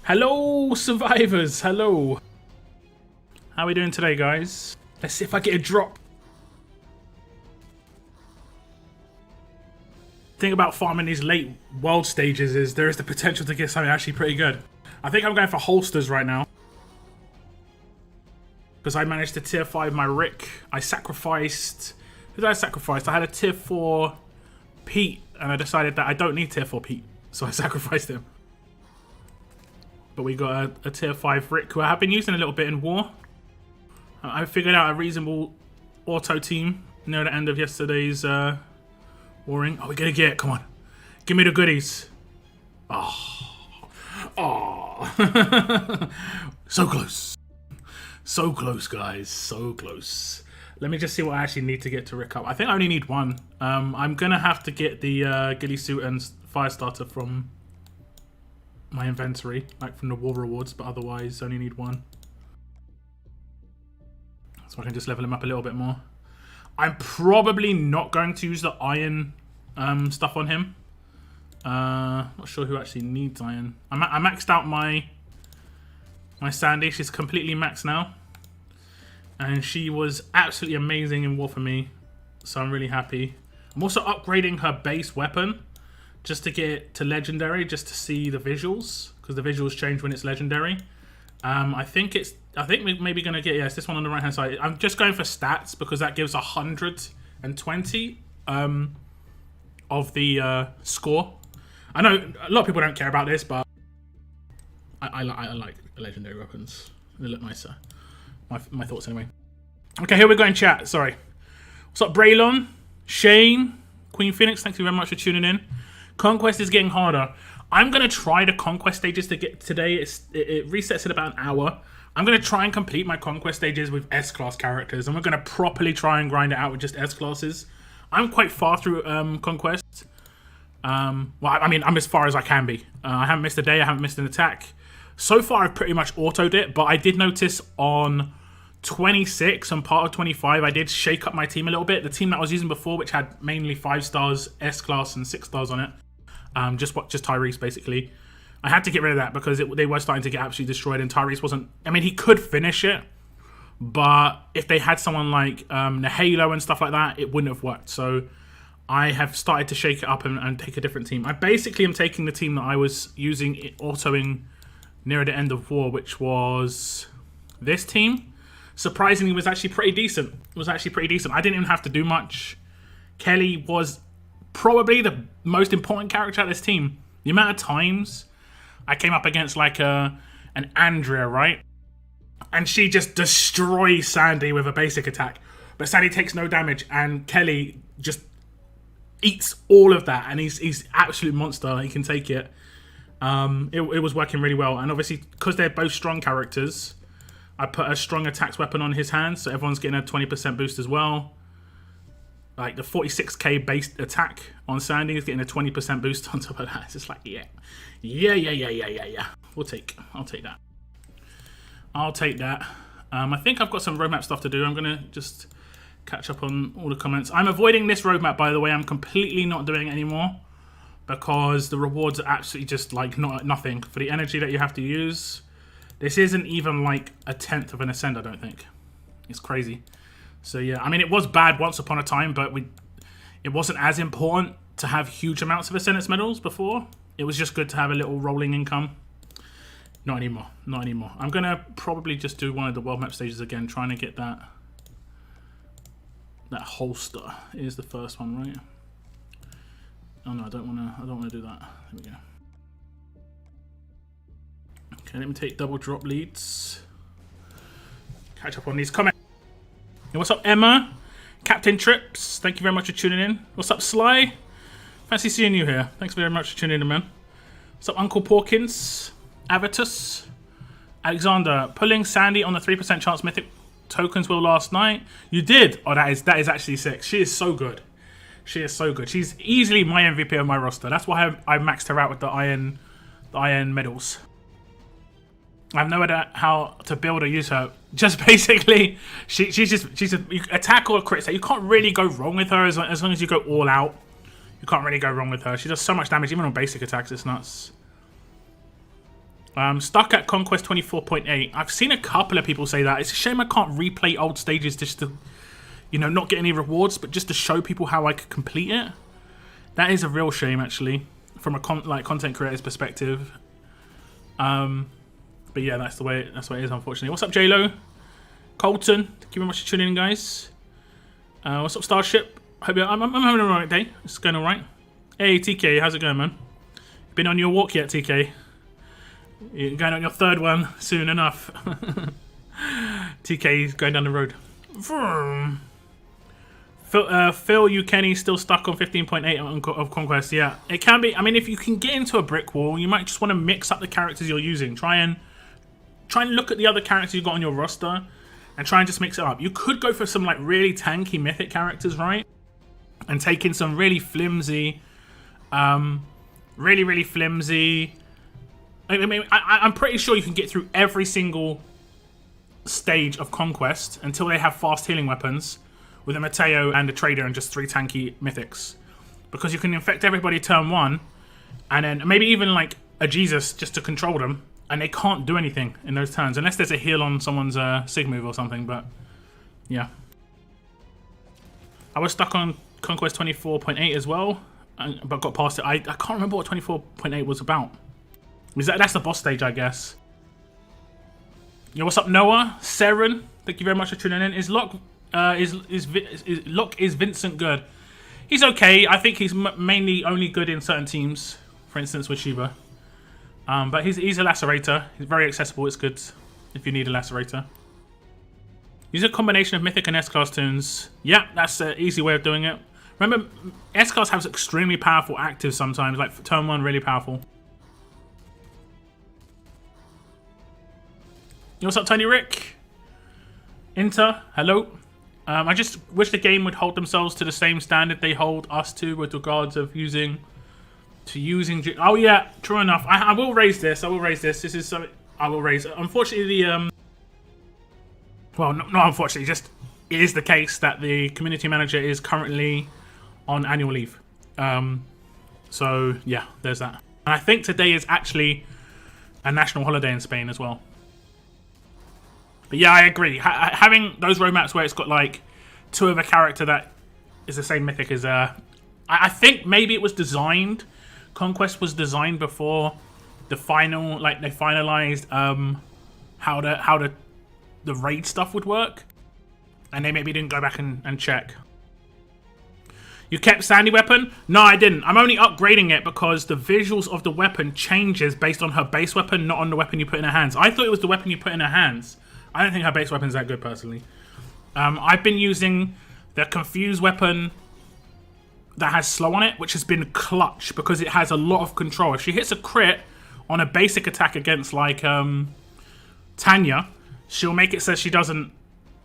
Hello, survivors. Hello. How are we doing today, guys? Let's see if I get a drop. The thing about farming these late world stages is there is the potential to get something actually pretty good. I think I'm going for holsters right now. Because I managed to tier 5 my Rick. I sacrificed... Who did I sacrifice? I had a tier 4 Pete. And I decided that I don't need tier 4 Pete. So I sacrificed him. But we got a tier 5 Rick who I have been using a little bit in war. I figured out a reasonable auto team near the end of yesterday's warring. Oh, we're gonna get it. Come on. Give me the goodies. Oh. Oh. So close. So close, guys. So close. Let me just see what I actually need to get to Rick up. I think I only need one. I'm gonna have to get the ghillie suit and fire starter from my inventory, like from the war rewards, but otherwise only need one. So I can just level him up a little bit more. I'm probably not going to use the iron stuff on him. Not sure who actually needs iron. I maxed out my Sandy. She's completely maxed now. And she was absolutely amazing in war for me. So I'm really happy. I'm also upgrading her base weapon just to get it to legendary, just to see the visuals, because the visuals change when it's legendary. I think we're maybe gonna get, yes, this one on the right hand side. I'm just going for stats because that gives 120 of the score. I know a lot of people don't care about this, but I like legendary weapons. They look nicer. My thoughts anyway. Okay, here we go in chat. Sorry. What's up, Braylon? Shane? Queen Phoenix, thank you very much for tuning in. Conquest is getting harder. I'm going to try the Conquest stages to get today. It resets in about an hour. I'm going to try and complete my Conquest stages with S-class characters. And we're going to properly try and grind it out with just S-classes. I'm quite far through Conquest. Well, I mean, I'm as far as I can be. I haven't missed a day. I haven't missed an attack. So far, I've pretty much autoed it. But I did notice on 26 and part of 25, I did shake up my team a little bit. The team that I was using before, which had mainly 5 stars, S-class, and 6 stars on it. Just Tyrese, basically. I had to get rid of that because they were starting to get absolutely destroyed, and Tyrese wasn't... I mean, he could finish it, but if they had someone like the Halo and stuff like that, it wouldn't have worked. So I have started to shake it up and take a different team. I basically am taking the team that I was using, autoing near the end of war, which was this team. Surprisingly, was actually pretty decent. I didn't even have to do much. Kelly was probably the most important character at this team. The amount of times I came up against like an Andrea, right? And she just destroys Sandy with a basic attack. But Sandy takes no damage and Kelly just eats all of that. And he's absolute monster. He can take it. It was working really well. And obviously, because they're both strong characters, I put a strong attacks weapon on his hands. So everyone's getting a 20% boost as well. Like the 46k base attack on Sandy is getting a 20% boost on top of that. It's just like, yeah. I'll take that. I think I've got some roadmap stuff to do. I'm gonna just catch up on all the comments. I'm avoiding this roadmap, by the way. I'm completely not doing it anymore because the rewards are absolutely just like nothing for the energy that you have to use. This isn't even like a 10th of an ascend, I don't think. It's crazy. So yeah, I mean, it was bad once upon a time, but it wasn't as important to have huge amounts of Ascendance medals before. It was just good to have a little rolling income. Not anymore. I'm going to probably just do one of the world map stages again, trying to get that holster. Is the first one, right? Oh no, I don't want to do that. There we go. Okay, let me take double drop leads. Catch up on these comments. Hey, what's up, Emma? Captain Trips, thank you very much for tuning in. What's up, Sly? Fancy seeing you here. Thanks very much for tuning in, man. What's up, Uncle Porkins? Avitus? Alexander, pulling Sandy on the 3% chance mythic tokens will last night. You did? Oh, that is actually sick. She is so good. She's easily my MVP of my roster. That's why I maxed her out with the iron medals. I have no idea how to build or use her. Just basically, she's a attack or a crit. So you can't really go wrong with her as long as you go all out. You can't really go wrong with her. She does so much damage, even on basic attacks. It's nuts. Stuck at Conquest 24.8. I've seen a couple of people say that. It's a shame I can't replay old stages just to, you know, not get any rewards, but just to show people how I could complete it. That is a real shame, actually, from a content creator's perspective. But yeah, that's the way it is, unfortunately. What's up, JLo? Colton, thank you very much for tuning in, guys. What's up, Starship? Hope I'm having a right day. It's going all right. Hey, TK, how's it going, man? Been on your walk yet, TK? You're going on your third one soon enough. TK is going down the road. Phil, you Kenny, still stuck on 15.8 of Conquest. Yeah, it can be. I mean, if you can get into a brick wall, you might just want to mix up the characters you're using. Try and look at the other characters you've got on your roster and try and just mix it up. You could go for some like really tanky mythic characters, right? And take in some really flimsy, really flimsy. I mean, I'm pretty sure you can get through every single stage of Conquest until they have fast healing weapons with a Mateo and a Trader and just 3 tanky mythics. Because you can infect everybody turn 1 and then maybe even like a Jesus just to control them, and they can't do anything in those turns unless there's a heal on someone's Sig move or something, but yeah. I was stuck on Conquest 24.8 as well, but got past it. I can't remember what 24.8 was about. That's the boss stage, I guess. Yo, what's up, Noah? Seren, thank you very much for tuning in. Is Locke is Vincent good? He's okay. I think he's mainly only good in certain teams. For instance, with Shiva. But he's a lacerator. He's very accessible. It's good if you need a lacerator. Use a combination of Mythic and S-Class tunes. Yeah, that's an easy way of doing it. Remember, S-Class has extremely powerful actives sometimes. Like turn 1, really powerful. Yo, what's up, Tiny Rick? Inter, hello. I just wish the game would hold themselves to the same standard they hold us to with regards of using. Oh yeah, true enough. I will raise this. This is something I will raise. Unfortunately, well, not unfortunately, just it is the case that the community manager is currently on annual leave. So yeah, there's that. And I think today is actually a national holiday in Spain as well. But yeah, I agree. Having those road maps where it's got like 2 of a character that is the same mythic is I think maybe it was designed. Conquest was designed before the final, like they finalized how the raid stuff would work, and they maybe didn't go back and check. You kept Sandy weapon? No, I didn't. I'm only upgrading it because the visuals of the weapon changes based on her base weapon, not on the weapon you put in her hands. I thought it was the weapon you put in her hands. I don't think her base weapon's that good, personally. I've been using the Confuse weapon that has slow on it, which has been clutch because it has a lot of control. If she hits a crit on a basic attack against, like, Tanya, she'll make it so she doesn't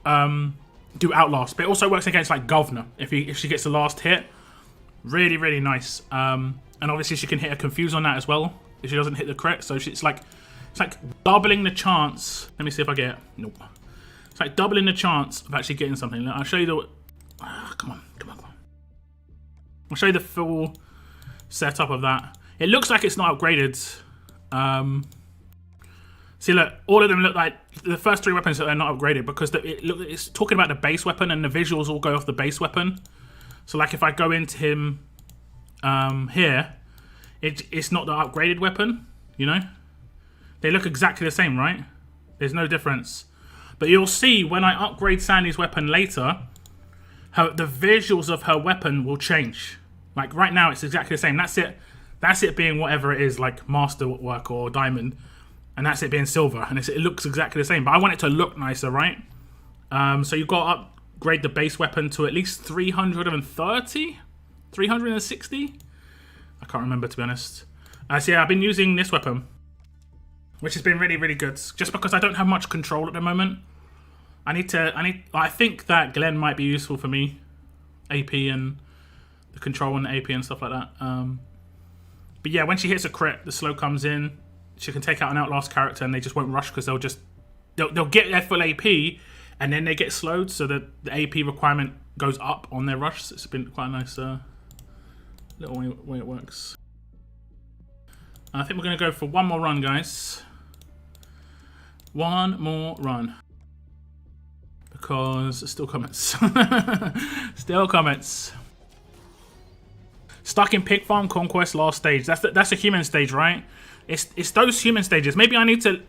do Outlast. But it also works against, like, Governor if she gets the last hit. Really, really nice. And obviously she can hit a Confuse on that as well if she doesn't hit the crit. So it's like doubling the chance. Let me see if I get it. Nope. It's like doubling the chance of actually getting something. I'll show you the... come on. I'll show you the full setup of that. It looks like it's not upgraded. See, look. All of them look like... The first 3 weapons that are not upgraded because it's talking about the base weapon and the visuals all go off the base weapon. So, like, if I go into him here, it's not the upgraded weapon, you know? They look exactly the same, right? There's no difference. But you'll see when I upgrade Sandy's weapon later, the visuals of her weapon will change. Like right now, it's exactly the same. That's it. That's it being whatever it is, like masterwork or diamond. And that's it being silver. And it looks exactly the same. But I want it to look nicer, right? So you've got to upgrade the base weapon to at least 330? 360? I can't remember, to be honest. So yeah, I've been using this weapon, which has been really, really good. Just because I don't have much control at the moment. I think that Glenn might be useful for me. AP and the control and the AP and stuff like that. But yeah, when she hits a crit, the slow comes in. She can take out an Outlast character and they just won't rush because they'll get their full AP and then they get slowed so that the AP requirement goes up on their rush. So it's been quite a nice little way it works. I think we're going to go for one more run, guys. One more run. Because still comments. Still comments. Stuck in Pig Farm Conquest last stage. That's a human stage, right? It's those human stages. Maybe I need to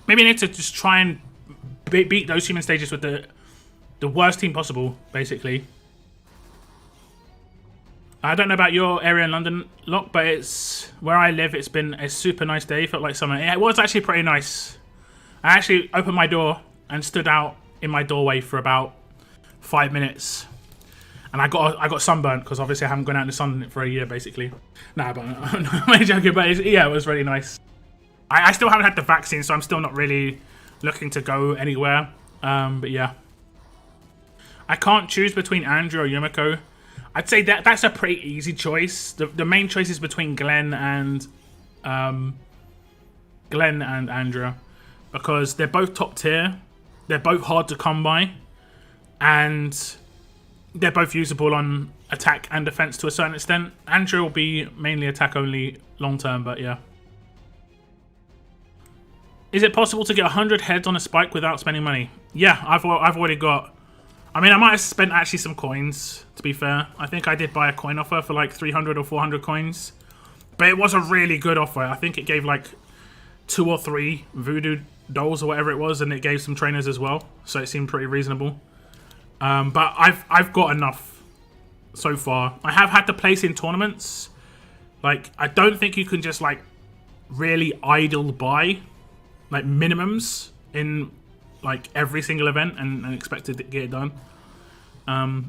just try and beat those human stages with the worst team possible, basically. I don't know about your area in London, Locke, but it's where I live. It's been a super nice day. Felt like summer. It was actually pretty nice. I actually opened my door and stood out in my doorway for about 5 minutes, and I got sunburnt because obviously I haven't gone out in the sun for a year, basically. Nah, but I'm joking. But yeah, it was really nice. I still haven't had the vaccine, so I'm still not really looking to go anywhere. But yeah, I can't choose between Andrew or Yumiko. I'd say that's a pretty easy choice. The main choice is between Glenn and Andrea, because they're both top tier. They're both hard to come by, and they're both usable on attack and defense to a certain extent. Andrea will be mainly attack only long term, but yeah. Is it possible to get 100 heads on a spike without spending money? Yeah, I've already got. I mean, I might have spent actually some coins, to be fair. I think I did buy a coin offer for like 300 or 400 coins. But it was a really good offer. I think it gave like 2 or 3 voodoo dolls or whatever it was, and it gave some trainers as well. So it seemed pretty reasonable. But I've got enough so far. I have had to place in tournaments. Like, I don't think you can just like really idle buy like minimums in like every single event and expect to get it done.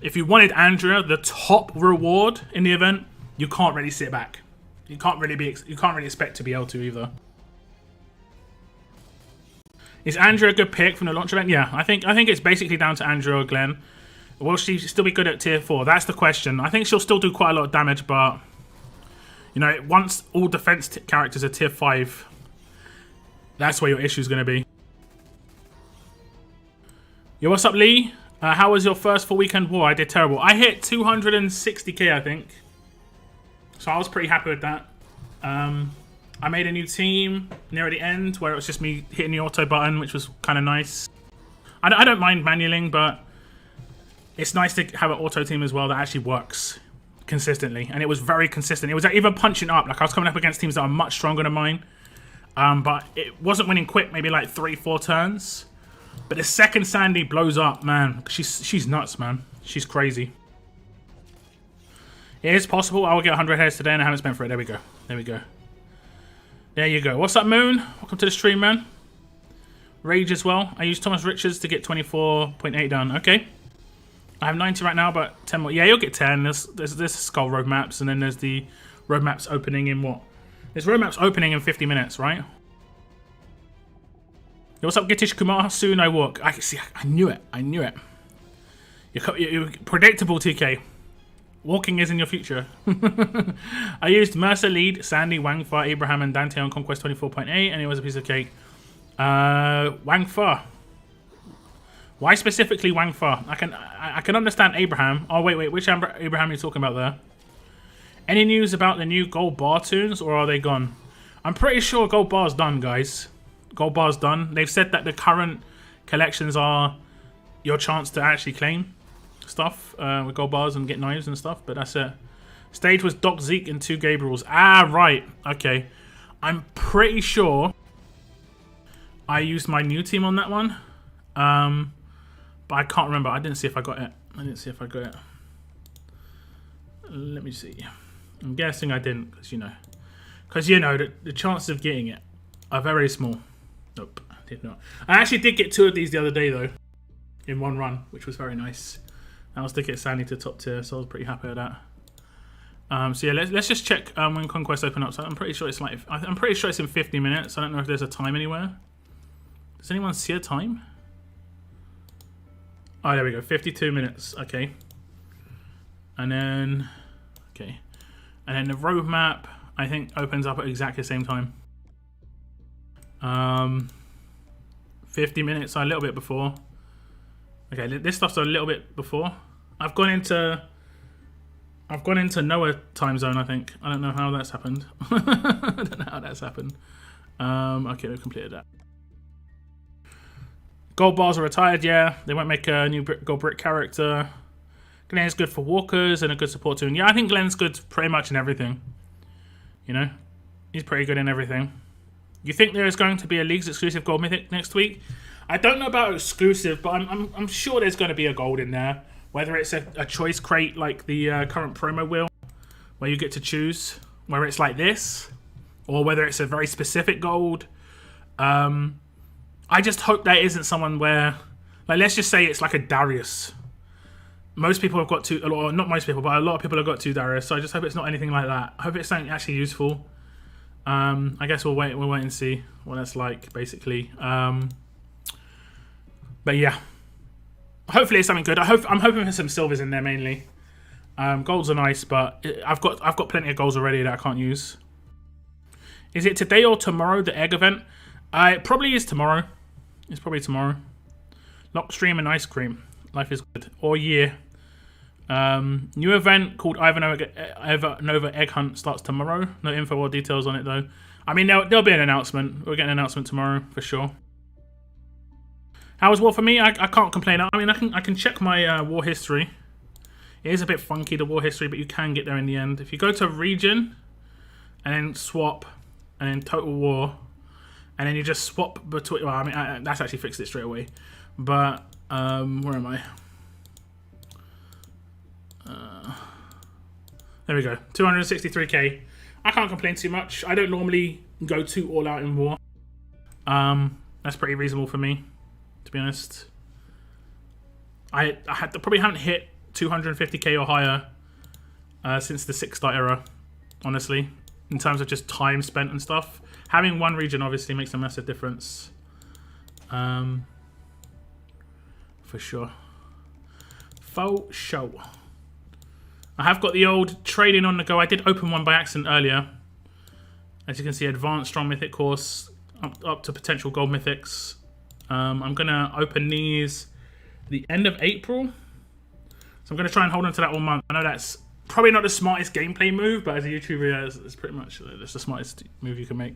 If you wanted Andrea, the top reward in the event, you can't really sit back. You can't really expect to be able to either. Is Andrea a good pick from the launch event? Yeah, I think it's basically down to Andrea or Glenn. Will she still be good at tier 4? That's the question. I think she'll still do quite a lot of damage, but you know, once all defense characters are tier 5, that's where your issue is going to be. Yo, what's up, Lee? How was your first full weekend war? I did terrible. I hit 260k, I think. So I was pretty happy with that. I made a new team near the end where it was just me hitting the auto button, which was kind of nice. I don't mind manualing, but it's nice to have an auto team as well that actually works consistently. And it was very consistent. It was even punching up. Like, I was coming up against teams that are much stronger than mine. But it wasn't winning quick, maybe like 3-4 turns. But the second Sandy blows up, man, she's nuts, man. She's crazy. It is possible I will get 100 heads today and I haven't spent for it. There we go. There we go. There you go. What's up, Moon? Welcome to the stream, man. Rage as well. I used Thomas Richards to get 24.8 done. Okay. I have 90 right now, but 10 more. Yeah, you'll get 10. There's skull roadmaps, and then there's the roadmaps opening in what? There's roadmaps opening in 50 minutes, right? Yo, what's up, Gitish Kumar? Soon I walk. I knew it. I knew it. You're predictable, TK. Walking is in your future. I used Mercer, Lead, Sandy, Wangfa, Abraham, and Dante on Conquest 24.8, and it was a piece of cake. Wangfa. Why specifically Wangfa? I can understand Abraham. Oh, wait. Which Abraham are you talking about there? Any news about the new gold bar tunes, or are they gone? I'm pretty sure gold bar's done, guys. Gold bar's done. They've said that the current collections are your chance to actually claim stuff with gold bars and get knives and stuff, but that's it. Stage was Doc Zeke and 2 Gabriels. Ah, right. Okay. I'm pretty sure I used my new team on that one. But I can't remember. I didn't see if I got it. Let me see. I'm guessing I didn't, because you know the chances of getting it are very small. Nope, I did not. I actually did get 2 of these the other day though, in one run, which was very nice. That was to get Sandy to top tier, so I was pretty happy with that. So yeah, let's just check when Conquest open up. So I'm pretty sure it's in 50 minutes. I don't know if there's a time anywhere. Does anyone see a time? Oh, there we go. 52 minutes. Okay. And then the roadmap I think opens up at exactly the same time. 50 minutes, so a little bit before. Okay, this stuff's a little bit before. I've gone into Noah time zone, I think. I don't know how that's happened. Okay, we've completed that. Gold bars are retired, yeah. They won't make a new gold brick character. Glenn is good for walkers and a good support tune. Yeah, I think Glenn's good pretty much in everything. You know, he's pretty good in everything. You think there is going to be a League's exclusive gold mythic next week? I don't know about exclusive, but I'm sure there's going to be a gold in there. Whether it's a choice crate like the current promo wheel, where you get to choose, whether it's like this, or whether it's a very specific gold. I just hope that isn't someone where, like, let's just say it's like a Darius. Most people have got two, or not most people, but a lot of people have got two Darius. So I just hope it's not anything like that. I hope it's something actually useful. I guess we'll wait and see what that's like, basically. But yeah, hopefully it's something good. I'm hoping for some silvers in there mainly. Golds are nice, but I've got plenty of golds already that I can't use. Is it today or tomorrow, the egg event? It probably is tomorrow. It's probably tomorrow. Lock stream and ice cream. Life is good. Or year. New event called Nova Egg Hunt starts tomorrow. No info or details on it though. I mean, there'll be an announcement. We'll get an announcement tomorrow for sure. How was war for me? I can't complain. I mean, I can check my war history. It is a bit funky, the war history, but you can get there in the end. If you go to region and then swap and then total war and then you just swap between. Well, I mean, that's actually fixed it straight away. But where am I? There we go. 263k. I can't complain too much. I don't normally go too all out in war. That's pretty reasonable for me, to be honest. I probably haven't hit 250k or higher since the 6-star era, honestly, in terms of just time spent and stuff. Having one region obviously makes a massive difference. For sure. Faux show. I have got the old trading on the go. I did open one by accident earlier. As you can see, advanced strong mythic course up to potential gold mythics. I'm gonna open these the end of April. So I'm gonna try and hold on to that all month. I know that's probably not the smartest gameplay move, but as a YouTuber, it's pretty much that's the smartest move you can make.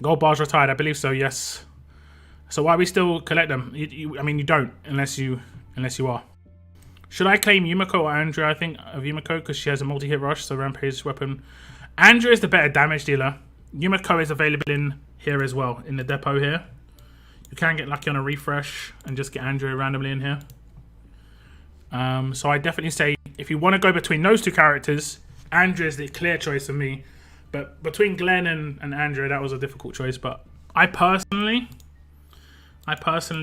Gold bars retired, I believe so. Yes. So why we still collect them? I mean, you don't unless you are. Should I claim Yumiko or Andrea? I think of Yumiko because she has a multi-hit rush, so Rampage weapon. Andrea is the better damage dealer. Yumiko is available in here as well, in the depot here. You can get lucky on a refresh and just get Andrea randomly in here. So I definitely say if you want to go between those two characters, Andrea is the clear choice for me. But between Glenn and Andrea, that was a difficult choice. But I personally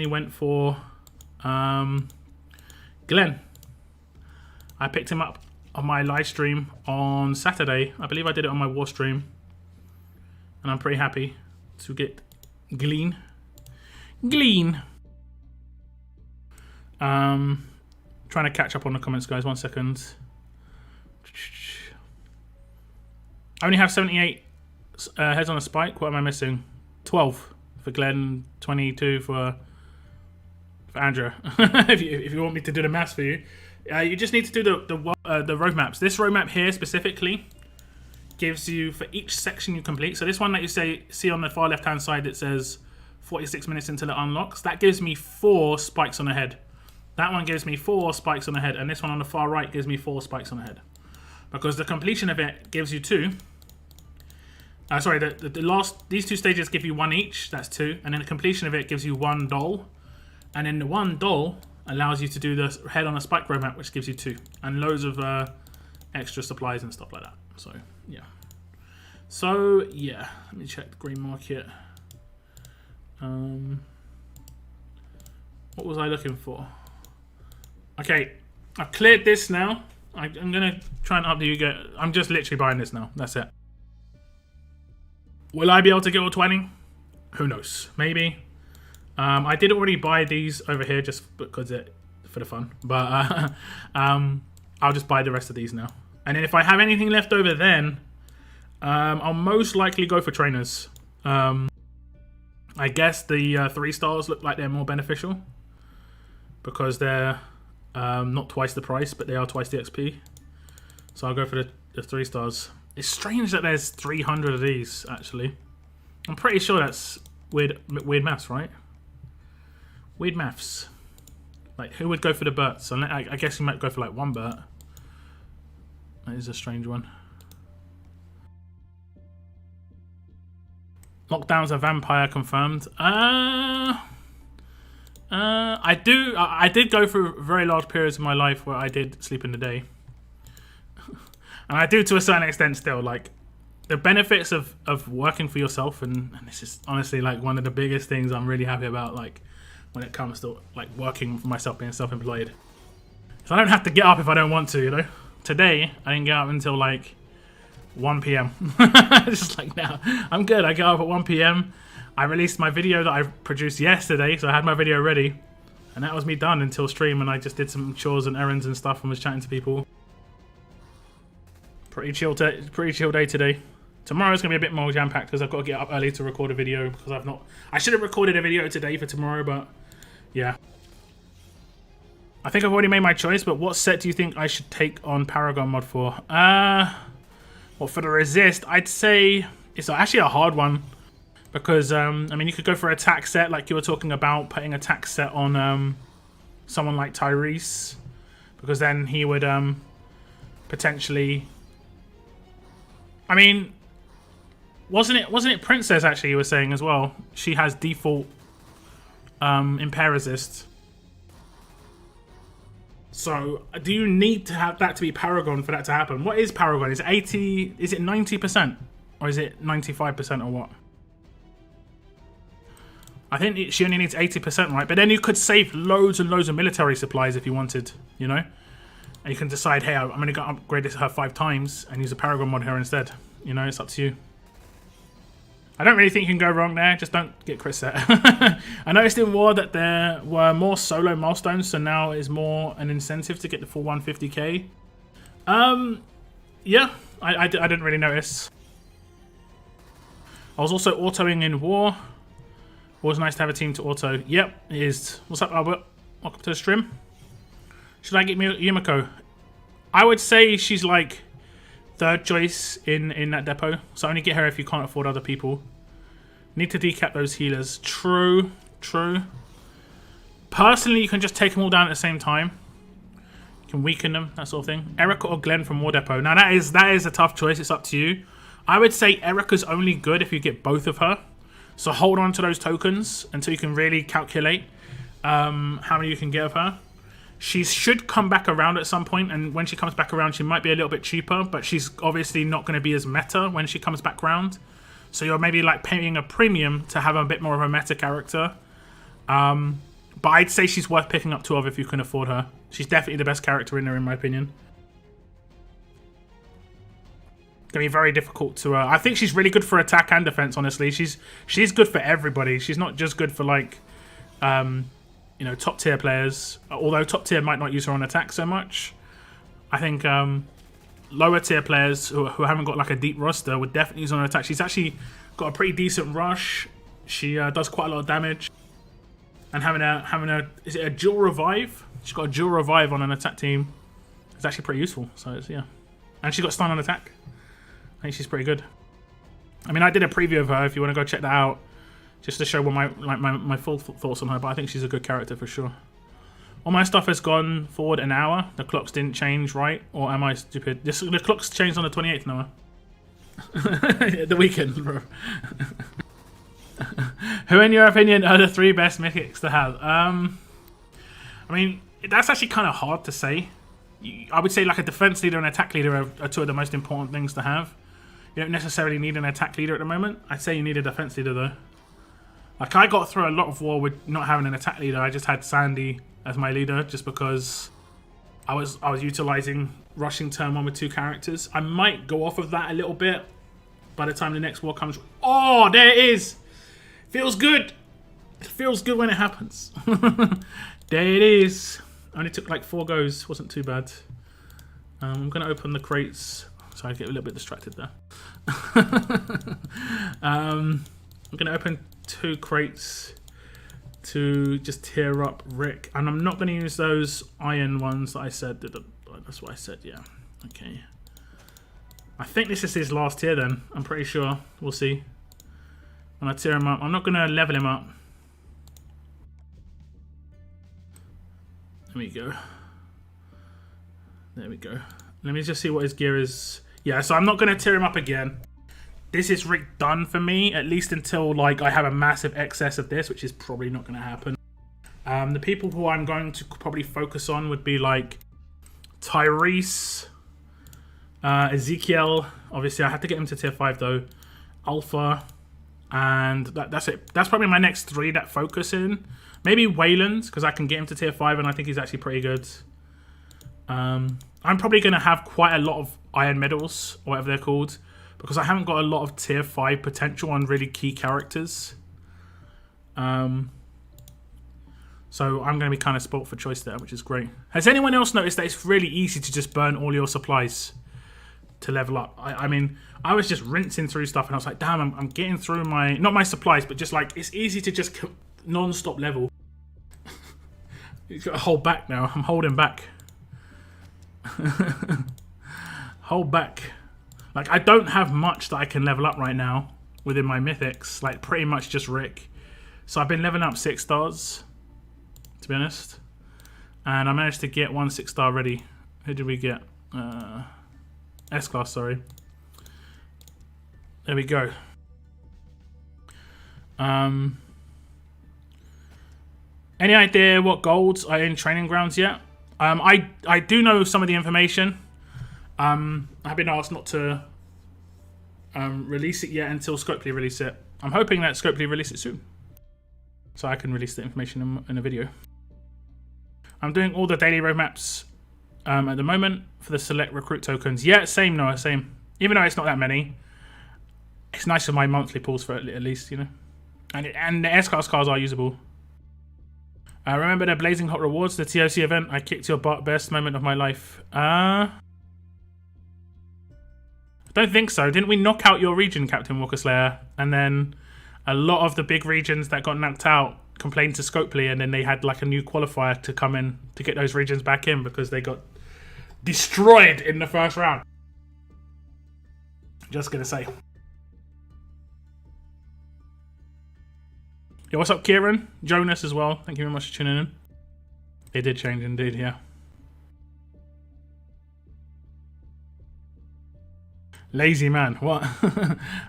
went for Glenn. I picked him up on my live stream on Saturday. I believe I did it on my war stream. And I'm pretty happy to get Glean. Trying to catch up on the comments, guys. 1 second. I only have 78 heads on a spike. What am I missing? 12 for Glenn, 22 for Andrea. if you want me to do the maths for you. You just need to do the roadmaps. This roadmap here specifically gives you, for each section you complete. So this one that you see on the far left hand side that says 46 minutes until it unlocks. That gives me 4 spikes on the head. That one gives me 4 spikes on the head. And this one on the far right gives me 4 spikes on the head. Because the completion of it gives you 2. Sorry, these 2 stages give you 1 each. That's 2. And then the completion of it gives you 1 doll. And then the 1 doll allows you to do the head on a spike roadmap, which gives you 2. And loads of extra supplies and stuff like that. So, yeah. Let me check the green market. What was I looking for? Okay, I've cleared this now. I'm going to try and update you. I'm just literally buying this now. That's it. Will I be able to get all 20? Who knows? Maybe. I did already buy these over here just because for the fun. But I'll just buy the rest of these now. And then if I have anything left over then, I'll most likely go for trainers. I guess the 3 stars look like they're more beneficial. Because they're not twice the price, but they are twice the XP. So I'll go for the 3 stars. It's strange that there's 300 of these, actually. I'm pretty sure that's weird maths, right? Weird maths. Like, who would go for the Berts? I guess you might go for like one Bert. That is a strange one. Lockdown's a vampire confirmed. I did go through very large periods of my life where I did sleep in the day. And I do to a certain extent still. Like, the benefits of working for yourself, and this is honestly like one of the biggest things I'm really happy about, like, when it comes to like working for myself, being self-employed. So I don't have to get up if I don't want to, you know? Today, I didn't get up until like 1 PM. Just like, now I'm good. I got up at 1 PM. I released my video that I produced yesterday, so I had my video ready, and that was me done until stream, and I just did some chores and errands and stuff and was chatting to people. Pretty chill day today. Tomorrow's gonna be a bit more jam-packed because I've got to get up early to record a video, because I should have recorded a video today for tomorrow, but yeah. I think I've already made my choice, but what set do you think I should take on Paragon mod for? Well, for the resist, I'd say it's actually a hard one, because I mean, you could go for attack set, like you were talking about, putting attack set on someone like Tyrese, because then he would potentially. I mean, wasn't it Princess actually you were saying as well? She has default impair resist. So, do you need to have that to be Paragon for that to happen? What is Paragon? Is it 80? Is it 90%? Or is it 95% or what? I think she only needs 80%, right? But then you could save loads and loads of military supplies if you wanted, you know? And you can decide, hey, I'm going to upgrade this her 5 times and use a Paragon mod here instead. You know, it's up to you. I don't really think you can go wrong there. Just don't get crit set. I noticed in War that there were more solo milestones, so now is more an incentive to get the full 150k. Yeah, I didn't really notice. I was also autoing in War. Always nice to have a team to auto. Yep, it is. What's up, Albert? Welcome to the stream. Should I get Yumiko? I would say she's like 3rd choice in that depot. So only get her if you can't afford other people. Need to decap those healers. True, true. Personally, you can just take them all down at the same time. You can weaken them, that sort of thing. Erica or Glenn from War Depot. Now that is a tough choice. It's up to you. I would say Erica's only good if you get both of her. So hold on to those tokens until you can really calculate how many you can get of her. She should come back around at some point, and when she comes back around, she might be a little bit cheaper, but she's obviously not going to be as meta when she comes back around. So you're maybe like paying a premium to have a bit more of a meta character. But I'd say she's worth picking up 2 of if you can afford her. She's definitely the best character in there, in my opinion. Gonna be very difficult to. I think she's really good for attack and defense. Honestly, she's good for everybody. She's not just good for like. You know, top tier players, although top tier might not use her on attack so much. I think lower tier players who haven't got like a deep roster would definitely use her on attack. She's actually got a pretty decent rush. She does quite a lot of damage. And having a is it a dual revive? She's got a dual revive on an attack team. It's actually pretty useful. So it's, yeah, and she's got stun on attack. I think she's pretty good. I mean, I did a preview of her. If you want to go check that out. Just to show what my full thoughts on her, but I think she's a good character for sure. All my stuff has gone forward an hour. The clocks didn't change, right? Or am I stupid? The clocks changed on the 28th, Noah. The weekend, bro. Who, in your opinion, are the 3 best mythics to have? I mean, that's actually kind of hard to say. I would say like a defense leader and attack leader are 2 of the most important things to have. You don't necessarily need an attack leader at the moment. I'd say you need a defense leader though. Like, I got through a lot of War with not having an attack leader. I just had Sandy as my leader just because I was utilizing rushing turn 1 with 2 characters. I might go off of that a little bit by the time the next war comes. Oh, there it is. Feels good. It feels good when it happens. There it is. Only took like 4 goes. Wasn't too bad. I'm going to open the crates. Sorry, I get a little bit distracted there. I'm going to open 2 crates to just tear up Rick, and I'm not going to use those iron ones that I said. That's what I said, yeah. Okay. I think this is his last tier then. I'm pretty sure. We'll see. When I tear him up, I'm not going to level him up. There we go. There we go. Let me just see what his gear is. Yeah, so I'm not going to tear him up again. This is done for me, at least until like I have a massive excess of this, which is probably not going to happen. The people who I'm going to probably focus on would be like Tyrese, Ezekiel. Obviously, I have to get him to tier 5 though. Alpha, and that's it. That's probably my next 3 that focus in. Maybe Wayland, because I can get him to tier 5 and I think he's actually pretty good. I'm probably going to have quite a lot of iron medals, or whatever they're called, because I haven't got a lot of tier 5 potential on really key characters. So I'm going to be kind of spoilt for choice there, which is great. Has anyone else noticed that it's really easy to just burn all your supplies to level up? I mean, I was just rinsing through stuff and I was like, damn, I'm getting through my... Not my supplies, but just like, it's easy to just non-stop level. You've got to hold back now. I'm holding back. Hold back. Like, I don't have much that I can level up right now within my mythics. Like, pretty much just Rick. So I've been leveling up 6 stars, to be honest. And I managed to get 1 6-star ready. Who did we get? S-class, sorry. There we go. Any idea what golds are in training grounds yet? I do know some of the information. I've been asked not to release it yet until Scopely release it. I'm hoping that Scopely release it soon, so I can release the information in a video. I'm doing all the daily roadmaps at the moment for the select recruit tokens. Yeah, same, Noah, same. Even though it's not that many, it's nice for my monthly pulls for at least, you know. And the S-class cars are usable. Remember the Blazing Hot Rewards, the TOC event? I kicked your butt, best moment of my life. I don't think so. Didn't we knock out your region, Captain Walker Slayer? And then a lot of the big regions that got knocked out complained to Scopely, and then they had like a new qualifier to come in to get those regions back in because they got destroyed in the first round. Just gonna say. Yo, what's up, Kieran? Jonas as well. Thank you very much for tuning in. They did change indeed, yeah. Lazy man, what?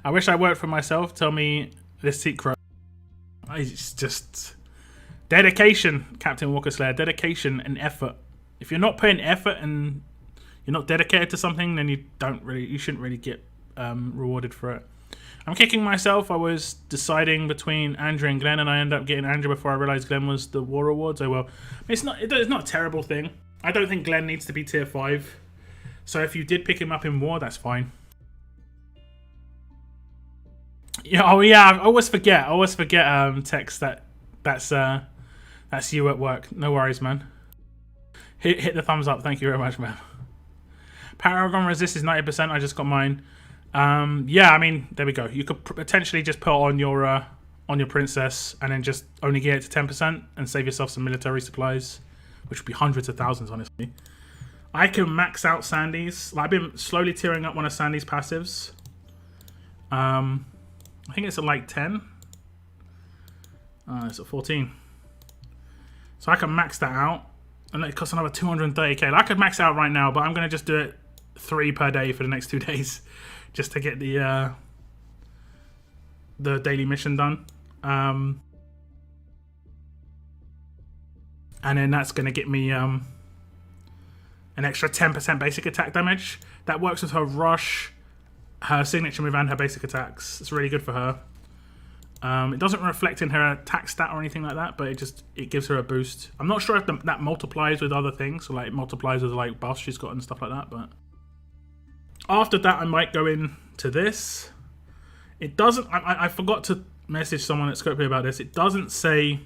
I wish I worked for myself. Tell me the secret. It's just dedication, Captain Walker Slayer. Dedication and effort. If you're not putting effort and you're not dedicated to something, then you shouldn't really get rewarded for it. I'm kicking myself. I was deciding between Andrew and Glenn, and I ended up getting Andrew before I realized Glenn was the War Awards. Oh well, it's not a terrible thing. I don't think Glenn needs to be tier 5. So if you did pick him up in War, that's fine. Yeah, oh yeah, I always forget. Text that's you at work. No worries, man. Hit the thumbs up. Thank you very much, man. Paragon resist is 90%. I just got mine. Yeah, I mean, there we go. You could potentially just put on your princess and then just only get it to 10% and save yourself some military supplies, which would be hundreds of thousands, honestly. I can max out Sandy's. Like, I've been slowly tearing up one of Sandy's passives. I think it's at like 10. It's at 14. So I can max that out, and it costs another 230k. Like, I could max out right now, but I'm gonna just do it 3 per day for the next 2 days, just to get the daily mission done. And then that's gonna get me an extra 10% basic attack damage. That works with her rush, her signature move, and her basic attacks. It's really good for her. It doesn't reflect in her attack stat or anything like that, but it gives her a boost. I'm not sure if that multiplies with other things, so like multiplies with like buffs she's got and stuff like that. But after that, I might go into this. It doesn't. I forgot to message someone at Scopely about this. It doesn't say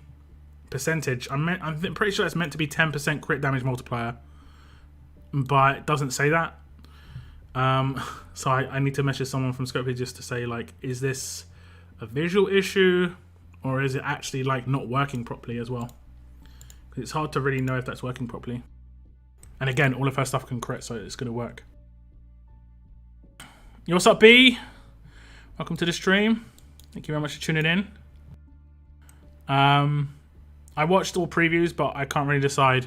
percentage. I'm pretty sure it's meant to be 10% crit damage multiplier, but it doesn't say that. So I need to message someone from Scopely just to say, like, is this a visual issue or is it actually like not working properly as well? Because it's hard to really know if that's working properly. And again, all of her stuff can crit, so it's going to work. Yo, what's up, B? Welcome to the stream. Thank you very much for tuning in. I watched all previews, but I can't really decide.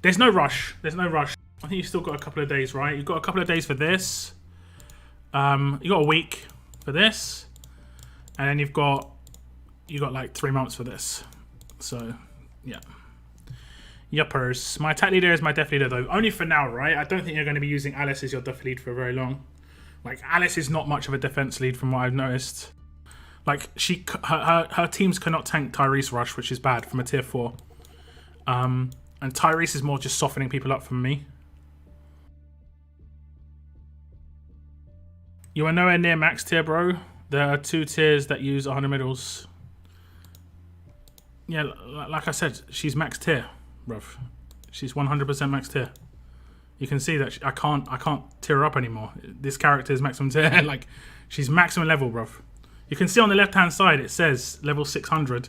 There's no rush. There's no rush. I think you've still got a couple of days, right? You've got a couple of days for this. You got a week for this, and then you got like 3 months for this. So yeah. Yuppers. My attack leader is my def leader though. Only for now, right? I don't think you're going to be using Alice as your def lead for very long. Like, Alice is not much of a defense lead from what I've noticed. Like, her teams cannot tank Tyrese Rush, which is bad from a tier 4. And Tyrese is more just softening people up from me. You are nowhere near max tier, bro. There are 2 tiers that use 100 middles. Yeah, like I said, she's max tier, bruv. She's 100% max tier. You can see that I can't tier her up anymore. This character is maximum tier. Like, she's maximum level, bruv. You can see on the left-hand side it says level 600.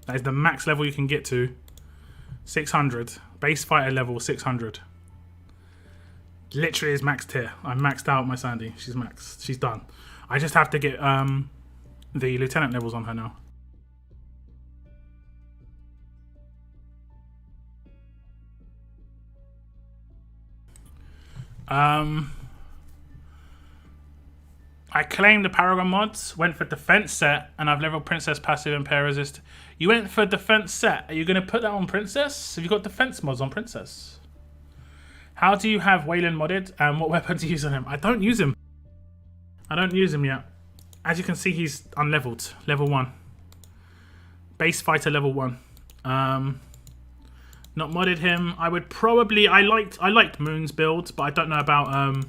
That is the max level you can get to. 600. Base fighter level 600. Literally is max tier. I maxed out my Sandy. She's maxed. She's done. I just have to get the lieutenant levels on her now. I claimed the Paragon mods, went for defense set, and I've leveled Princess passive and pair resist. You went for defense set. Are you going to put that on Princess? Have you got defense mods on Princess? How do you have Waylon modded, and what weapon do you use on him? I don't use him. I don't use him yet. As you can see, he's unleveled. Level 1. Base fighter level 1. Not modded him. I would probably... I liked Moon's build, but I don't know about...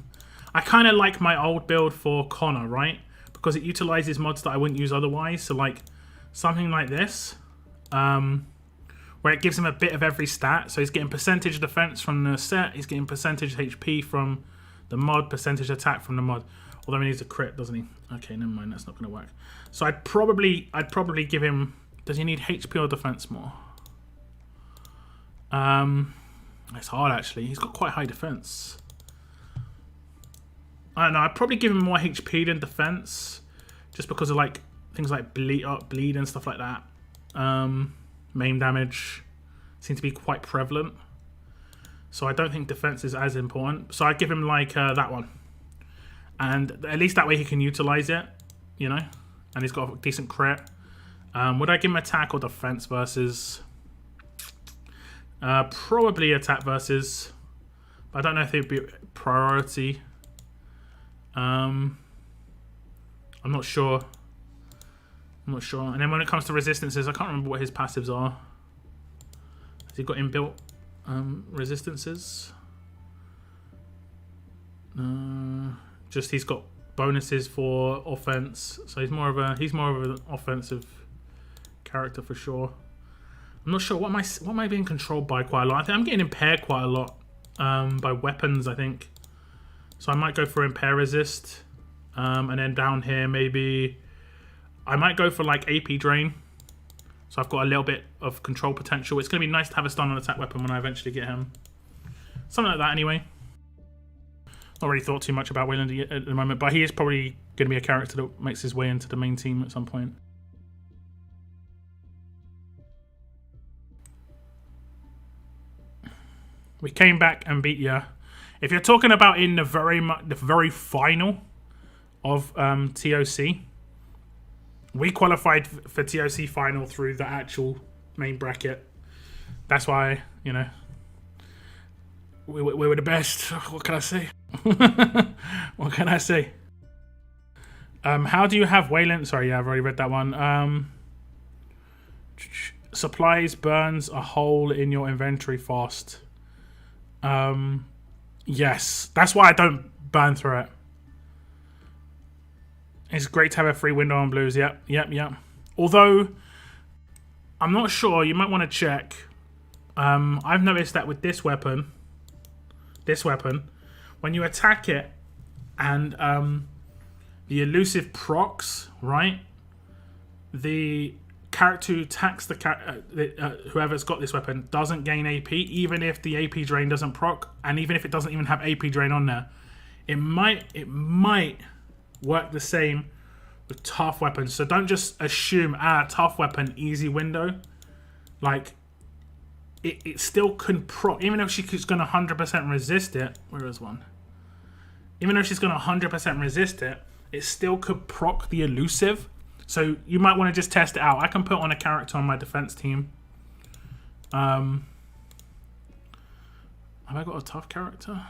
I kind of like my old build for Connor, right? Because it utilizes mods that I wouldn't use otherwise. So, like, something like this. Where it gives him a bit of every stat. So he's getting percentage defense from the set. He's getting percentage HP from the mod. Percentage attack from the mod. Although he needs a crit, doesn't he? Okay, never mind. That's not going to work. So I'd probably give him... Does he need HP or defense more? It's hard, actually. He's got quite high defense. I don't know. I'd probably give him more HP than defense, just because of like things like bleed and stuff like that. Main damage seem to be quite prevalent, so I don't think defense is as important. So I'd give him like that one, and at least that way he can utilize it, you know. And he's got a decent crit. Would I give him attack or defense versus? Probably attack versus. But I don't know if it would be priority. I'm not sure. I'm not sure. And then when it comes to resistances, I can't remember what his passives are. Has he got inbuilt resistances? Just he's got bonuses for offense, so he's more of an offensive character for sure. I'm not sure. What am I being controlled by quite a lot? I think I'm getting impaired quite a lot by weapons, I think. So I might go for impair resist. And then down here, maybe I might go for like AP drain. So I've got a little bit of control potential. It's going to be nice to have a stun on attack weapon when I eventually get him. Something like that anyway. Not really thought too much about Wayland at the moment, but he is probably going to be a character that makes his way into the main team at some point. We came back and beat you. If you're talking about in the very final of TOC, we qualified for TOC final through the actual main bracket. That's why, you know, we were the best. What can I say? What can I say? How do you have Wayland? Sorry, yeah, I've already read that one. Supplies burns a hole in your inventory fast. Yes, that's why I don't burn through it. It's great to have a free window on blues. Yep. Although, I'm not sure. You might want to check. I've noticed that with this weapon, when you attack it and the elusive procs, right? The character who attacks whoever's got this weapon doesn't gain AP, even if the AP drain doesn't proc, and even if it doesn't even have AP drain on there. It might work the same with tough weapons. So don't just assume tough weapon, easy window. Like, it still can proc, even though she's going to 100% resist it. Where is one? Even though she's going to 100% resist it, it still could proc the elusive. So you might want to just test it out. I can put on a character on my defense team. Have I got a tough character?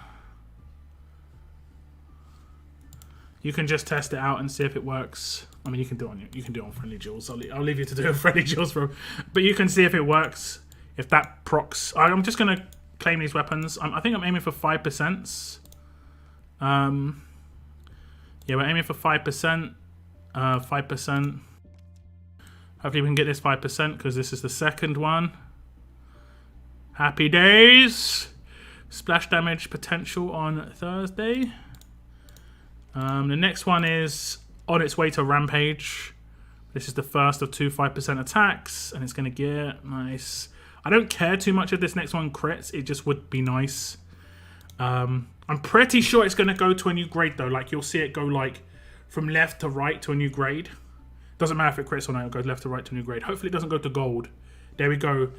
You can just test it out and see if it works. I mean, you can do it on friendly duels. I'll leave you to do it friendly duels, bro. But you can see if it works. If that procs, I'm just gonna claim these weapons. I think I'm aiming for 5%. Yeah, we're aiming for 5%. 5%. Hopefully we can get this 5% because this is the second one. Happy days. Splash damage potential on Thursday. The next one is on its way to Rampage. This is the first of 2 5% attacks, and it's going to get nice. I don't care too much if this next one crits. It just would be nice. I'm pretty sure it's going to go to a new grade, though. Like, you'll see it go, like, from left to right to a new grade. Doesn't matter if it crits or not. It goes left to right to a new grade. Hopefully it doesn't go to gold. There we go.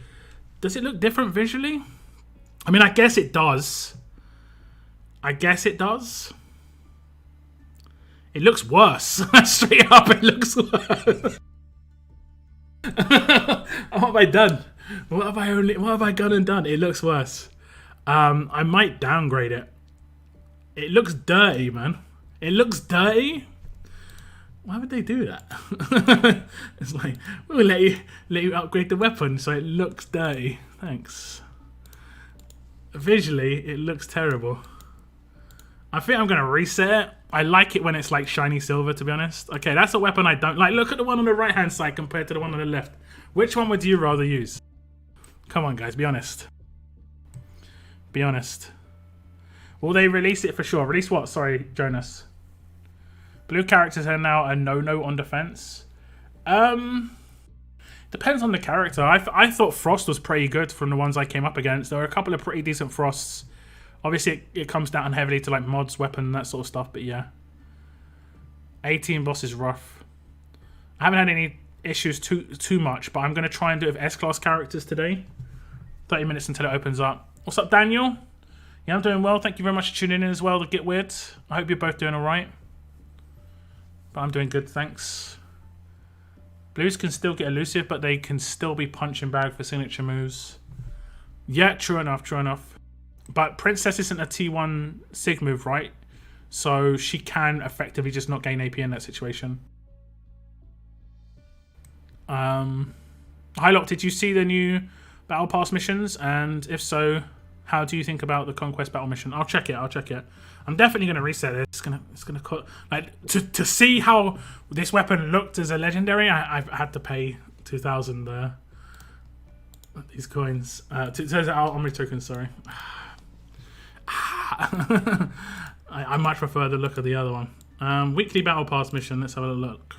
Does it look different visually? I mean, I guess it does. I guess it does. It looks worse. Straight up, it looks worse. What have I done? What have I gone and done? It looks worse. I might downgrade it. It looks dirty, man. It looks dirty. Why would they do that? It's like, we'll let you upgrade the weapon so it looks dirty. Thanks. Visually, it looks terrible. I think I'm going to reset it. I like it when it's like shiny silver, to be honest. Okay, that's a weapon I don't like. Look at the one on the right-hand side compared to the one on the left. Which one would you rather use? Come on, guys, be honest. Be honest. Will they release it for sure? Release what? Sorry, Jonas. Blue characters are now a no-no on defense. Depends on the character. I thought Frost was pretty good from the ones I came up against. There were a couple of pretty decent Frosts. Obviously, it comes down heavily to like mods, weapon, that sort of stuff. But yeah, 18 boss is rough. I haven't had any issues too much, but I'm going to try and do it with S-class characters today. 30 minutes until it opens up. What's up, Daniel? Yeah, I'm doing well. Thank you very much for tuning in as well to Get Weird. I hope you're both doing all right. But I'm doing good, thanks. Blues can still get elusive, but they can still be punching bag for signature moves. Yeah, true enough, true enough. But Princess isn't a T1 Sig move, right? So she can effectively just not gain AP in that situation. Hylock, did you see the new Battle Pass missions? And if so, how do you think about the Conquest Battle mission? I'll check it, I'll check it. I'm definitely going to reset it. It's gonna cut, like, to see how this weapon looked as a legendary, I've had to pay 2,000 these coins. Omri tokens, sorry. I much prefer the look of the other one. Weekly Battle Pass mission, let's have a look.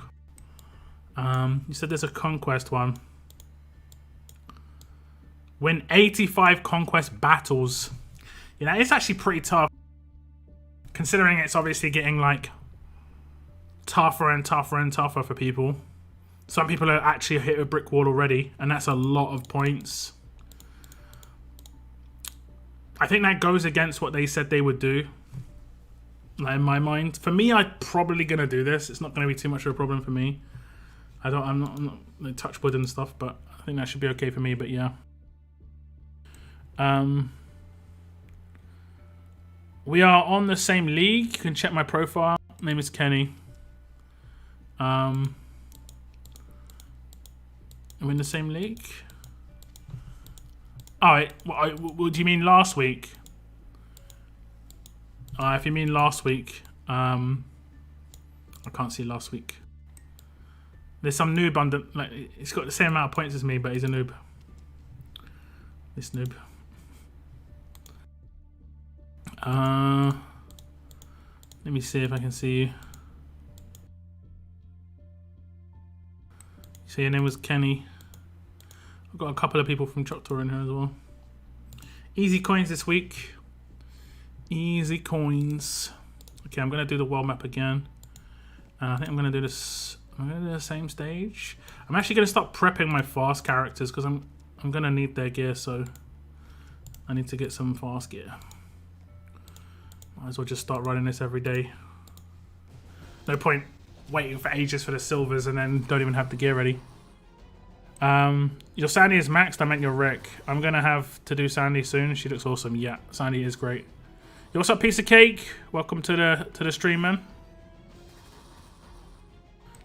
You said there's a Conquest one. Win 85 Conquest battles. You know, it's actually pretty tough. Considering it's obviously getting like tougher and tougher and tougher for people. Some people are actually hit a brick wall already, and that's a lot of points. I think that goes against what they said they would do. Like, in my mind. For me, I'm probably going to do this. It's not going to be too much of a problem for me. I'm not like, touch wood and stuff, but I think that should be okay for me, but yeah. We are on the same league. You can check my profile. Name is Kenny. I'm in the same league. Oh, what do you mean last week? If you mean last week, I can't see last week. There's some noob under, like, he's got the same amount of points as me, but he's a noob. This noob. Let me see if I can see you. So your name was Kenny. I've got a couple of people from Choctaw in here as well. Easy coins this week. Easy coins. Okay, I'm going to do the world map again. And I think I'm going to do this. I'm going to do the same stage. I'm actually going to start prepping my fast characters because I'm going to need their gear, so I need to get some fast gear. Might as well just start running this every day. No point waiting for ages for the silvers and then don't even have the gear ready. Your Sandy is maxed. I meant your Rick. I'm gonna have to do Sandy soon. She looks awesome. Yeah, Sandy is great. Yo, what's up, piece of cake? Welcome to the stream, man.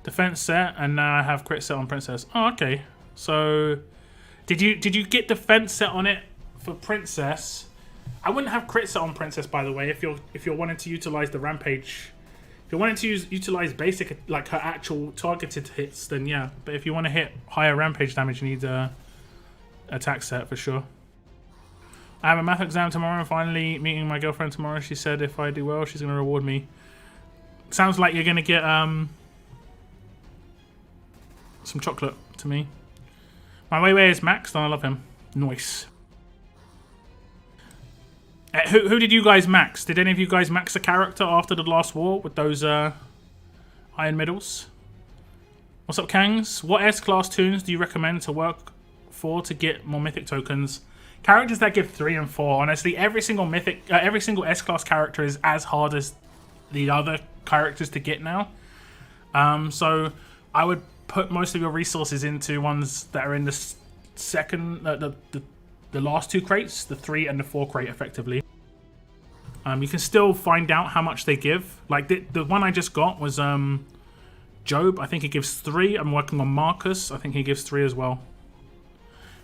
Defense set, and now I have crit set on Princess. Oh, okay. So, did you get defense set on it for Princess? I wouldn't have crit set on Princess, by the way. If you're wanting to utilize the rampage. If you wanted to utilize basic, like her actual targeted hits, then yeah. But if you want to hit higher rampage damage, you need a attack set for sure. I have a math exam tomorrow. I'm finally meeting my girlfriend tomorrow. She said if I do well, she's going to reward me. Sounds like you're going to get some chocolate to me. My Weiwei is maxed and I love him. Nice. Who did you guys max? Did any of you guys max a character after the last war with those iron middles? What's up, Kangs? What S-class tunes do you recommend to work for to get more mythic tokens? Characters that give 3 and 4. Honestly, every single S-class character is as hard as the other characters to get now. So I would put most of your resources into ones that are in the second, the last 2 crates, the 3 and the 4 crate, effectively. You can still find out how much they give. Like the one I just got was Job. I think he gives 3. I'm working on Marcus. I think he gives 3 as well.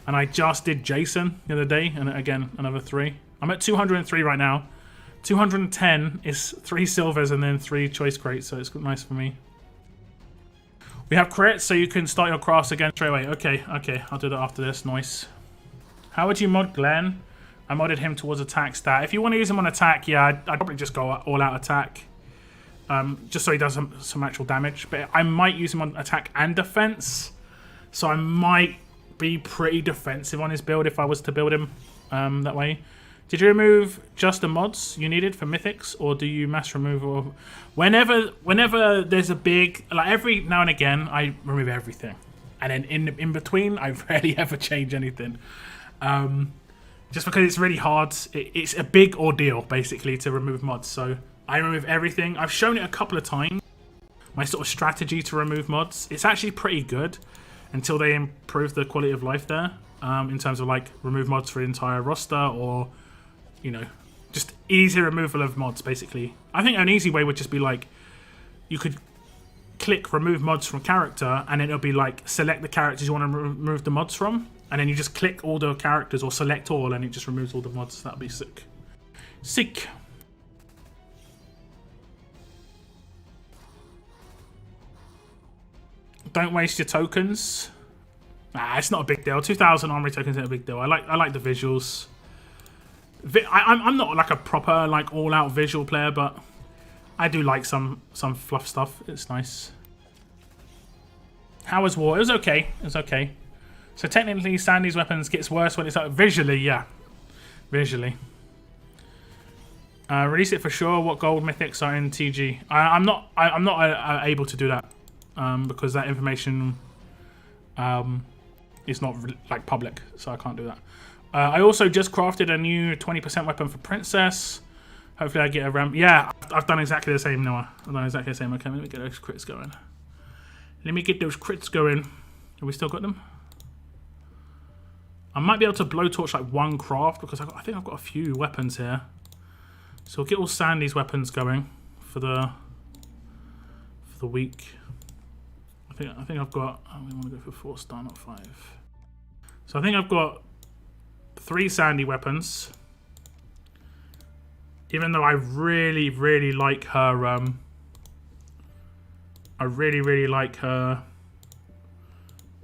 And I just did Jason the other day, and again another 3. I'm at 203 right now. 210 is 3 silvers and then 3 choice crates, so it's nice for me. We have crits, so you can start your crafts again straight away. Okay, I'll do that after this. Nice. How would you mod Glenn? I modded him towards attack stat. If you want to use him on attack, yeah, I'd probably just go all out attack. Just so he does some actual damage. But I might use him on attack and defense. So I might be pretty defensive on his build if I was to build him that way. Did you remove just the mods you needed for mythics, or do you mass remove? Or whenever there's a big, like every now and again, I remove everything, and then in between, I rarely ever change anything. Just because it's really hard. It's a big ordeal, basically, to remove mods. So I remove everything. I've shown it a couple of times. My sort of strategy to remove mods. It's actually pretty good until they improve the quality of life there. In terms of like remove mods for the entire roster, or you know, just easy removal of mods, basically. I think an easy way would just be like, you could click remove mods from character, and then it'll be like select the characters you want to remove the mods from. And then you just click all the characters or select all, and it just removes all the mods. That'd be sick. Sick. Don't waste your tokens. Nah, it's not a big deal. 2,000 armory tokens isn't a big deal. I like the visuals. I'm not like a proper like all-out visual player, but I do like some fluff stuff. It's nice. How was war? It was okay. It was okay. So technically, Sandy's weapons gets worse when it's like visually, yeah, visually. Release it for sure. What gold mythics are in TG? I'm not able to do that because that information is not like public, so I can't do that. I also just crafted a new 20% weapon for Princess. Hopefully, I get a ramp. Yeah, I've done exactly the same, Noah. I've done exactly the same. Okay, let me get those crits going. Let me get those crits going. Have we still got them? I might be able to blowtorch like 1 craft because I think I've got a few weapons here. So we'll get all Sandy's weapons going for the week. I think I've got. Oh, we want to go for 4 star, not 5. So I think I've got 3 Sandy weapons. Even though I really like her. I really like her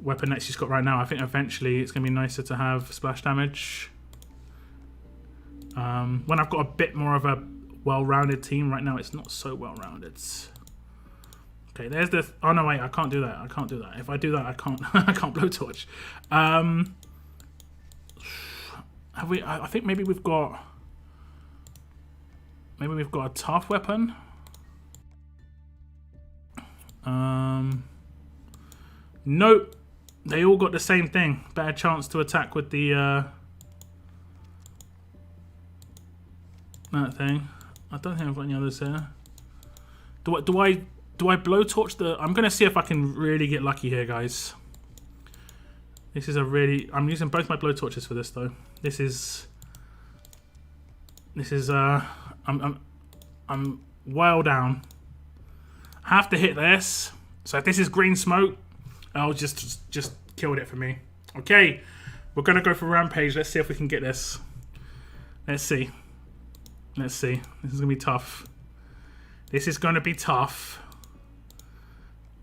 weapon that she's got right now. I think eventually it's going to be nicer to have splash damage. When I've got a bit more of a well-rounded team, right now it's not so well-rounded. Okay, there's the... Oh, no, wait, I can't do that. I can't do that. If I do that, I can't I can't blowtorch. Have we... I think maybe we've got... Maybe we've got a tough weapon. Nope. They all got the same thing. Better chance to attack with the that thing. I don't think I've got any others here. Do I blowtorch the... I'm going to see if I can really get lucky here, guys. This is a really... I'm using both my blowtorches for this, though. This is... I'm well down. I have to hit this. So if this is green smoke, I'll just killed it for me. Okay, we're going to go for Rampage. Let's see if we can get this. Let's see. Let's see. This is going to be tough. This is going to be tough.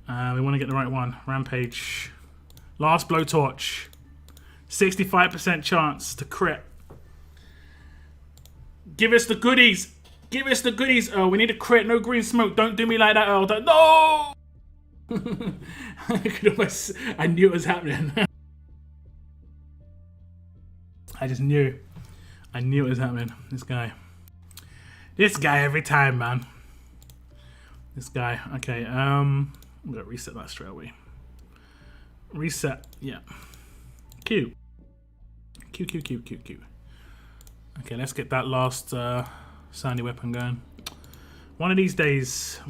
We want to get the right one. Rampage. Last blowtorch. 65% chance to crit. Give us the goodies. Give us the goodies, Earl. We need a crit. No green smoke. Don't do me like that, Earl. Don't. No! I knew it was happening. I just knew. I knew it was happening. This guy. This guy every time, man. This guy. Okay, I'm gonna reset that straight away. Reset. Yeah. Q. Q. Okay, let's get that last sandy weapon going. One of these days.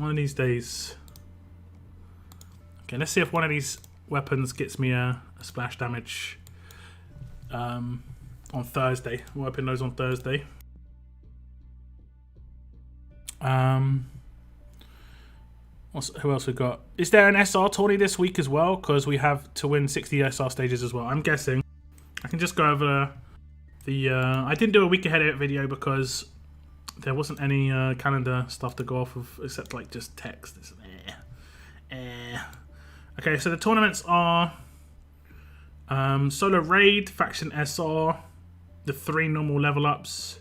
Okay, let's see if one of these weapons gets me a splash damage on Thursday. We'll open those on Thursday. Who else we got? Is there an SR tourney this week as well? Because we have to win 60 SR stages as well. I'm guessing. I can just go over the... I didn't do a week ahead of it video because there wasn't any calendar stuff to go off of except like just text. It's, Okay, so the tournaments are Solo Raid, Faction SR, the 3 normal level ups,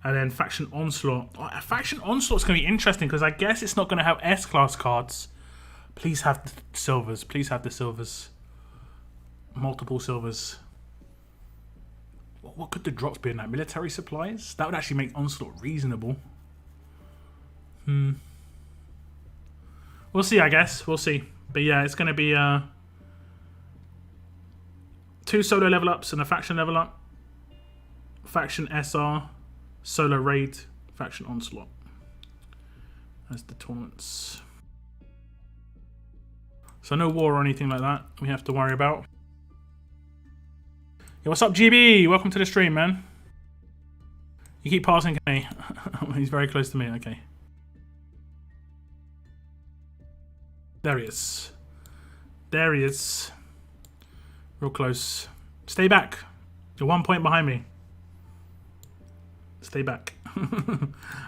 and then Faction Onslaught. Oh, Faction Onslaught's going to be interesting because I guess it's not going to have S-Class cards. Please have the silvers. Please have the silvers. Multiple silvers. What could the drops be in that? Military supplies? That would actually make Onslaught reasonable. We'll see, I guess. We'll see. But yeah, it's going to be 2 solo level ups and a faction level up. Faction SR, Solo Raid, Faction Onslaught. That's the tournaments. So no war or anything like that we have to worry about. Yo, what's up, GB? Welcome to the stream, man. You keep passing me. He's very close to me. Okay. There he is. There he is. Real close. Stay back. You're 1 point behind me. Stay back.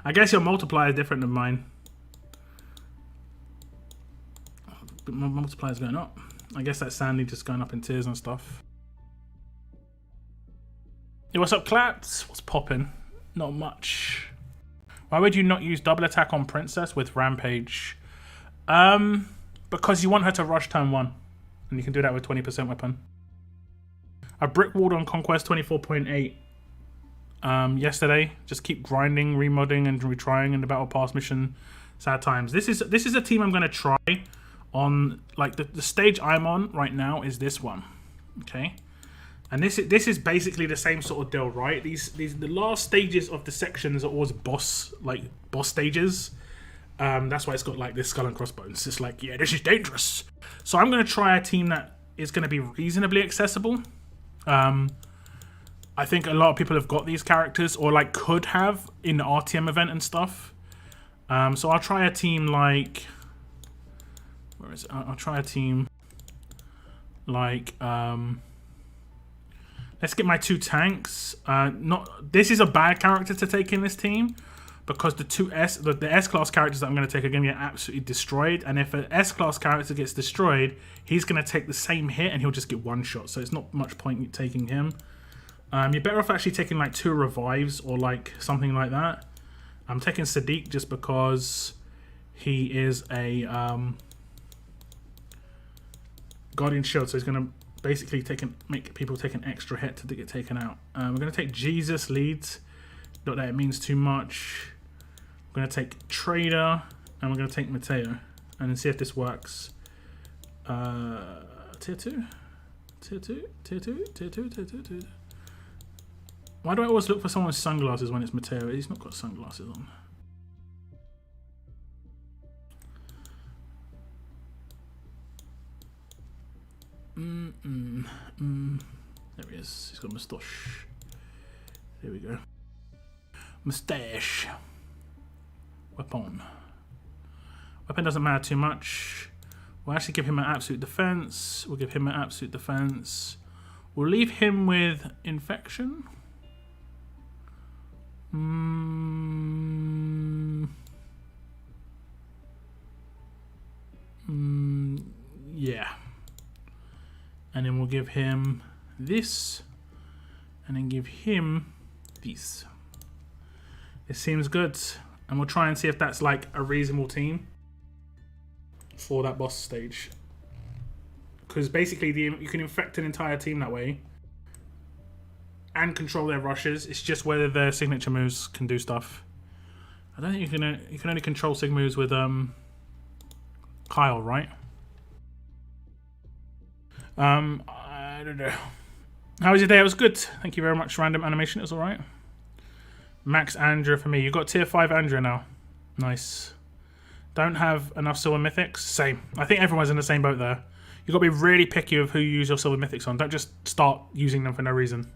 I guess your multiplier is different than mine. My multiplier is going up. I guess that's Sandy just going up in tiers and stuff. Yo, what's up, Clats? What's popping? Not much. Why would you not use double attack on Princess with Rampage? Because you want her to rush turn 1. And you can do that with 20% weapon. I brickwalled on Conquest 24.8 yesterday. Just keep grinding, remodding, and retrying in the Battle Pass mission. Sad times. This is a team I'm going to try on. Like the stage I'm on right now is this one. Okay. And this is basically the same sort of deal, right? The last stages of the sections are always boss stages. That's why it's got like this skull and crossbones. It's like, yeah, this is dangerous. So I'm going to try a team that is going to be reasonably accessible. I think a lot of people have got these characters or like could have in the RTM event and stuff. So I'll try a team like, where is it? I'll try a team like, let's get my 2 tanks. This is a bad character to take in this team. Because the S-Class characters that I'm going to take are going to get absolutely destroyed. And if an S-Class character gets destroyed, he's going to take the same hit and he'll just get 1 shot. So it's not much point taking him. You're better off actually taking like 2 revives or like something like that. I'm taking Sadiq just because he is a Guardian Shield. So he's going to basically make people take an extra hit to get taken out. We're going to take Jesus leads. Not that it means too much. We're going to take Trader and we're going to take Mateo and see if this works. Tier 2? Tier 2? Tier 2? Tier 2? Tier 2? Tier 2? Why do I always look for someone with sunglasses when it's Mateo? He's not got sunglasses on. There he is. He's got a moustache. There we go. Moustache. Weapon. Weapon doesn't matter too much. We'll actually give him an absolute defense. We'll give him an absolute defense. We'll leave him with infection. Yeah. And then we'll give him this. And then give him this. It seems good. And we'll try and see if that's like a reasonable team for that boss stage. Because basically you can infect an entire team that way and control their rushes. It's just whether their signature moves can do stuff. I don't think you can only control sig moves with Kyle, right? I don't know. How was your day? It was good. Thank you very much. Random animation. It was alright. Max Andrea for me. You got tier 5 Andrea now. Nice. Don't have enough silver mythics. Same. I think everyone's in the same boat there. You've got to be really picky of who you use your silver mythics on. Don't just start using them for no reason.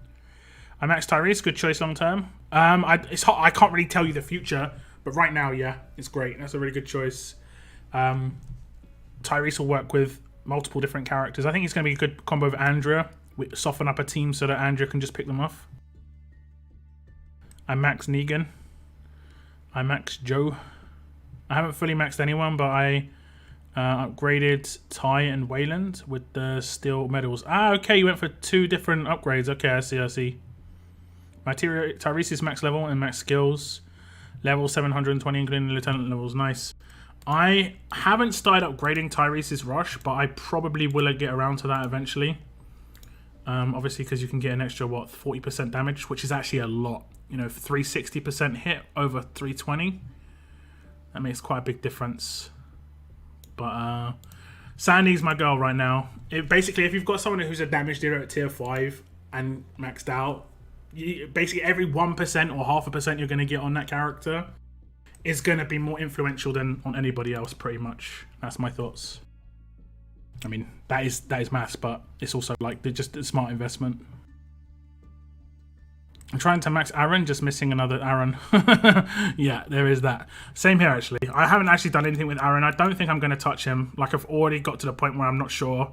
I Max Tyrese. Good choice long term. It's hot. I can't really tell you the future, but right now, yeah, it's great. That's a really good choice. Tyrese will work with multiple different characters. I think it's going to be a good combo with Andrea. We soften up a team so that Andrea can just pick them off. I Max Negan. I Max Joe. I haven't fully maxed anyone, but I upgraded Ty and Wayland with the steel medals. Ah, okay, you went for 2 different upgrades. Okay, I see. My Tyrese's max level and max skills. Level 720, including the lieutenant levels. Nice. I haven't started upgrading Tyrese's rush, but I probably will get around to that eventually. Obviously, because you can get an extra, 40% damage, which is actually a lot. You know, 360% hit over 320. That makes quite a big difference. But Sandy's my girl right now. Basically, if you've got someone who's a damage dealer at tier 5 and maxed out, basically every 1% or 0.5% you're going to get on that character is going to be more influential than on anybody else, pretty much. That's my thoughts. I mean, that is maths, but it's also like just a smart investment. I'm trying to max Aaron, just missing another Aaron. Yeah, there is that. Same here, actually. I haven't actually done anything with Aaron. I don't think I'm going to touch him. Like, I've already got to the point where I'm not sure.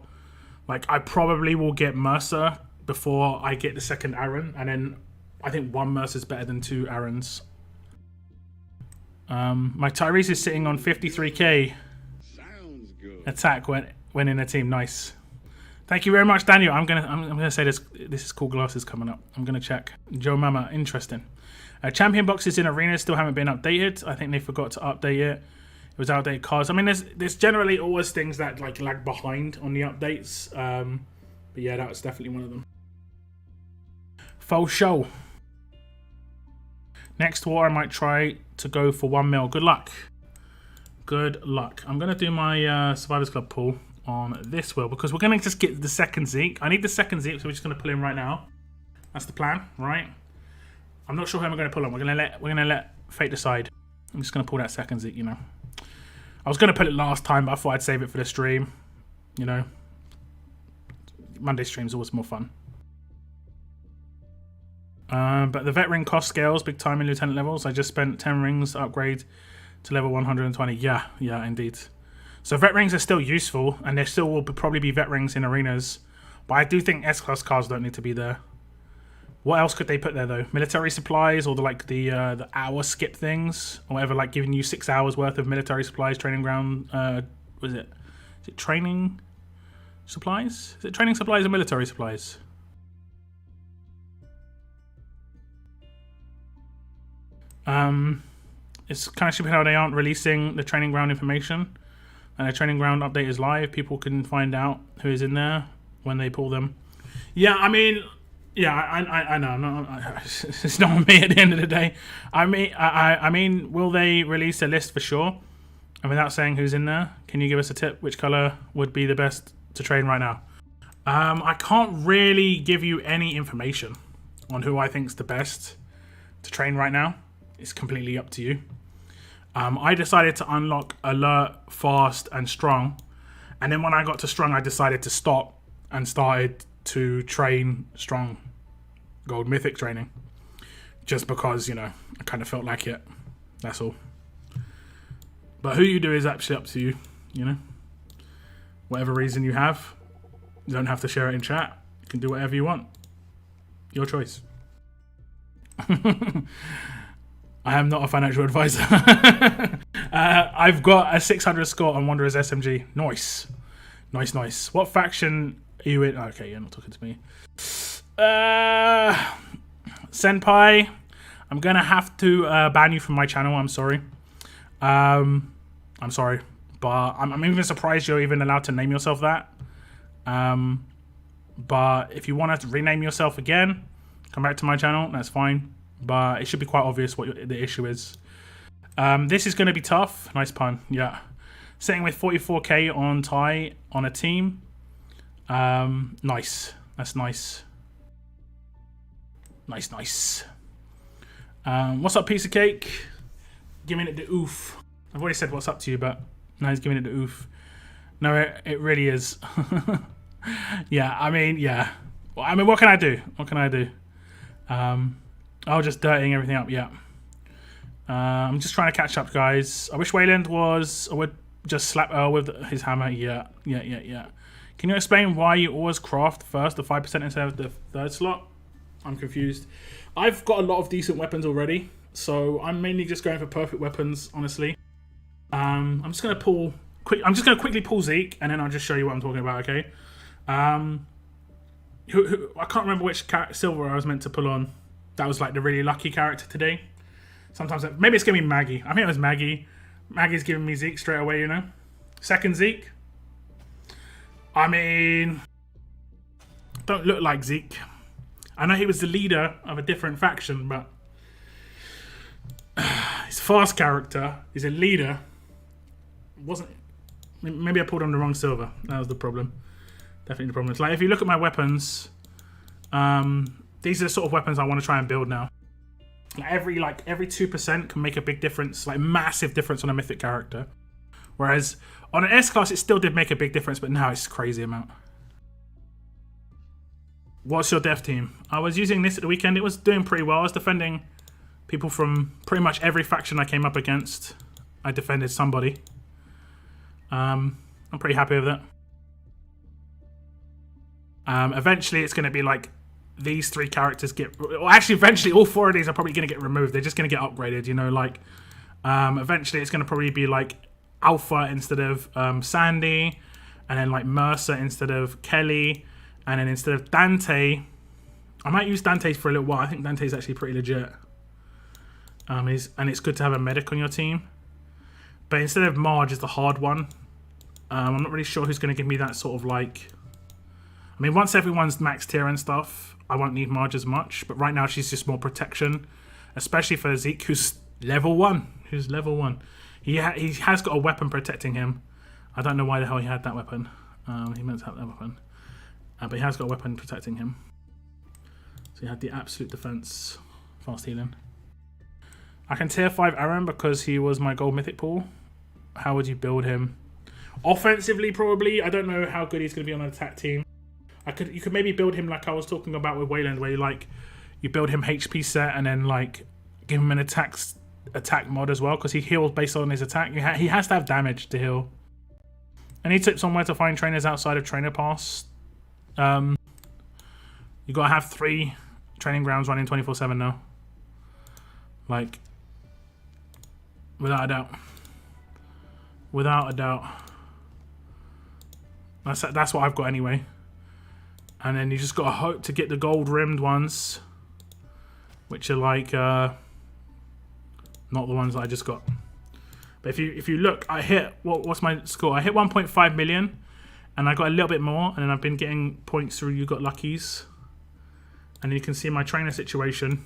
Like, I probably will get Mercer before I get the second Aaron. And then I think 1 Mercer is better than 2 Aarons. My Tyrese is sitting on 53k attack when in a team. Nice. Thank you very much, Daniel. I'm gonna say this is cool glasses coming up. I'm gonna check. Joe Mama, interesting. Champion boxes in arenas still haven't been updated. I think they forgot to update it. It was outdated cards. I mean, there's generally always things that like lag behind on the updates. But yeah, that was definitely one of them. Faux show. Next war, I might try to go for 1 mil. Good luck. Good luck. I'm gonna do my Survivors Club pool on this wheel because we're gonna just get the second Zeke. I need the second Zeke, so we're just gonna pull him right now. That's the plan, right? I'm not sure who I'm gonna pull on. We're gonna let fate decide. I'm just gonna pull that second Zeke, you know. I was gonna put it last time, but I thought I'd save it for the stream. You know, Monday stream's always more fun. But the vet ring cost scales big time in lieutenant levels. I just spent 10 rings to upgrade to level 120. Yeah, indeed. So vet rings are still useful, and there still will probably be vet rings in arenas. But I do think S-class cards don't need to be there. What else could they put there though? Military supplies, or the hour skip things, or whatever, like giving you 6 hours worth of military supplies, training ground. Is it training supplies? Is it training supplies or military supplies? It's kind of stupid how they aren't releasing the training ground information. And the training ground update is live. People can find out who is in there when they pull them. Yeah, I mean, yeah, I know. It's not on me at the end of the day. I mean, will they release a list for sure? And without saying who's in there, can you give us a tip? Which color would be the best to train right now? I can't really give you any information. on who I think's the best to train right now. It's completely up to you. I decided to unlock alert, fast, and strong. And then when I got to strong, I decided to stop and started to train strong gold mythic training. Just because, you know, I kind of felt like it. That's all. But who you do is actually up to you, you know. Whatever reason you have, you don't have to share it in chat. You can do whatever you want. Your choice. I am not a financial advisor. I've got a 600 score on Wanderer's SMG. Nice. Nice, nice. What faction are you in? Okay, you're not talking to me. Senpai, I'm going to have to ban you from my channel. I'm sorry. I'm sorry. But I'm even surprised you're even allowed to name yourself that. But if you want to rename yourself again, come back to my channel. That's fine. But it should be quite obvious what the issue is. This is going to be tough. Nice pun. Yeah. Sitting with 44k on tie on a team. Nice. That's nice. Nice, nice. What's up, piece of cake? Giving it the oof. I've already said what's up to you, but now he's giving it the oof. No, it really is. Yeah, I mean, yeah. Well, I mean, what can I do? What can I do? Oh, just dirtying everything up, yeah. I'm just trying to catch up, guys. I wish Wayland would just slap Earl with his hammer. Yeah. Can you explain why you always craft first the 5% instead of the third slot? I'm confused. I've got a lot of decent weapons already, so I'm mainly just going for perfect weapons, honestly. I'm just gonna quickly pull Zeke, and then I'll just show you what I'm talking about. Okay. I can't remember which silver I was meant to pull on. That was like the really lucky character today. Sometimes maybe it's gonna be Maggie. I think it was Maggie. Maggie's giving me Zeke straight away. You know, second Zeke. I mean, don't look like Zeke. I know he was the leader of a different faction, but he's a fast character. He's a leader. Wasn't. Maybe I pulled on the wrong silver. That was the problem. Definitely the problem. It's like if you look at my weapons, these are the sort of weapons I want to try and build now. Every 2% can make a big difference, like massive difference on a mythic character. Whereas on an S class, it still did make a big difference, but now it's a crazy amount. What's your dev team? I was using this at the weekend. It was doing pretty well. I was defending people from pretty much every faction I came up against. I defended somebody. I'm pretty happy with it. Eventually, it's going to be like these three characters get... Well, actually, eventually, all four of these are probably going to get removed. They're just going to get upgraded, you know, like... eventually, it's going to probably be like Alpha instead of Sandy, and then like Mercer instead of Kelly, and then instead of Dante... I might use Dante for a little while. I think Dante's actually pretty legit. And it's good to have a medic on your team. But instead of Marge is the hard one. I'm not really sure who's going to give me that sort of like... I mean, once everyone's max tier and stuff, I won't need Marge as much. But right now, she's just more protection. Especially for Zeke, who's level 1. He has got a weapon protecting him. I don't know why the hell he had that weapon. He meant to have that weapon. But he has got a weapon protecting him. So he had the absolute defense. Fast healing. I can tier 5 Aaron because he was my gold mythic pool. How would you build him? Offensively, probably. I don't know how good he's going to be on an attack team. You could maybe build him like I was talking about with Wayland, where you build him HP set and then like give him an attack mod as well, because he heals based on his attack. He has to have damage to heal. Any tips on where to find trainers outside of Trainer Pass? You got to have 3 training grounds running 24/7 now. Like, without a doubt. Without a doubt. That's what I've got anyway. And then you just got to hope to get the gold rimmed ones, which are like not the ones that I just got. But if you look, I hit what's my score? I hit 1.5 million, and I got a little bit more, and then I've been getting points through You Got Luckies, and you can see my trainer situation.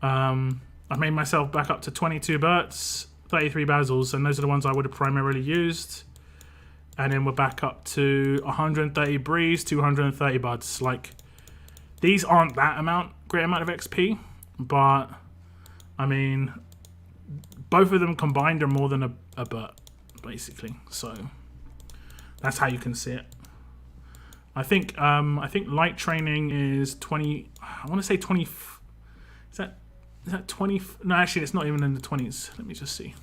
I've made myself back up to 22 Berts, 33 Basils, and those are the ones I would have primarily used. And then we're back up to 130 Breeze, 230 Buds. Like, These aren't that great amount of XP, but I mean, both of them combined are more than a butt, basically. So that's how you can see it. I think light training is 20. I want to say 20. Is that 20? No, actually, it's not even in the 20s. Let me just see.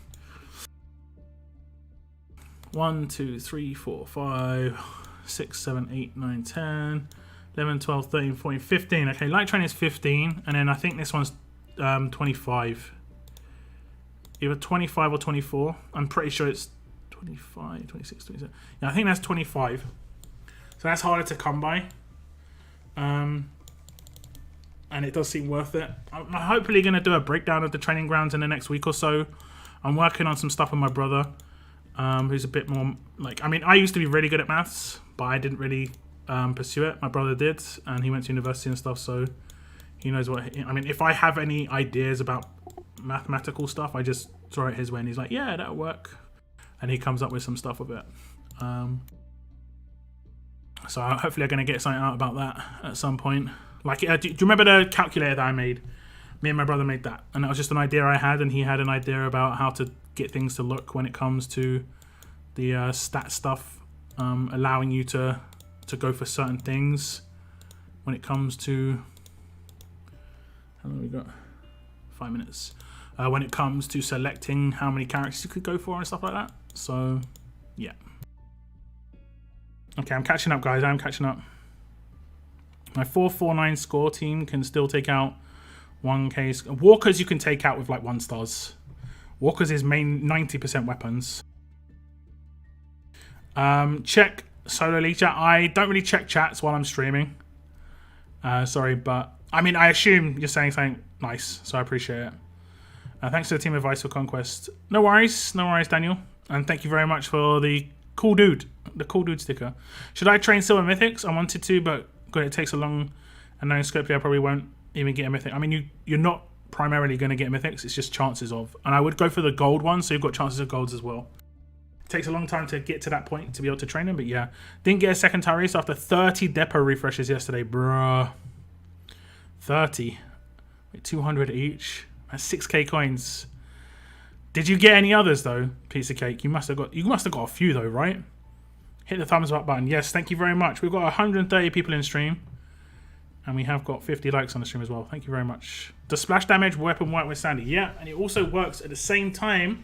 1, 2, 3, 4, 5, 6, 7, 8, 9, 10, 11, 12, 13, 14, 15. Okay, light training is 15, and then I think this one's 25. Either 25 or 24. I'm pretty sure it's 25, 26, 27. Yeah, I think that's 25. So that's harder to come by. And it does seem worth it. I'm hopefully going to do a breakdown of the training grounds in the next week or so. I'm working on some stuff with my brother, who's a bit more like, I mean, I used to be really good at maths, but I didn't really pursue it. My brother did, and he went to university and stuff, so he knows what, I mean, if I have any ideas about mathematical stuff, I just throw it his way, and he's like, yeah, that'll work. And he comes up with some stuff with it. So hopefully I'm going to get something out about that at some point. Like, do you remember the calculator that I made? Me and my brother made that, and that was just an idea I had, and he had an idea about how to get things to look when it comes to the stat stuff, allowing you to go for certain things when it comes to, how long have we got? 5 minutes. When it comes to selecting how many characters you could go for and stuff like that. So yeah. Okay, I'm catching up, guys. I'm catching up. My 449 score team can still take out 1k. Walkers you can take out with like 1 stars. Walkers is main 90% weapons. Check solo league chat. I don't really check chats while I'm streaming. Sorry, but I mean, I assume you're saying something nice, so I appreciate it. Thanks to the team advice for Conquest. No worries, Daniel. And thank you very much for the cool dude sticker. Should I train silver mythics? I wanted to, but God, it takes a long and known scope. I probably won't even get a mythic. I mean, you're not primarily going to get mythics. It's just chances of. And I would go for the gold one, so you've got chances of golds as well. It takes a long time to get to that point to be able to train them, but yeah. Didn't get a second Tyrese after 30 depot refreshes yesterday, bruh. 30. Wait, 200 each. That's 6k coins. Did you get any others though, piece of cake? You must have got a few though, right? Hit the thumbs up button. Yes, thank you very much. We've got 130 people in stream, and we have got 50 likes on the stream as well. Thank you very much. Does splash damage weapon work with Sandy? Yeah, and it also works at the same time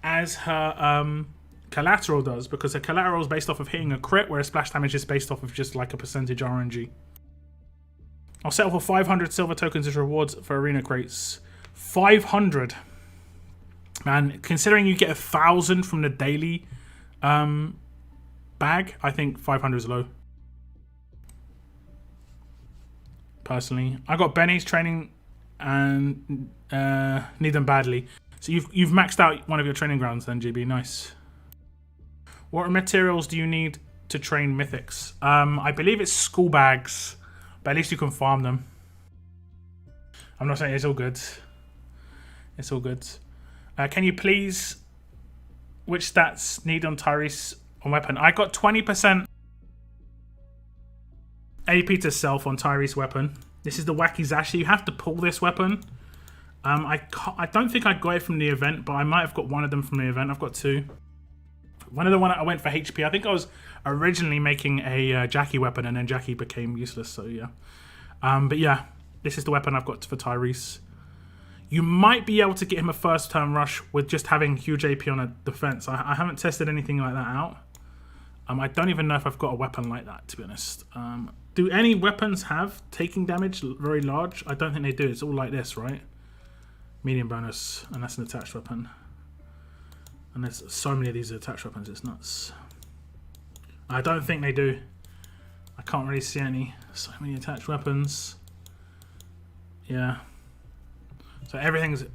as her collateral does, because her collateral is based off of hitting a crit, whereas splash damage is based off of just like a percentage RNG. I'll settle for 500 silver tokens as rewards for arena crates. 500. Man, considering you get 1,000 from the daily bag, I think 500 is low. Personally, I got Benny's training and need them badly. So you've maxed out one of your training grounds then, GB. Nice. What materials do you need to train mythics? I believe it's school bags, but at least you can farm them. I'm not saying it's all good. It's all good. Can you please, which stats need on Tyrese on weapon? I got 20% AP to self on Tyrese weapon. This is the Wacky Zashi. You have to pull this weapon. I don't think I got it from the event, but I might have got one of them from the event. I've got 2. One of the one I went for HP. I think I was originally making a Jackie weapon, and then Jackie became useless. So yeah. But yeah, this is the weapon I've got for Tyrese. You might be able to get him a first turn rush with just having huge AP on a defense. I haven't tested anything like that out. I don't even know if I've got a weapon like that, to be honest. Do any weapons have taking damage very large? I don't think they do. It's all like this, right? Medium bonus, and that's an attached weapon. And there's so many of these attached weapons, it's nuts. I don't think they do. I can't really see any. So many attached weapons. Yeah. So everything's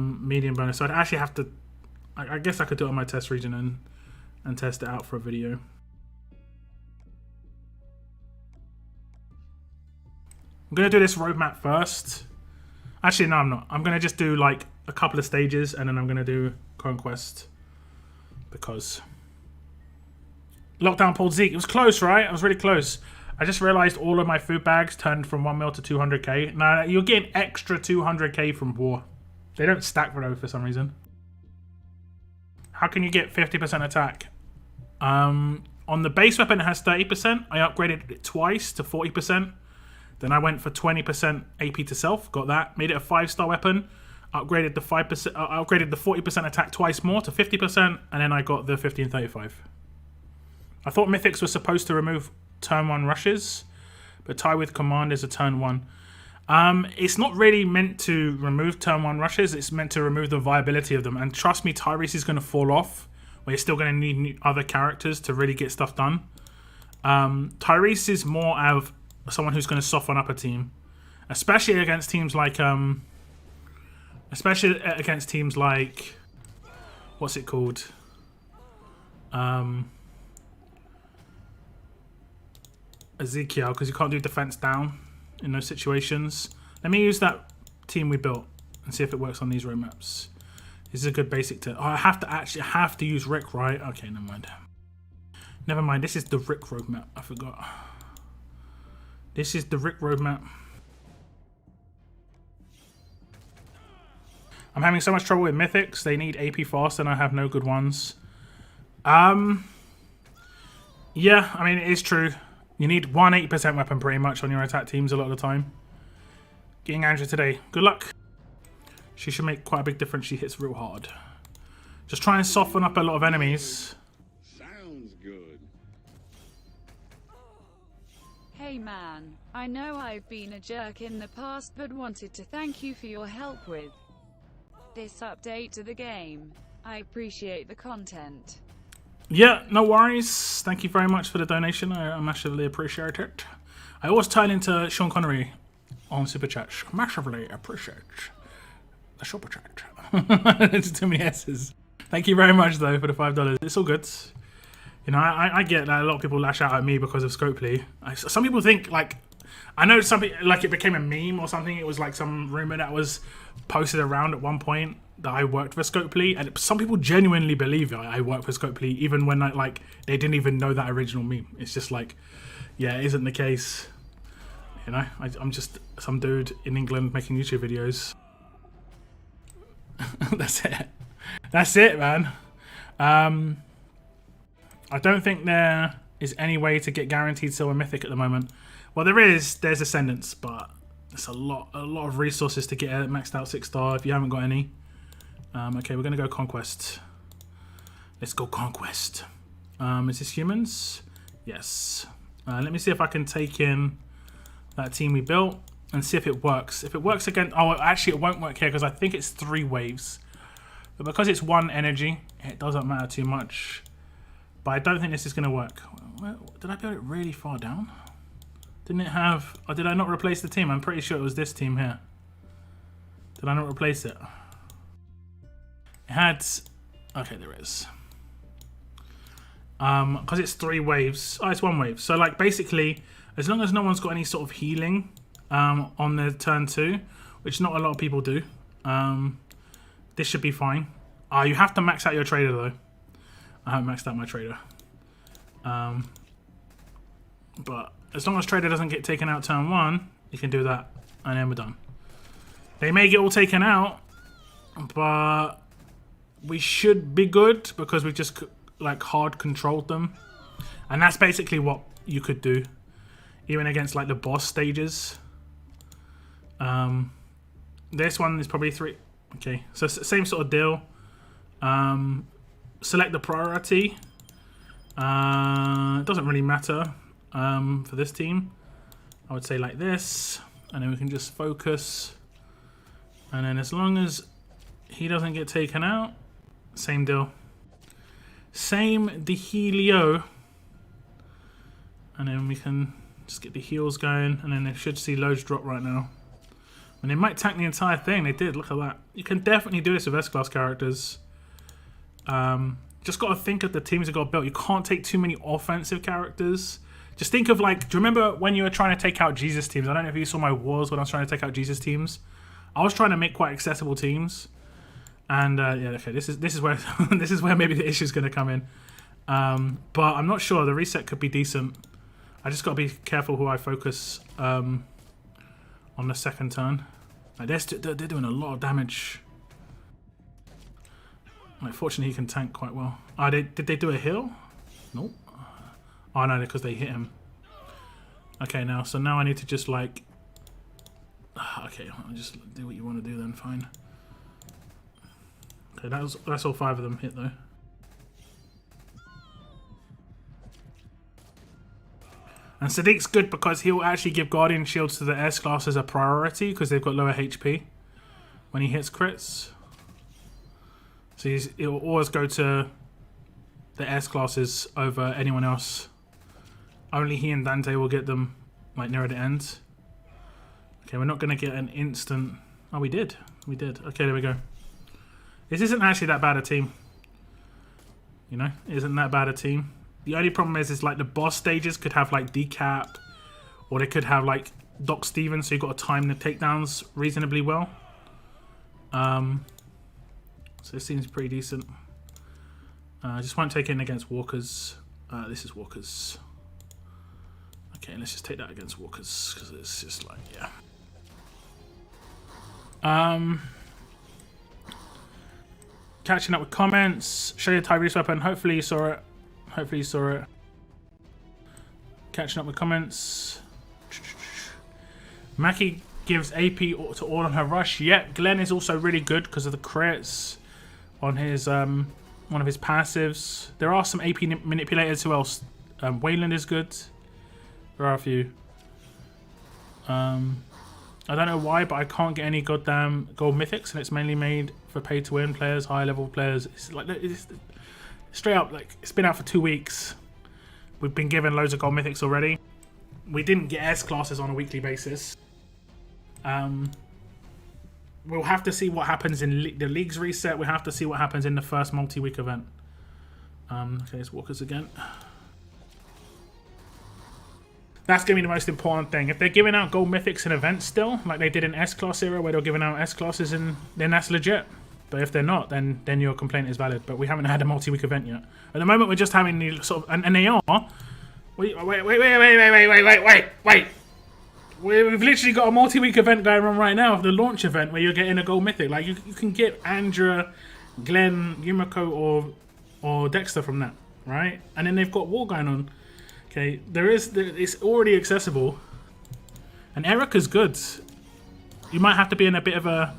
medium bonus. So I'd actually have to, I guess I could do it on my test region and test it out for a video. I'm going to do this roadmap first. Actually, no, I'm not. I'm going to just do like a couple of stages, and then I'm going to do Conquest. Because lockdown pulled Zeke. It was close, right? It was really close. I just realized all of my food bags turned from 1 mil to 200k. Now you're getting extra 200k from war. They don't stack for some reason. How can you get 50% attack? On the base weapon it has 30%. I upgraded it twice to 40%. Then I went for 20% AP to self. Got that. Made it a 5-star weapon. Upgraded the 5%. Upgraded the 40% attack twice more to 50%, and then I got the 50 and 35. I thought mythics were supposed to remove turn 1 rushes, but tie with command is a turn 1. It's not really meant to remove turn 1 rushes. It's meant to remove the viability of them. And trust me, Tyrese is going to fall off. Where you're still going to need other characters to really get stuff done. Tyrese is more of someone who's going to soften up a team, especially against teams like what's it called? Ezekiel, because you can't do defense down in those situations. Let me use that team we built and see if it works on these roadmaps. This is a good basic to. Oh, I have to use Rick, right? Okay, never mind. Never mind. This is the Rick roadmap. I forgot. This is the Rick roadmap. I'm having so much trouble with mythics. They need AP fast, and I have no good ones. Yeah, I mean it is true. You need 180% weapon pretty much on your attack teams a lot of the time. Getting Andrew today. Good luck. She should make quite a big difference. She hits real hard. Just try and soften up a lot of enemies. Sounds good. Hey man, I know I've been a jerk in the past, but wanted to thank you for your help with this update to the game. I appreciate the content. Yeah, no worries. Thank you very much for the donation. I massively appreciate it. I always turn into Sean Connery on Super Chat. Massively appreciate the Super Chat. It's too many S's. Thank you very much though for the $5. It's all good. You know, I get that a lot of people lash out at me because of Scopely. Some people think like, I know something like it became a meme or something. It was like some rumor that was posted around at one point that I worked for Scopely, and some people genuinely believe I worked for Scopely, even when like they didn't even know that original meme. It's just like, yeah, it isn't the case. You know, I'm just some dude in England making YouTube videos. That's it. That's it, man. I don't think there is any way to get guaranteed silver mythic at the moment. Well, there's Ascendance, but it's a lot of resources to get a maxed out 6-star if you haven't got any. Okay, we're gonna go Conquest. Let's go Conquest. Is this humans? Yes. Let me see if I can take in that team we built and see if it works. If it works again, oh, actually it won't work here because I think it's 3 waves. But because it's 1 energy, it doesn't matter too much. But I don't think this is gonna work. Did I build it really far down? Didn't it have, or did I not replace the team? I'm pretty sure it was this team here. Did I not replace it? It had, okay, there is. Because it's 3 waves. Oh, it's 1 wave. So like basically, as long as no one's got any sort of healing on their turn 2, which not a lot of people do, this should be fine. You have to max out your trader though. I haven't maxed out my trader. But as long as trader doesn't get taken out turn 1, you can do that, and then we're done. They may get all taken out, but we should be good because we just like hard controlled them, and that's basically what you could do, even against like the boss stages. This one is probably 3. Okay, so same sort of deal. Select the priority. It doesn't really matter for this team. I would say like this, and then we can just focus, and then as long as he doesn't get taken out, same deal. Same the Helio, and then we can just get the heals going, and then they should see loads drop right now. And they might tank the entire thing. They did, look at that. You can definitely do this with S-Class characters. Just got to think of the teams that got built. You can't take too many offensive characters. Just think of like, do you remember when you were trying to take out Jesus teams? I don't know if you saw my wars when I was trying to take out Jesus teams. I was trying to make quite accessible teams. And yeah, okay, this is where this is where maybe the issue is going to come in. But I'm not sure. The reset could be decent. I just got to be careful who I focus on the second turn. Like they're doing a lot of damage. Like, fortunately, he can tank quite well. Did they do a heal? Nope. Oh no, because they hit him. Okay, so now I need to just like. Okay, I'll just do what you want to do then. Fine. Okay, that's all 5 of them hit though. And Sadiq's good because he'll actually give Guardian Shields to the S class as a priority because they've got lower HP when he hits crits. So he'll always go to the S classes over anyone else. Only he and Dante will get them like near the end. Okay, we're not going to get an instant... Oh, we did. We did. Okay, there we go. This isn't actually that bad a team. You know, it isn't that bad a team. The only problem is like the boss stages could have like decap, or they could have like Doc Stevens, so you've got to time the takedowns reasonably well. So it seems pretty decent. I just won't take it in against walkers. This is walkers. Okay, let's just take that against walkers because it's just like, yeah. Catching up with comments. Show your Tyrese weapon. Hopefully you saw it. Hopefully you saw it. Catching up with comments. Mackie gives AP to all on her rush. Yep, Glenn is also really good because of the crits on his one of his passives. There are some AP manipulators. Who else? Wayland is good. There are a few. I don't know why, but I can't get any goddamn gold mythics, and it's mainly made for pay-to-win players, high-level players. It's like it's straight up like it's been out for 2 weeks. We've been given loads of gold mythics already. We didn't get S classes on a weekly basis. We'll have to see what happens in the league's reset. We'll have to see what happens in the first multi-week event. Okay, it's walkers again. That's going to be the most important thing. If they're giving out gold mythics in events still, like they did in S-Class era, where they're giving out S-Classes, then that's legit. But if they're not, then your complaint is valid. But we haven't had a multi-week event yet. At the moment, we're just having the sort of... And they are... Wait. We've literally got a multi-week event going on right now, the launch event, where you're getting a gold mythic. Like, you can get Andrea, Glenn, Yumiko, or Dexter from that, right? And then they've got war going on. Okay, it's already accessible. And Erica's good. You might have to be in a bit of a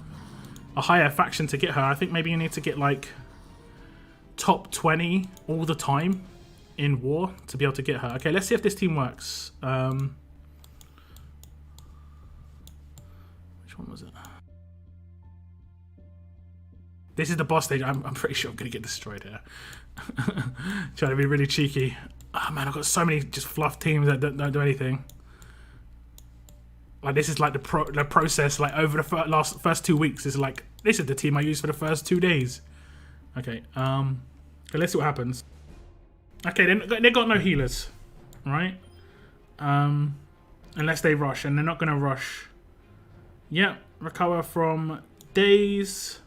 higher faction to get her. I think maybe you need to get like top 20 all the time in war to be able to get her. Okay, let's see if this team works. Which one was it? This is the boss stage. I'm pretty sure I'm going to get destroyed here. Trying to be really cheeky. Oh man, I've got so many just fluff teams that don't do anything. Like, this is like the process, like over the first 2 weeks. Is like, this is the team I used for the first 2 days. Okay, let's see what happens. Okay, they got no healers, right? Unless they rush, and they're not gonna rush. Yeah, recover from days.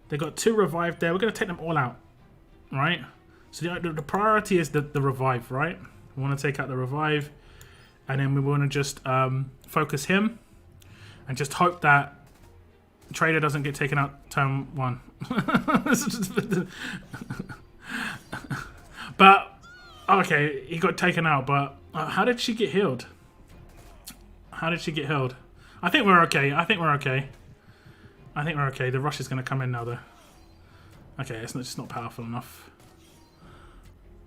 They got 2 revive there. We're gonna take them all out, right? So the priority is the revive, right? We want to take out the revive, and then we want to just focus him, and just hope that Trader doesn't get taken out turn 1. But okay, he got taken out. But how did she get healed? How did she get healed? I think we're okay. I think we're okay. The rush is going to come in now, though. Okay, it's just not powerful enough.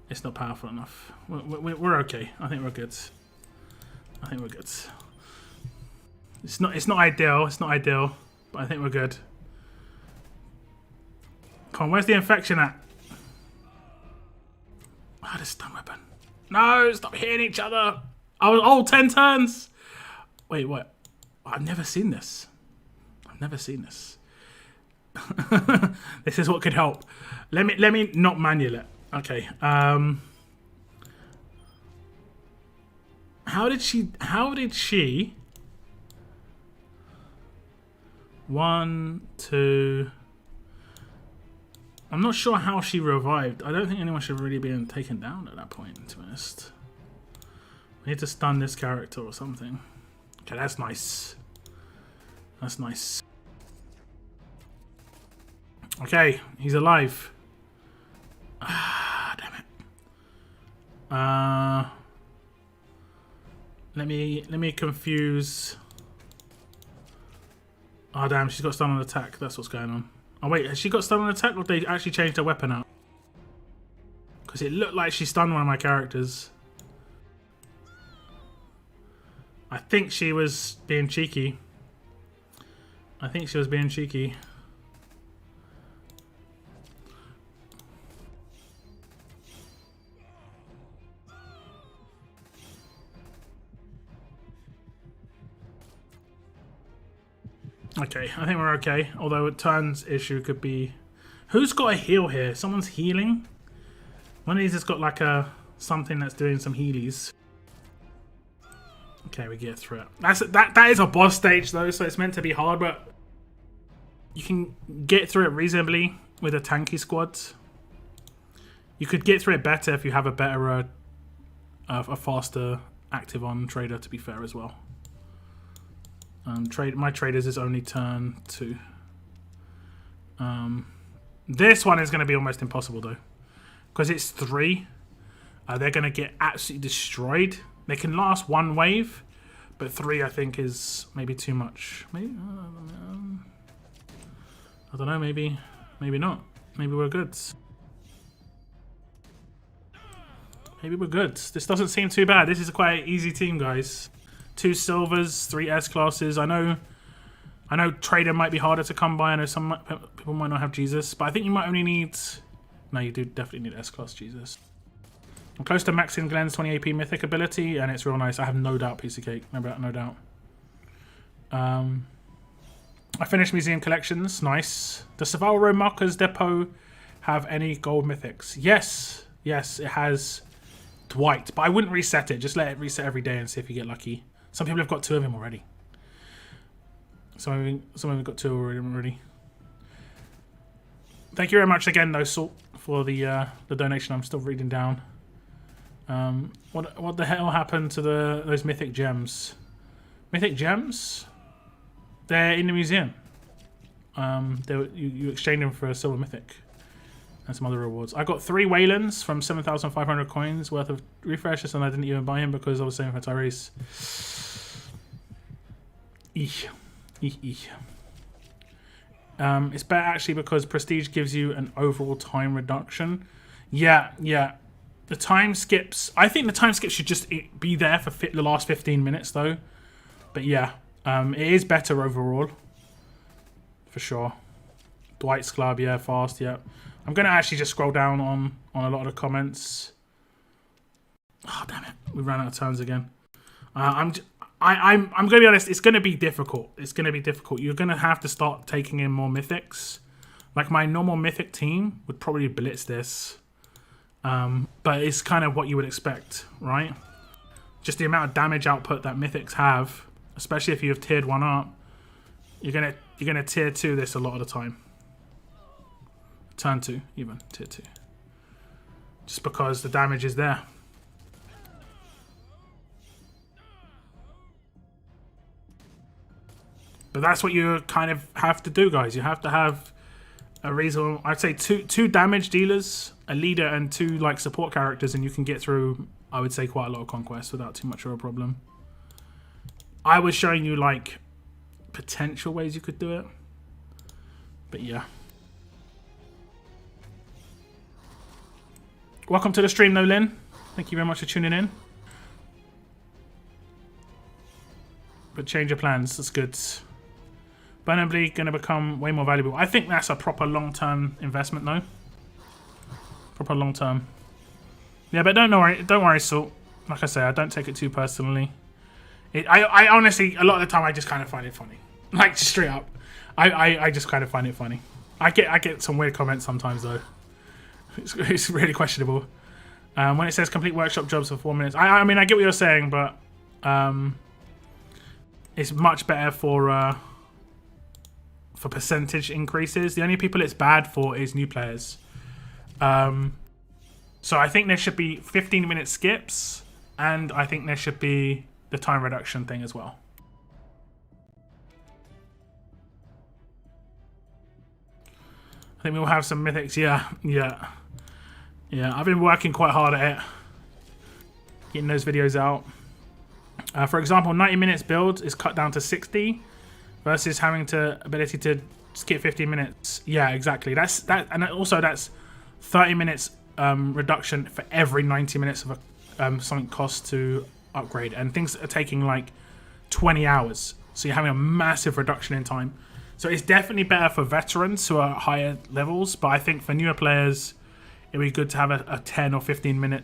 It's not powerful enough. We're okay. I think we're good. It's not ideal. It's not ideal, but I think we're good. Come on, where's the infection at? Ah, the stun weapon. No, stop hitting each other. Oh, 10 turns. Wait, what? I've never seen this. This is what could help. Let me not manual it. Okay. How did she 1, 2. I'm not sure how she revived. I don't think anyone should really be taken down at that point, to be honest. I need to stun this character or something. Okay, that's nice. That's nice. Okay, he's alive. Ah, damn it. Let me confuse. Oh damn, she's got stun on attack. That's what's going on. Oh wait, has she got stun on attack, or did they actually changed her weapon out? Because it looked like she stunned one of my characters. I think she was being cheeky. I think she was being cheeky. Okay, I think we're okay. Although a turns issue could be... Who's got a heal here? Someone's healing? One of these has got like a... something that's doing some healies. Okay, we get through it. That is a boss stage though, so it's meant to be hard, but... You can get through it reasonably with a tanky squad. You could get through it better if you have a better... a faster active on trader, to be fair as well. My traders is only turn 2. This one is going to be almost impossible though, because it's 3. They're going to get absolutely destroyed. They can last 1 wave, but 3 I think is maybe too much. Maybe I don't know. Maybe not. Maybe we're good. Maybe we're good. This doesn't seem too bad. This is quite an easy team, guys. 2 silvers, 3 S classes. I know trader might be harder to come by. I know some people might not have Jesus, but I think you might only need... No, you do definitely need S class Jesus. I'm close to maxing Glenn's 20 AP mythic ability, and it's real nice. I have no doubt, piece of cake. No doubt. I finished museum collections. Nice. Does Survival Road Markers Depot have any gold mythics? Yes, it has Dwight, but I wouldn't reset it. Just let it reset every day and see if you get lucky. Some people have got 2 of him already. Some of them got 2 already. Thank you very much again, though, Salt, for the donation. I'm still reading down. What the hell happened to those mythic gems? Mythic gems? They're in the museum. You exchange them for a silver mythic and some other rewards. I got 3 Waylands from 7,500 coins worth of refreshes, and I didn't even buy him because I was saving for Tyrese. It's better actually because prestige gives you an overall time reduction. Yeah. The time skips. I think the time skips should just be there for the last 15 minutes though. But yeah, it is better overall. For sure. Dwight's Club, yeah, fast, yeah. I'm going to actually just scroll down on a lot of the comments. Oh, damn it. We ran out of turns again. I'm going to be honest, it's going to be difficult. You're going to have to start taking in more mythics. Like my normal mythic team would probably blitz this. But it's kind of what you would expect, right? Just the amount of damage output that mythics have, especially if you have tiered 1 up, you're gonna tier 2 this a lot of the time. Turn 2, even tier 2. Just because the damage is there. But that's what you kind of have to do, guys. You have to have a reason. I'd say two damage dealers, a leader, and 2 like support characters, and you can get through, I would say, quite a lot of conquests without too much of a problem. I was showing you like potential ways you could do it, but yeah. Welcome to the stream, though, Lynn. Thank you very much for tuning in. But change your plans. That's good. Burnably going to become way more valuable. I think that's a proper long-term investment, though. Proper long-term. Yeah, but don't worry, Salt. Like I say, I don't take it too personally. I honestly, a lot of the time, I just kind of find it funny. Like, just straight up. I just kind of find it funny. I get some weird comments sometimes, though. It's really questionable. When it says complete workshop jobs for 4 minutes. I mean, I get what you're saying, but it's much better for percentage increases. The only people it's bad for is new players. So I think there should be 15-minute skips and I think there should be the time reduction thing as well. I think we'll have some mythics. Yeah. I've been working quite hard at it, getting those videos out. For example, 90 minutes build is cut down to 60 versus having to ability to skip 15 minutes. Yeah, exactly. That's that, and also that's 30 minutes reduction for every 90 minutes of something costs to upgrade, and things are taking like 20 hours. So you're having a massive reduction in time. So it's definitely better for veterans who are at higher levels, but I think for newer players, it'd be good to have a 10 or 15 minute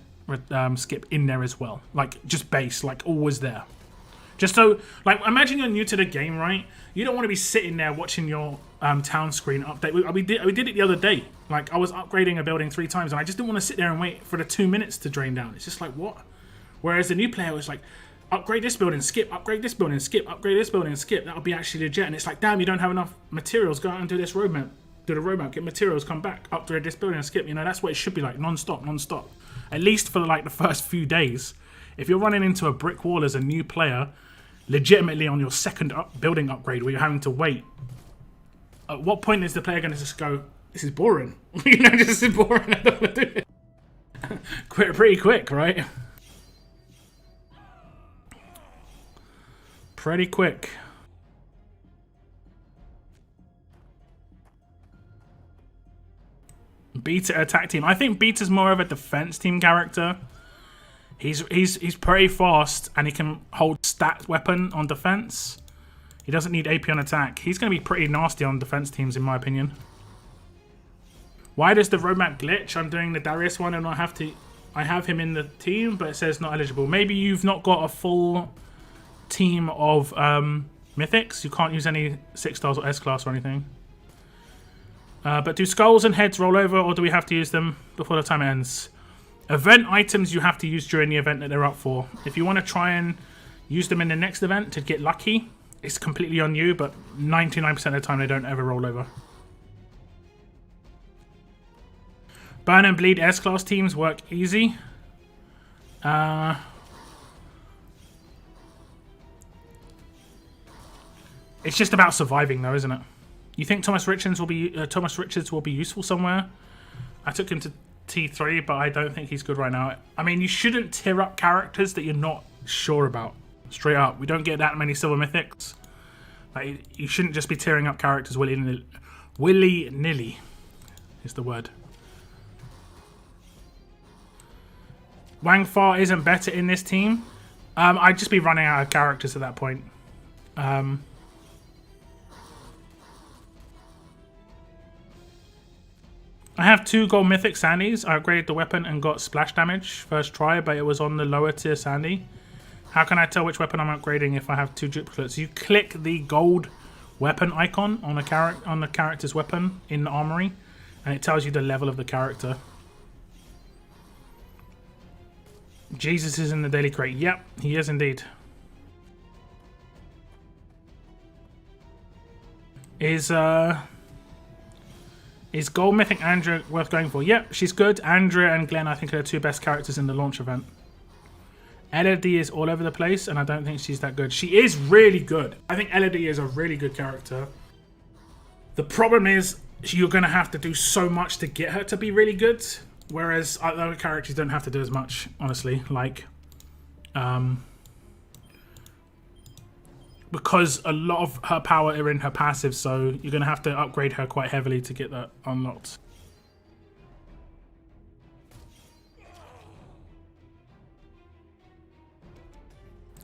skip in there as well. Like, just base, like, always there. Just so, like, imagine you're new to the game, right? You don't want to be sitting there watching your town screen update. We did it the other day. Like, I was upgrading a building 3 times, and I just didn't want to sit there and wait for the 2 minutes to drain down. It's just like, what? Whereas the new player was like, upgrade this building, skip, upgrade this building, skip, upgrade this building, skip. That'll be actually legit. And it's like, damn, you don't have enough materials. Go out and do this roadmap. Do the roadmap, get materials, come back, upgrade this building and skip. You know, that's what it should be like, non-stop. At least for like the first few days. If you're running into a brick wall as a new player, legitimately on your second building upgrade where you're having to wait, at what point is the player going to just go, this is boring? You know, this is boring, I don't want to do it. Quit pretty quick, right? Pretty quick. Beta attack team. I think Beta's more of a defense team character. He's pretty fast and he can hold stat weapon on defense. He doesn't need AP on attack. He's going to be pretty nasty on defense teams in my opinion. Why does the roadmap glitch? I'm doing the Darius one and I have him in the team, but it says not eligible. Maybe you've not got a full team of mythics. You can't use any 6 stars or S class or anything. But do skulls and heads roll over, or do we have to use them before the time ends? Event items you have to use during the event that they're up for. If you want to try and use them in the next event to get lucky, it's completely on you, but 99% of the time they don't ever roll over. Burn and Bleed S-Class teams work easy. It's just about surviving though, isn't it? You think Thomas Richards will be useful somewhere? I took him to T3, but I don't think he's good right now. I mean, you shouldn't tier up characters that you're not sure about. Straight up, we don't get that many silver mythics. Like, you shouldn't just be tearing up characters willy-nilly. Willy-nilly is the word. Wang Fa isn't better in this team. I'd just be running out of characters at that point. I have 2 gold mythic Sandys. I upgraded the weapon and got splash damage first try, but it was on the lower tier Sandy. How can I tell which weapon I'm upgrading if I have 2 duplicates? You click the gold weapon icon on the character's weapon in the armory, and it tells you the level of the character. Jesus is in the daily crate. Yep, he is indeed. Is Gold Mythic Andrea worth going for? Yep, she's good. Andrea and Glenn, I think, are the 2 best characters in the launch event. Elodie is all over the place, and I don't think she's that good. She is really good. I think Elodie is a really good character. The problem is you're going to have to do so much to get her to be really good, whereas other characters don't have to do as much, honestly. Like, because a lot of her power are in her passive, so you're going to have to upgrade her quite heavily to get that unlocked.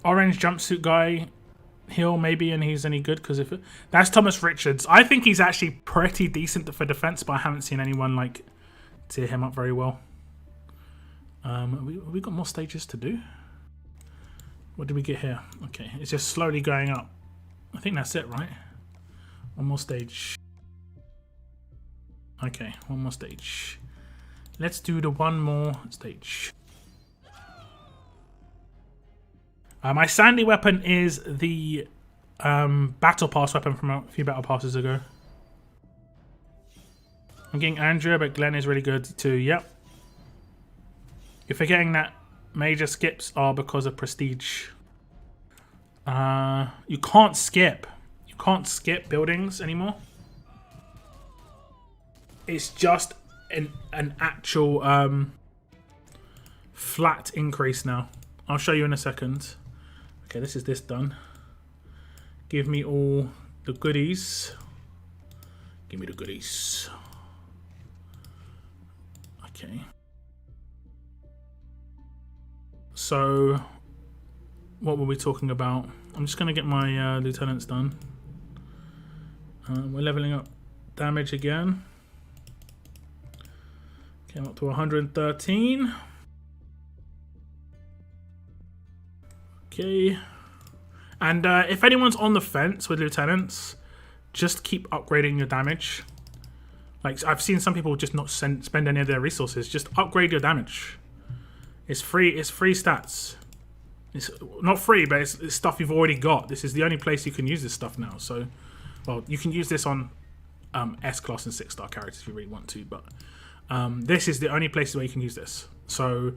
Orange jumpsuit guy, heal maybe, and he's any good because if that's Thomas Richards. I think he's actually pretty decent for defense, but I haven't seen anyone like tier him up very well. We got more stages to do. What did we get here? Okay, it's just slowly going up. I think that's it, right? One more stage. Okay, one more stage. Let's do the one more stage. My Sandy weapon is the battle pass weapon from a few battle passes ago. I'm getting Andrea, but Glenn is really good too. Yep. You're forgetting that Major skips are because of prestige. You can't skip. You can't skip buildings anymore. It's just an actual flat increase now. I'll show you in a second. Okay, this is this done. Give me all the goodies. Give me the goodies. Okay. So, what were we talking about? I'm just going to get my lieutenants done. We're leveling up damage again. Came up to 113. Okay. And if anyone's on the fence with lieutenants, just keep upgrading your damage. Like, I've seen some people just not spend any of their resources. Just upgrade your damage. It's free. It's free stats. It's not free, but it's stuff you've already got. This is the only place you can use this stuff now. So, well, you can use this on S-class and 6-star characters if you really want to. But this is the only place where you can use this. So,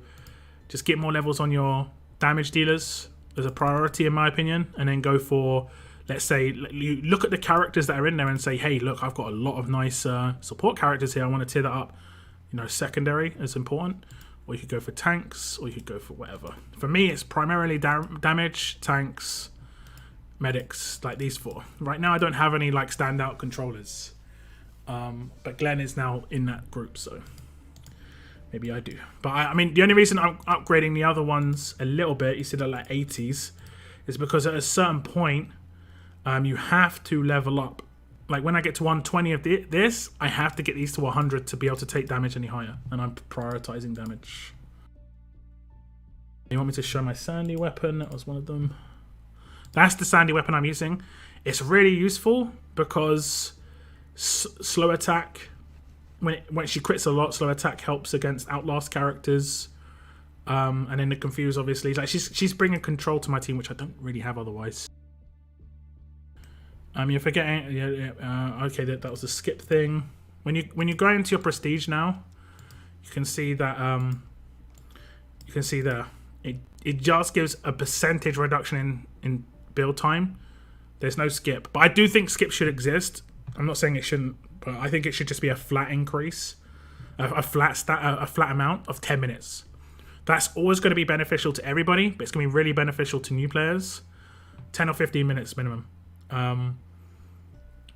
just get more levels on your damage dealers as a priority, in my opinion. And then go for, let's say, you look at the characters that are in there and say, hey, look, I've got a lot of nice support characters here. I want to tier that up. You know, secondary is important. Or you could go for tanks, or you could go for whatever. For me, it's primarily damage, tanks, medics, like these four. Right now, I don't have any like standout controllers. But Glenn is now in that group, so maybe I do. But I mean, the only reason I'm upgrading the other ones a little bit, you see they're like 80s, is because at a certain point, you have to level up. Like when I get to 120 of this, I have to get these to 100 to be able to take damage any higher. And I'm prioritizing damage. You want me to show my Sandy weapon? That was one of them. That's the Sandy weapon I'm using. It's really useful because slow attack, when she crits a lot, slow attack helps against Outlast characters. And then the Confuse, obviously. Like she's bringing control to my team, which I don't really have otherwise. You're forgetting. Okay, that was a skip thing. When you go into your prestige now, you can see that it just gives a percentage reduction in build time. There's no skip, but I do think skip should exist. I'm not saying it shouldn't, but I think it should just be a flat increase, a flat amount of 10 minutes. That's always going to be beneficial to everybody, but it's going to be really beneficial to new players. 10 or 15 minutes minimum.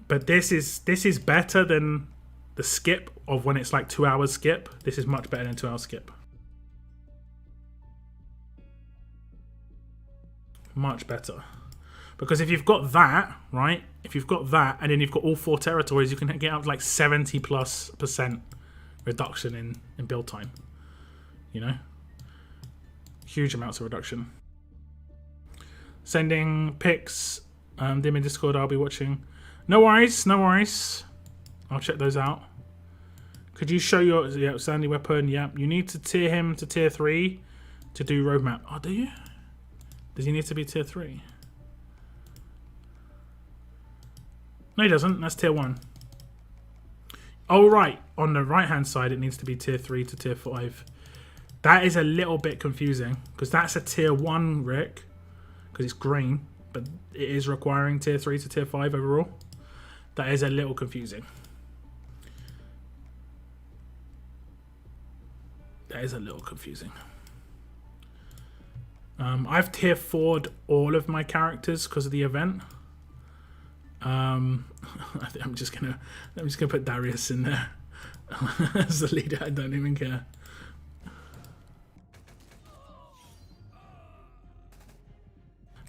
But this is better than the skip of when it's like 2 hours skip. This is much better than 2 hours skip. Much better. Because if you've got that, right? If you've got that and then you've got all 4 territories, you can get up to like 70+% reduction in build time. You know? Huge amounts of reduction. Sending pics. Dim in Discord, I'll be watching. No worries, no worries. I'll check those out. Could you show your Sandy weapon? Yeah, you need to tier him to tier 3 to do roadmap. Oh, do you? Does he need to be tier 3? No, he doesn't. That's tier 1. Oh, right. On the right-hand side, it needs to be tier 3 to tier 5. That is a little bit confusing because that's a tier 1 Rick because it's green. But it is requiring tier 3 to tier 5 overall. That is a little confusing. That is a little confusing. I've tier 4'd all of my characters because of the event. I'm just gonna put Darius in there as the leader. I don't even care.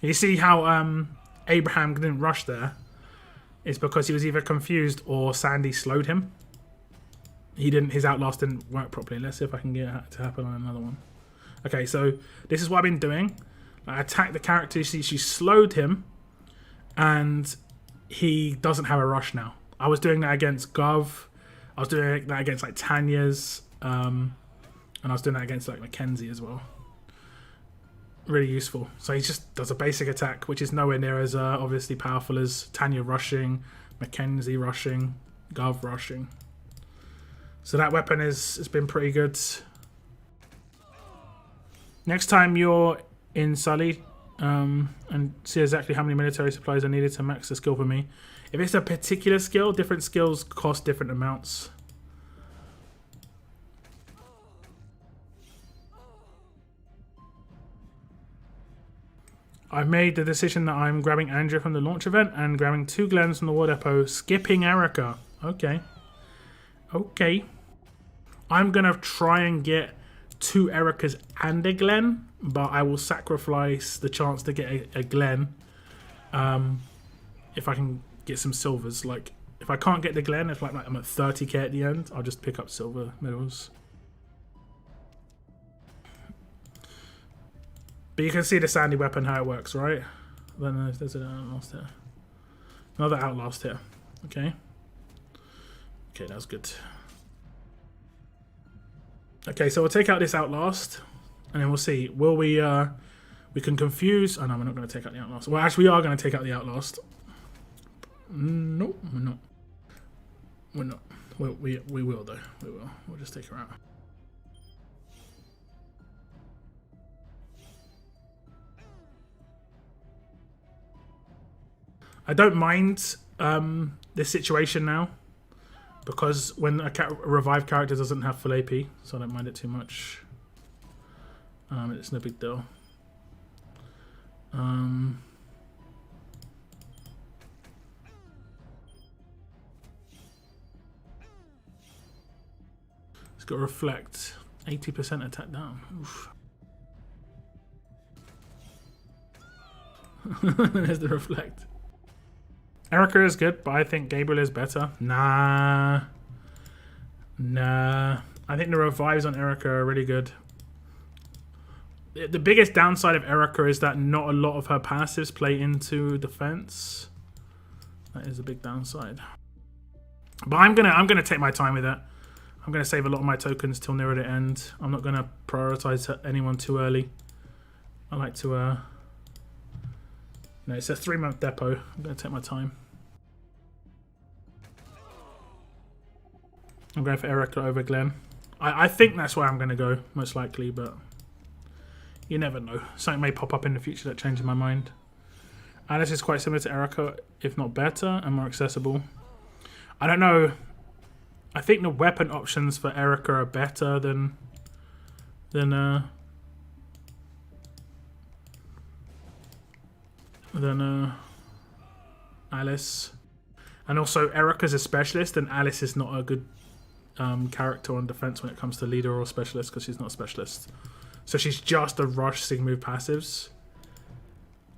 You see how Abraham didn't rush there? It's because he was either confused or Sandy slowed him. His Outlast didn't work properly. Let's see if I can get it to happen on another one. Okay, so this is what I've been doing. I attacked the character. She slowed him, and he doesn't have a rush now. I was doing that against Gov. I was doing that against like Tanya's, and I was doing that against like Mackenzie as well. Really useful. So he just does a basic attack, which is nowhere near as obviously powerful as Tanya rushing, Mackenzie rushing, Gov rushing. So that weapon has been pretty good. Next time you're in Sully, and see exactly how many military supplies are needed to max the skill for me. If it's a particular skill, different skills cost different amounts. I've made the decision that I'm grabbing Andrea from the launch event and grabbing 2 Glens from the war depot, skipping Erica. Okay. Okay. I'm going to try and get 2 Ericas and a Glen, but I will sacrifice the chance to get a Glen if I can get some silvers. Like, if I can't get the Glen, if like I'm at 30k at the end, I'll just pick up silver medals. But you can see the sandy weapon, how it works, right? Then there's an outlast here. Another outlast here. Okay. Okay, that's good. Okay, so we'll take out this outlast, and then we'll see. Will we? We can confuse. Oh no, we're not going to take out the outlast. Well, actually, we are going to take out the outlast. Nope, we're not. We're not. We will though. We will. We'll just take her out. I don't mind this situation now, because when a revived character doesn't have full AP, so I don't mind it too much. It's no big deal. It's got to reflect 80% attack down. Oof. There's the reflect. Erica is good, but I think Gabriel is better. Nah. I think the revives on Erica are really good. The biggest downside of Erica is that not a lot of her passives play into defense. That is a big downside. But I'm gonna take my time with it. I'm gonna save a lot of my tokens till nearer the end. I'm not gonna prioritize anyone too early. I like to no, it's a 3-month depot. I'm going to take my time. I'm going for Erica over Glen. I think that's where I'm going to go, most likely, but you never know. Something may pop up in the future that changes my mind. Alice is quite similar to Erica, if not better, and more accessible. I don't know. I think the weapon options for Erica are better than Alice. And also Erica's a specialist and Alice is not a good character on defense when it comes to leader or specialist, because she's not a specialist. So she's just a rush sig move passives.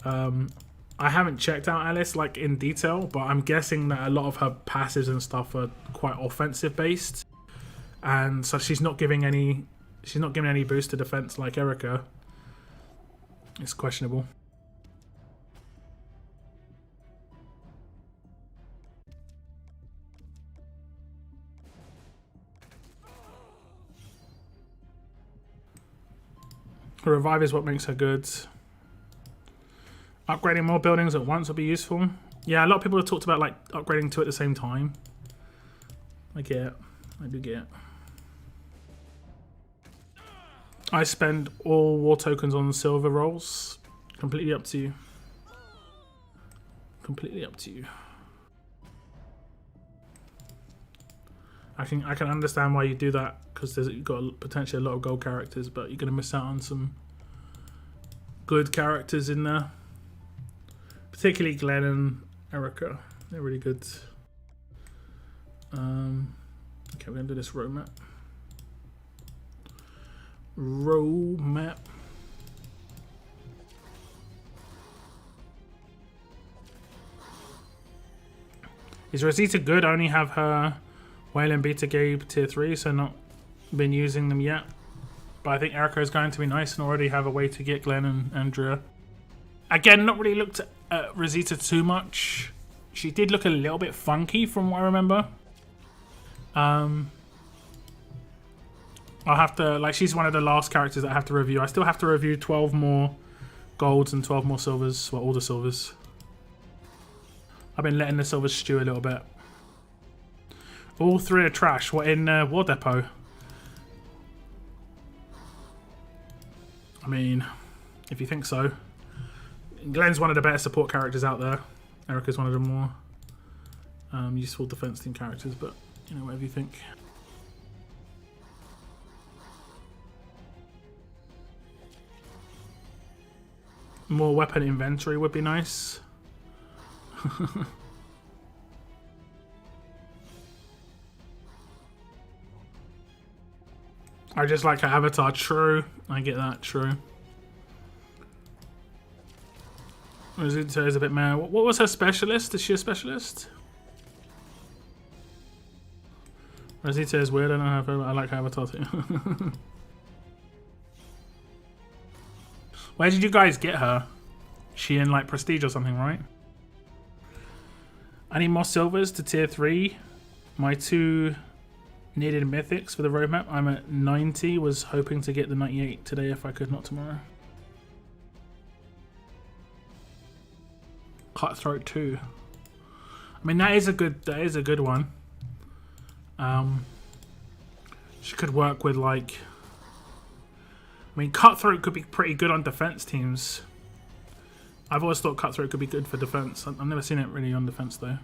I haven't checked out Alice like in detail, but I'm guessing that a lot of her passives and stuff are quite offensive based, and so she's not giving any boost to defense like Erica. It's questionable. Her revive is what makes her good. Upgrading more buildings at once will be useful. Yeah, a lot of people have talked about like upgrading 2 at the same time. I get it. I do get it. I spend all war tokens on silver rolls. Completely up to you. Completely up to you. I can understand why you do that, because you've got potentially a lot of gold characters, but you're going to miss out on some good characters in there. Particularly Glenn and Erica. They're really good. Okay, we're going to do this row map. Row map. Is Rosita good? I only have her Whale and Beta Gabe tier 3, so not been using them yet. But I think Erica is going to be nice and already have a way to get Glenn and Andrea. Again, not really looked at Rosita too much. She did look a little bit funky from what I remember. I'll have to, like, she's one of the last characters that I have to review. I still have to review 12 more golds and 12 more silvers. Well, all the silvers. I've been letting the silvers stew a little bit. All 3 are trash. What, in War Depot? I mean, if you think so. Glenn's one of the better support characters out there. Erica's one of the more useful defense team characters, but you know, whatever you think. More weapon inventory would be nice. I just like her avatar. True. I get that. True. Rosita is a bit mad. What was her specialist? Is she a specialist? Rosita is weird. I don't know how I like her avatar too. Where did you guys get her? She in like Prestige or something, right? I need more silvers to tier 3. My 2 needed mythics for the roadmap. I'm at 90. Was hoping to get the 98 today if I could, not tomorrow. Cutthroat 2. I mean, that is a good one. She could work with like. I mean, Cutthroat could be pretty good on defense teams. I've always thought Cutthroat could be good for defense. I've never seen it really on defense though.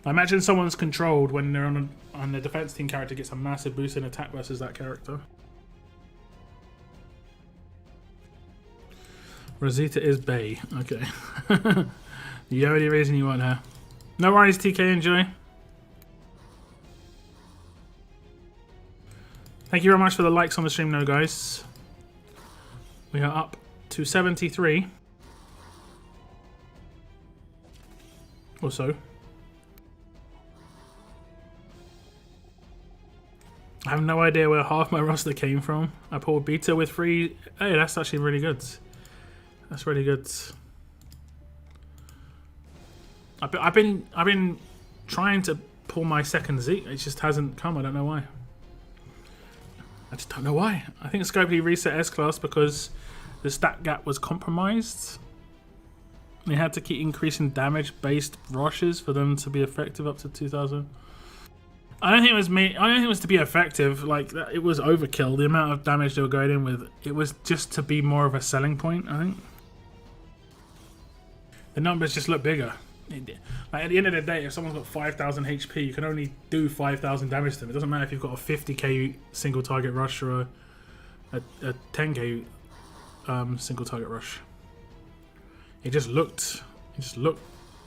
I imagine someone's controlled when they're on the defense team character gets a massive boost in attack versus that character. Rosita is Bay. Okay. The only reason you want her. No worries, TK. Enjoy. Thank you very much for the likes on the stream, though, guys. We are up to 73. Or so. I have no idea where half my roster came from. I pulled beta with 3. Hey, that's actually really good. That's really good. I've been trying to pull my second Z. It just hasn't come. I don't know why. I just don't know why. I think Scopely reset S-Class because the stat gap was compromised. They had to keep increasing damage-based rushes for them to be effective up to 2,000. I don't think it was me. I don't think it was to be effective. Like, it was overkill. The amount of damage they were going in with. It was just to be more of a selling point, I think. The numbers just look bigger. Like, at the end of the day, if someone's got 5,000 HP, you can only do 5,000 damage to them. It doesn't matter if you've got a 50k single target rush or a 10k single target rush. It just looked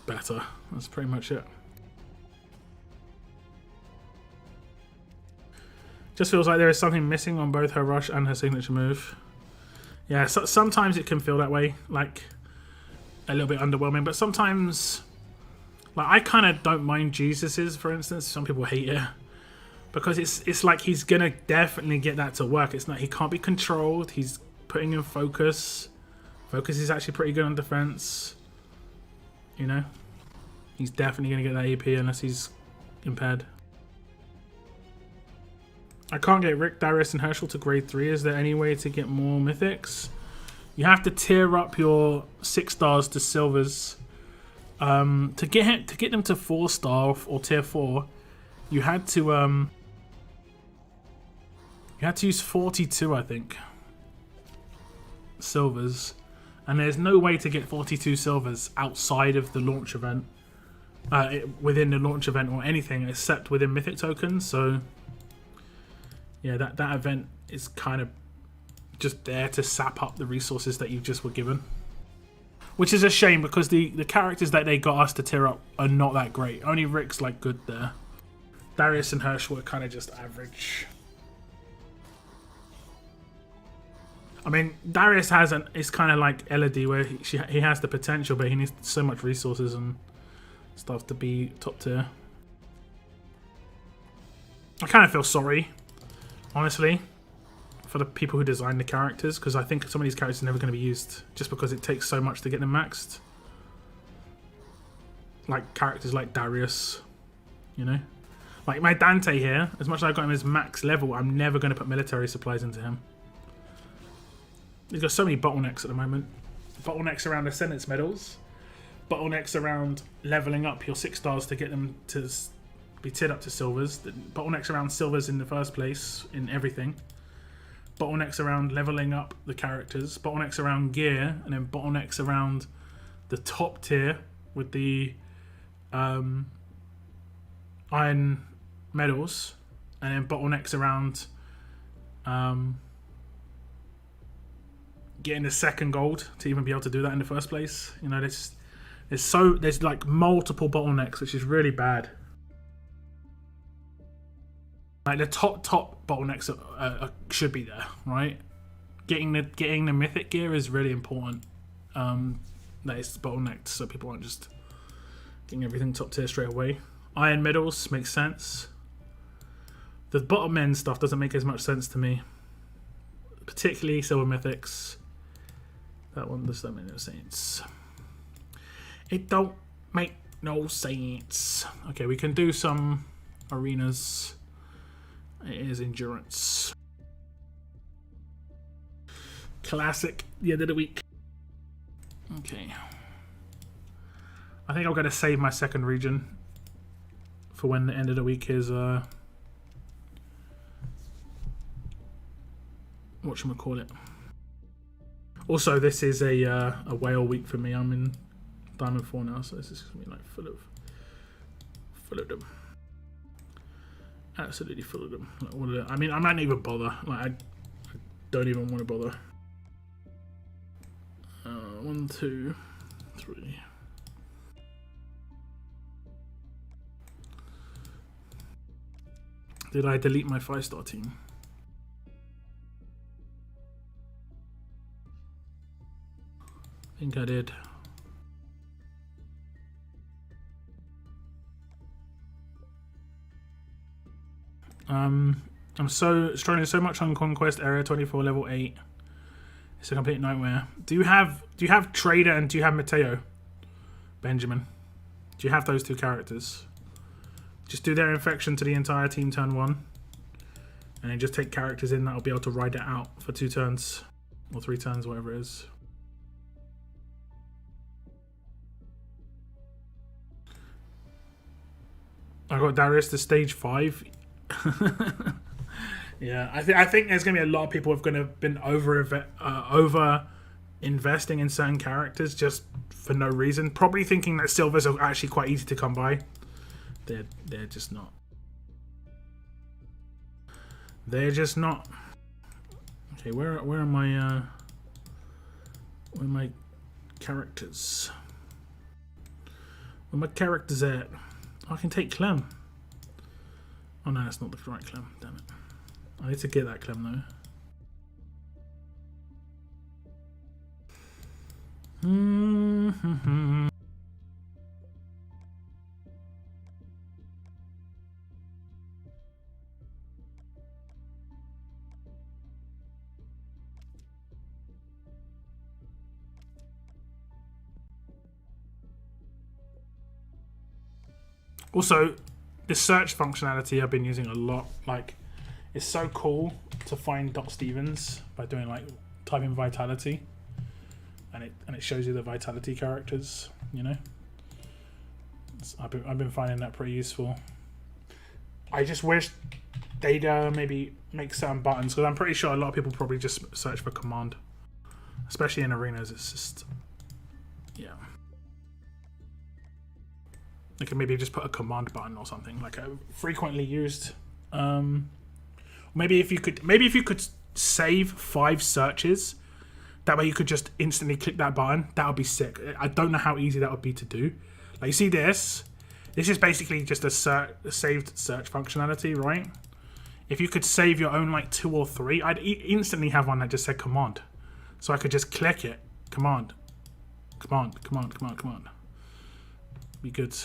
better. That's pretty much it. Just feels like there is something missing on both her rush and her signature move. Yeah, so sometimes it can feel that way, like a little bit underwhelming, but sometimes, like, I kind of don't mind Jesus's, for instance. Some people hate it because it's like he's gonna definitely get that to work. It's not, he can't be controlled. He's putting in focus. Focus is actually pretty good on defense. You know, he's definitely gonna get that AP unless he's impaired. I can't get Rick, Darius, and Herschel to grade 3. Is there any way to get more mythics? You have to tier up your 6 stars to silvers. To get them to 4 star or tier 4, you had to use 42, I think, silvers, and there's no way to get 42 silvers outside of the launch event, within the launch event or anything except within mythic tokens. So yeah, that event is kind of just there to sap up the resources that you just were given. Which is a shame because the characters that they got us to tier up are not that great. Only Rick's like good there. Darius and Herschel were kind of just average. I mean, Darius it's kind of like Elodie where he has the potential, but he needs so much resources and stuff to be top tier. I kind of feel sorry, honestly, for the people who designed the characters, because I think some of these characters are never going to be used just because it takes so much to get them maxed. Like characters like Darius, you know? Like my Dante here, as much as I've got him as max level, I'm never going to put military supplies into him. He's got so many bottlenecks at the moment. Bottlenecks around Ascendance medals. Bottlenecks around leveling up your 6 stars to get them to be tiered up to silvers. Bottlenecks around silvers in the first place in everything. bottlenecks around leveling up the characters, bottlenecks around gear, and then bottlenecks around the top tier with the iron medals, and then bottlenecks around getting the second gold to even be able to do that in the first place. You know, there's like multiple bottlenecks, which is really bad. Like the top bottlenecks should be there, right? Getting the mythic gear is really important. That is bottlenecked, so people aren't just getting everything top tier straight away. Iron medals makes sense. The bottom end stuff doesn't make as much sense to me, particularly silver mythics. That one does not make no sense. It don't make no sense. Okay, we can do some arenas. It is endurance. Classic, the end of the week. Okay. I think I'm going to save my second region for when the end of the week is, whatchamacallit. Also, this is a whale week for me. I'm in Diamond 4 now, so this is going to be like full of them. Absolutely full of them. Like, I mean, I might not even bother. Like, I don't even want to bother. 1, 2, 3. Did I delete my 5-star team? I think I did. I'm struggling so much on Conquest Area 24 level 8. It's a complete nightmare. Do you have Trader and do you have Mateo? Benjamin. Do you have those two characters? Just do their infection to the entire team turn 1. And then just take characters in that'll be able to ride it out for 2 turns. Or 3 turns, whatever it is. I got Darius to stage 5. Yeah, I think there's gonna be a lot of people who've gonna been over investing in certain characters just for no reason. Probably thinking that silvers are actually quite easy to come by. They're just not. They're just not. Okay, where are my characters? Where my characters at? Oh, I can take Clem. Oh no, that's not the right Clem. Damn it. I need to get that Clem though. Also, the search functionality I've been using a lot. Like, it's so cool to find Doc Stevens by doing like typing vitality, and it shows you the vitality characters. You know, I've been finding that pretty useful. I just wish they'd maybe make certain buttons, because I'm pretty sure a lot of people probably just search for command, especially in arenas. It's just, yeah. They can maybe just put a command button or something, like a frequently used. Maybe if you could save 5 searches, that way you could just instantly click that button. That would be sick. I don't know how easy that would be to do. Like, you see this? This is basically just a saved search functionality, right? If you could save your own like 2 or 3, I'd instantly have one that just said command, so I could just click it. Command. Be good.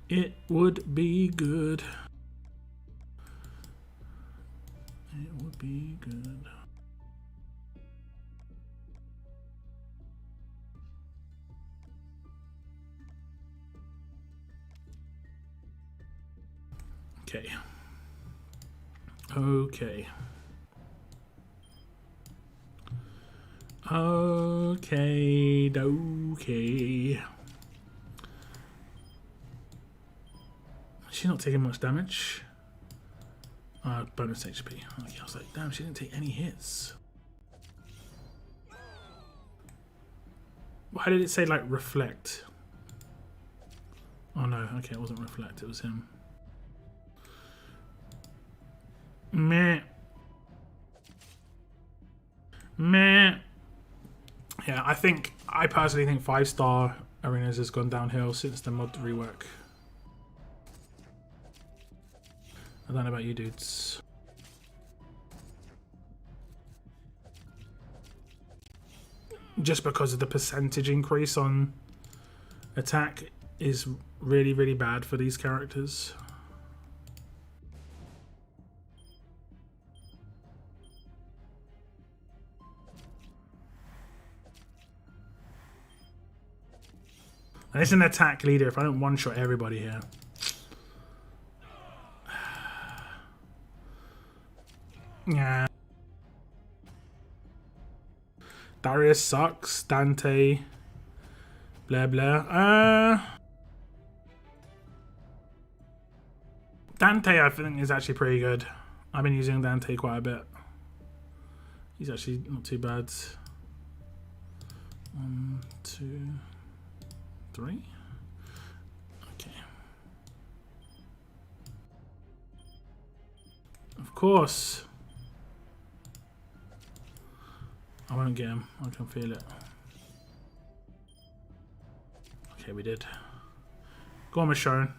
It would be good. It would be good. Okay. Okay. Okay, okay. She's not taking much damage. Bonus HP. Okay, I was like, damn, she didn't take any hits. Why did it say, like, reflect? Oh, no. Okay, it wasn't reflect. It was him. Meh. Meh. Yeah, I personally think 5-star arenas has gone downhill since the mod rework. I don't know about you dudes. Just because of the percentage increase on attack is really, really bad for these characters. And it's an attack leader. If I don't one-shot everybody here. Yeah. Darius sucks. Dante. Blah, blah. Dante, I think, is actually pretty good. I've been using Dante quite a bit. He's actually not too bad. 1, 2, 3. Okay. Of course. I won't get him. I can feel it. Okay, we did. Go on, Michonne.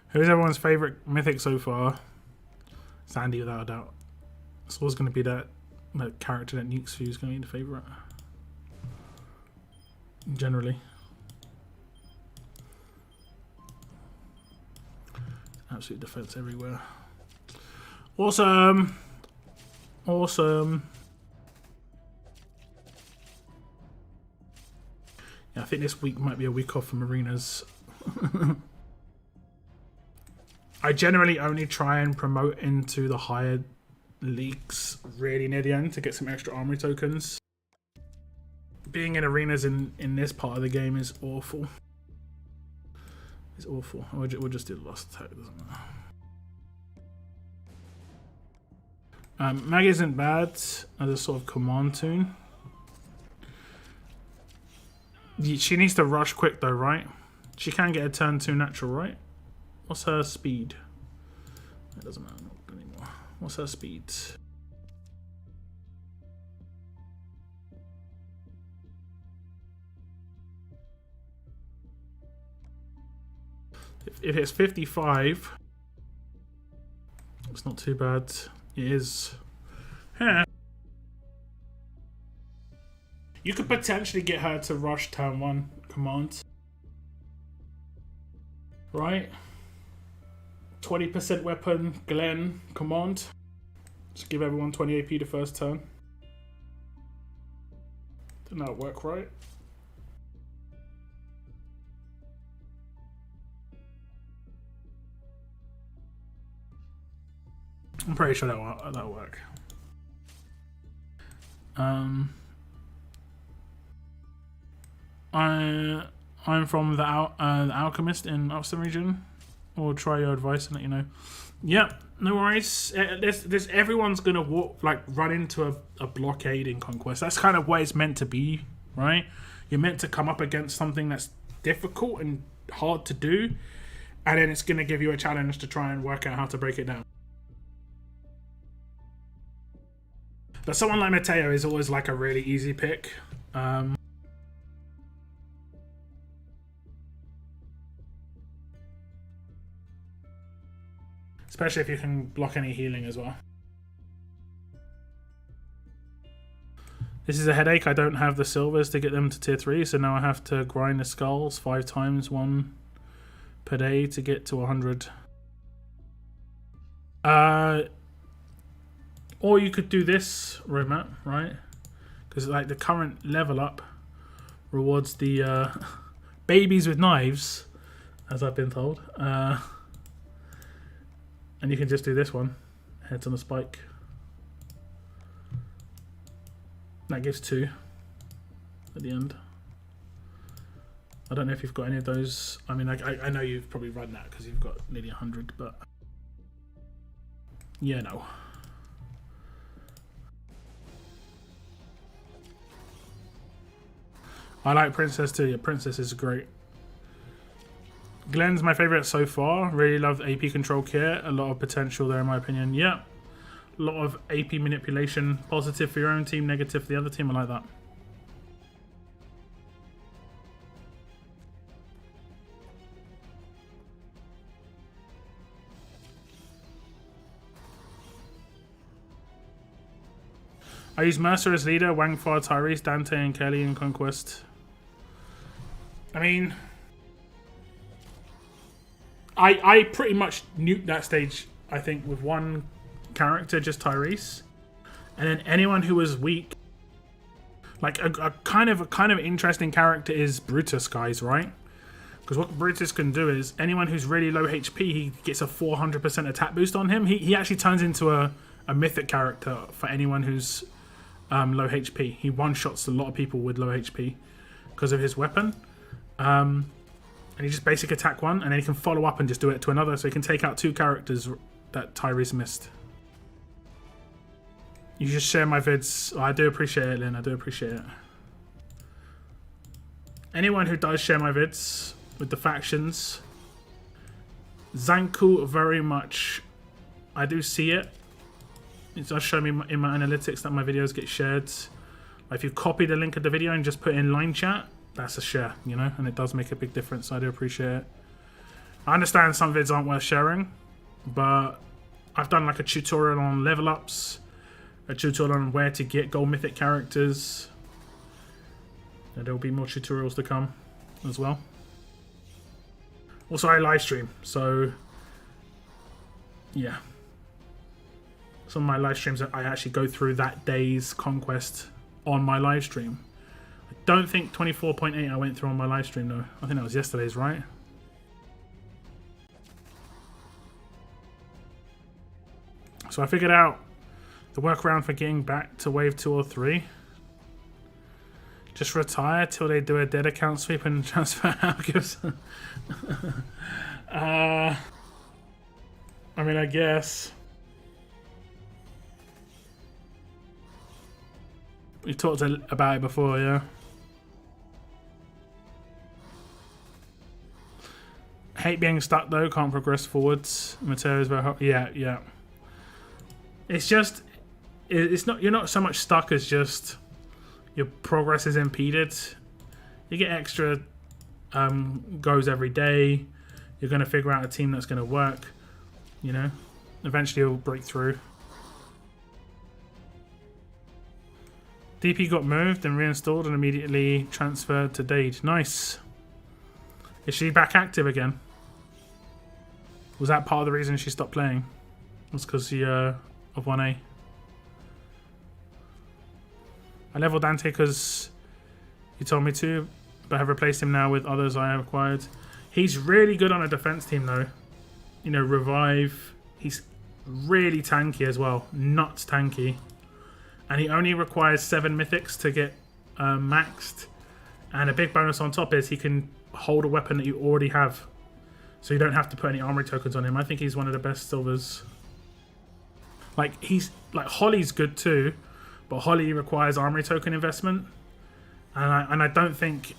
Who's everyone's favourite mythic so far? Sandy, without a doubt. It's always going to be that character that nukes who's going to be the favourite. Generally. Absolute defense everywhere. Awesome! Awesome. Yeah, I think this week might be a week off from arenas. I generally only try and promote into the higher leagues really near the end to get some extra armory tokens. Being in arenas in this part of the game is awful. It's awful. We'll just do the last attack, doesn't matter. Mag isn't bad as a sort of command tune. She needs to rush quick though, right? She can get a turn 2 natural, right? What's her speed? It doesn't matter anymore. What's her speed? If it's 55, it's not too bad. It is. Huh. You could potentially get her to rush turn 1 command. Right? 20% weapon, Glenn, command. Just give everyone 20 AP the first turn. Didn't that work right? I'm pretty sure that'll work. I'm from the Alchemist in Upstern region. Or try your advice and let you know. Yep, no worries. There's everyone's gonna run into a blockade in Conquest. That's kind of what it's meant to be, right? You're meant to come up against something that's difficult and hard to do, and then it's gonna give you a challenge to try and work out how to break it down. But someone like Mateo is always like a really easy pick. Especially if you can block any healing as well. This is a headache. I don't have the silvers to get them to tier 3, so now I have to grind the skulls 5 times, 1 per day to get to 100. Or you could do this roadmap, right? Because like the current level up rewards the babies with knives, as I've been told. And you can just do this one, heads on a spike. That gives 2 at the end. I don't know if you've got any of those. I mean, I know you've probably run that because you've got nearly 100, but yeah, no. I like Princess too. Yeah, Princess is great. Glenn's my favorite so far. Really love AP control kit. A lot of potential there in my opinion. Yeah. A lot of AP manipulation. Positive for your own team, negative for the other team. I like that. I use Mercer as leader, Wangfar, Tyrese, Dante, and Kelly in Conquest. I mean, I pretty much nuked that stage, I think, with one character, just Tyrese. And then anyone who was weak, like a kind of interesting character is Brutus, guys, right? Because what Brutus can do is anyone who's really low HP, he gets a 400% attack boost on him. He actually turns into a mythic character for anyone who's low HP. He one-shots a lot of people with low HP because of his weapon. And he just basic attack one, and then he can follow up and just do it to another, so he can take out 2 characters that Tyrese missed. You just share my vids. Oh, I do appreciate it, Lynn. I do appreciate it. Anyone who does share my vids with the factions, Zanku very much. I do see it. It does show me in my analytics that my videos get shared. If you copy the link of the video and just put it in line chat, that's a share, you know, and it does make a big difference. So I do appreciate it. I understand some vids aren't worth sharing, but I've done like a tutorial on level ups, a tutorial on where to get gold mythic characters. And there will be more tutorials to come as well. Also, I live stream, so yeah. Some of my live streams, I actually go through that day's Conquest on my live stream. I don't think 24.8 I went through on my live stream though. I think that was yesterday's, right? So I figured out the workaround for getting back to wave 2 or 3. Just retire till they do a dead account sweep and transfer out gives. I mean, I guess. We've talked about it before, yeah. Hate being stuck though, can't progress forwards. Materials very hot. Yeah. It's just, it's not, you're not so much stuck as just your progress is impeded. You get extra goes every day. You're going to figure out a team that's going to work, you know. Eventually you'll break through. DP got moved and reinstalled and immediately transferred to Dade. Nice. Is she back active again? Was that part of the reason she stopped playing? Was because of 1A. I leveled Dante because you told me to, but have replaced him now with others I have acquired. He's really good on a defense team though. You know, revive. He's really tanky as well. Nuts tanky. And he only requires 7 mythics to get maxed. And a big bonus on top is he can hold a weapon that you already have. So you don't have to put any armory tokens on him. I think he's one of the best silvers. Like, he's like Holly's good too, but Holly requires armory token investment. And I don't think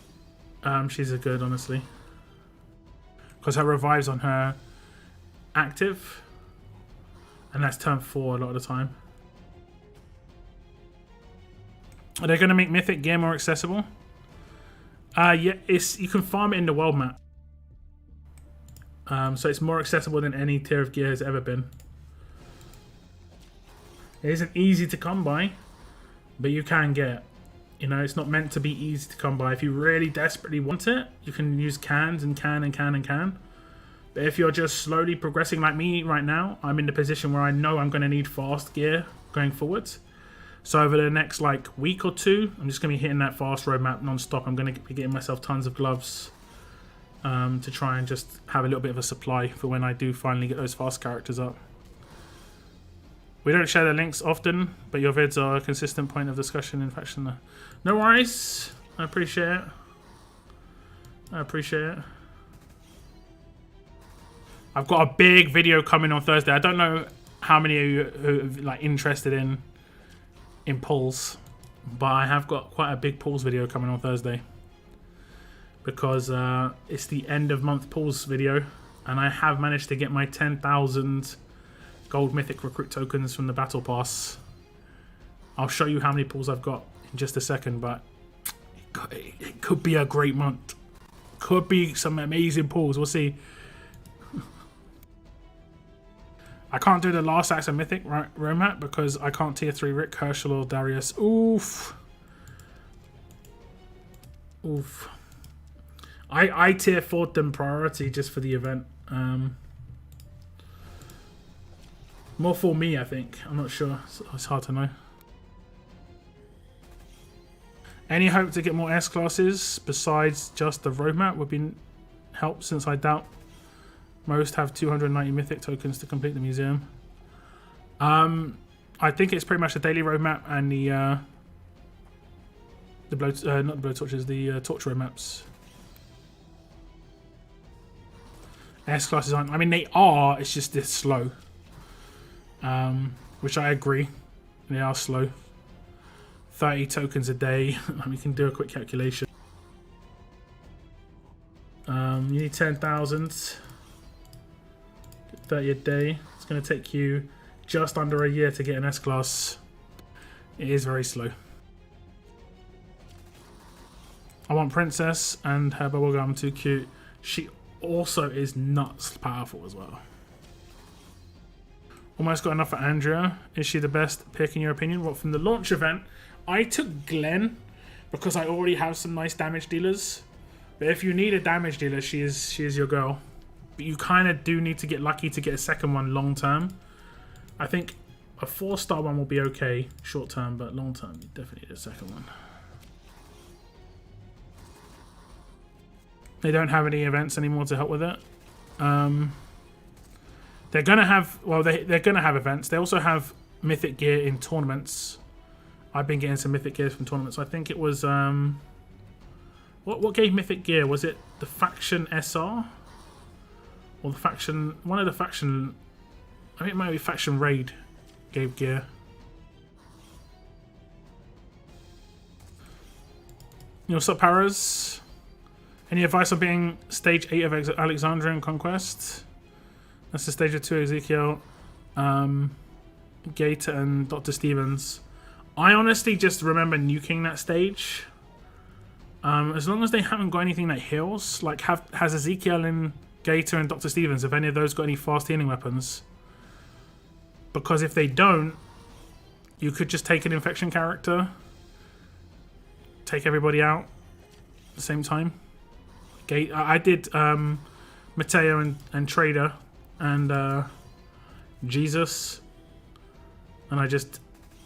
she's as good, honestly. Because her revives on her active. And that's turn 4 a lot of the time. Are they going to make Mythic gear more accessible? Yeah, you can farm it in the world map. So it's more accessible than any tier of gear has ever been. It isn't easy to come by, but you can get it. You know, it's not meant to be easy to come by. If you really desperately want it, you can use cans and can. But if you're just slowly progressing like me right now, I'm in the position where I know I'm going to need fast gear going forwards. So over the next like week or two, I'm just going to be hitting that fast roadmap non-stop. I'm going to be getting myself tons of gloves to try and just have a little bit of a supply for when I do finally get those fast characters up. We don't share the links often, but your vids are a consistent point of discussion in faction. No worries. I appreciate it. I appreciate it. I've got a big video coming on Thursday. I don't know how many of you who are like interested in pulls, but I have got quite a big pulls video coming on Thursday because it's the end of month pulls video, and I have managed to get my 10,000 gold mythic recruit tokens from the battle pass. I'll show you how many pulls I've got in just a second, but it could be a great month. Could be some amazing pulls. We'll see. I can't do the last acts of mythic roadmap because I can't tier 3 Rick, Herschel, or Darius. Oof. Oof. I tier 4'd them priority just for the event. More for me, I think. I'm not sure. It's hard to know. Any hope to get more S classes besides just the roadmap would be help, since I doubt most have 290 mythic tokens to complete the museum. I think it's pretty much the daily roadmap and the not the blow torches, the torch roadmaps. S classes aren't. I mean, they are. It's just this slow. Which I agree. They are slow. 30 tokens a day. We can do a quick calculation. You need 10,000. 30 a day. It's going to take you just under a year to get an S class. It is very slow. I want Princess, and her bubblegum too cute. She also is nuts powerful as well. Almost got enough for Andrea. Is she the best pick in your opinion? Well, from the launch event, I took Glenn because I already have some nice damage dealers. But if you need a damage dealer, she is your girl. But you kind of do need to get lucky to get a second one long term. I think a 4-star one will be okay short term, but long term you definitely need a second one. They don't have any events anymore to help with it. They're gonna have, well, they're gonna have events. They also have mythic gear in tournaments. I've been getting some mythic gears from tournaments. I think it was what gave mythic gear? Was it the faction SR or the faction? One of the faction. I think it might be faction raid gave gear. What's up, Paras? Any advice on being stage 8 of Alexandrian Conquest? That's the stage of 2 Ezekiel, Gator, and Dr. Stevens. I honestly just remember nuking that stage. As long as they haven't got anything that heals, like has Ezekiel and Gator and Dr. Stevens, have any of those got any fast healing weapons? Because if they don't, you could just take an infection character, take everybody out at the same time. I did Mateo and Trader and Jesus, and I just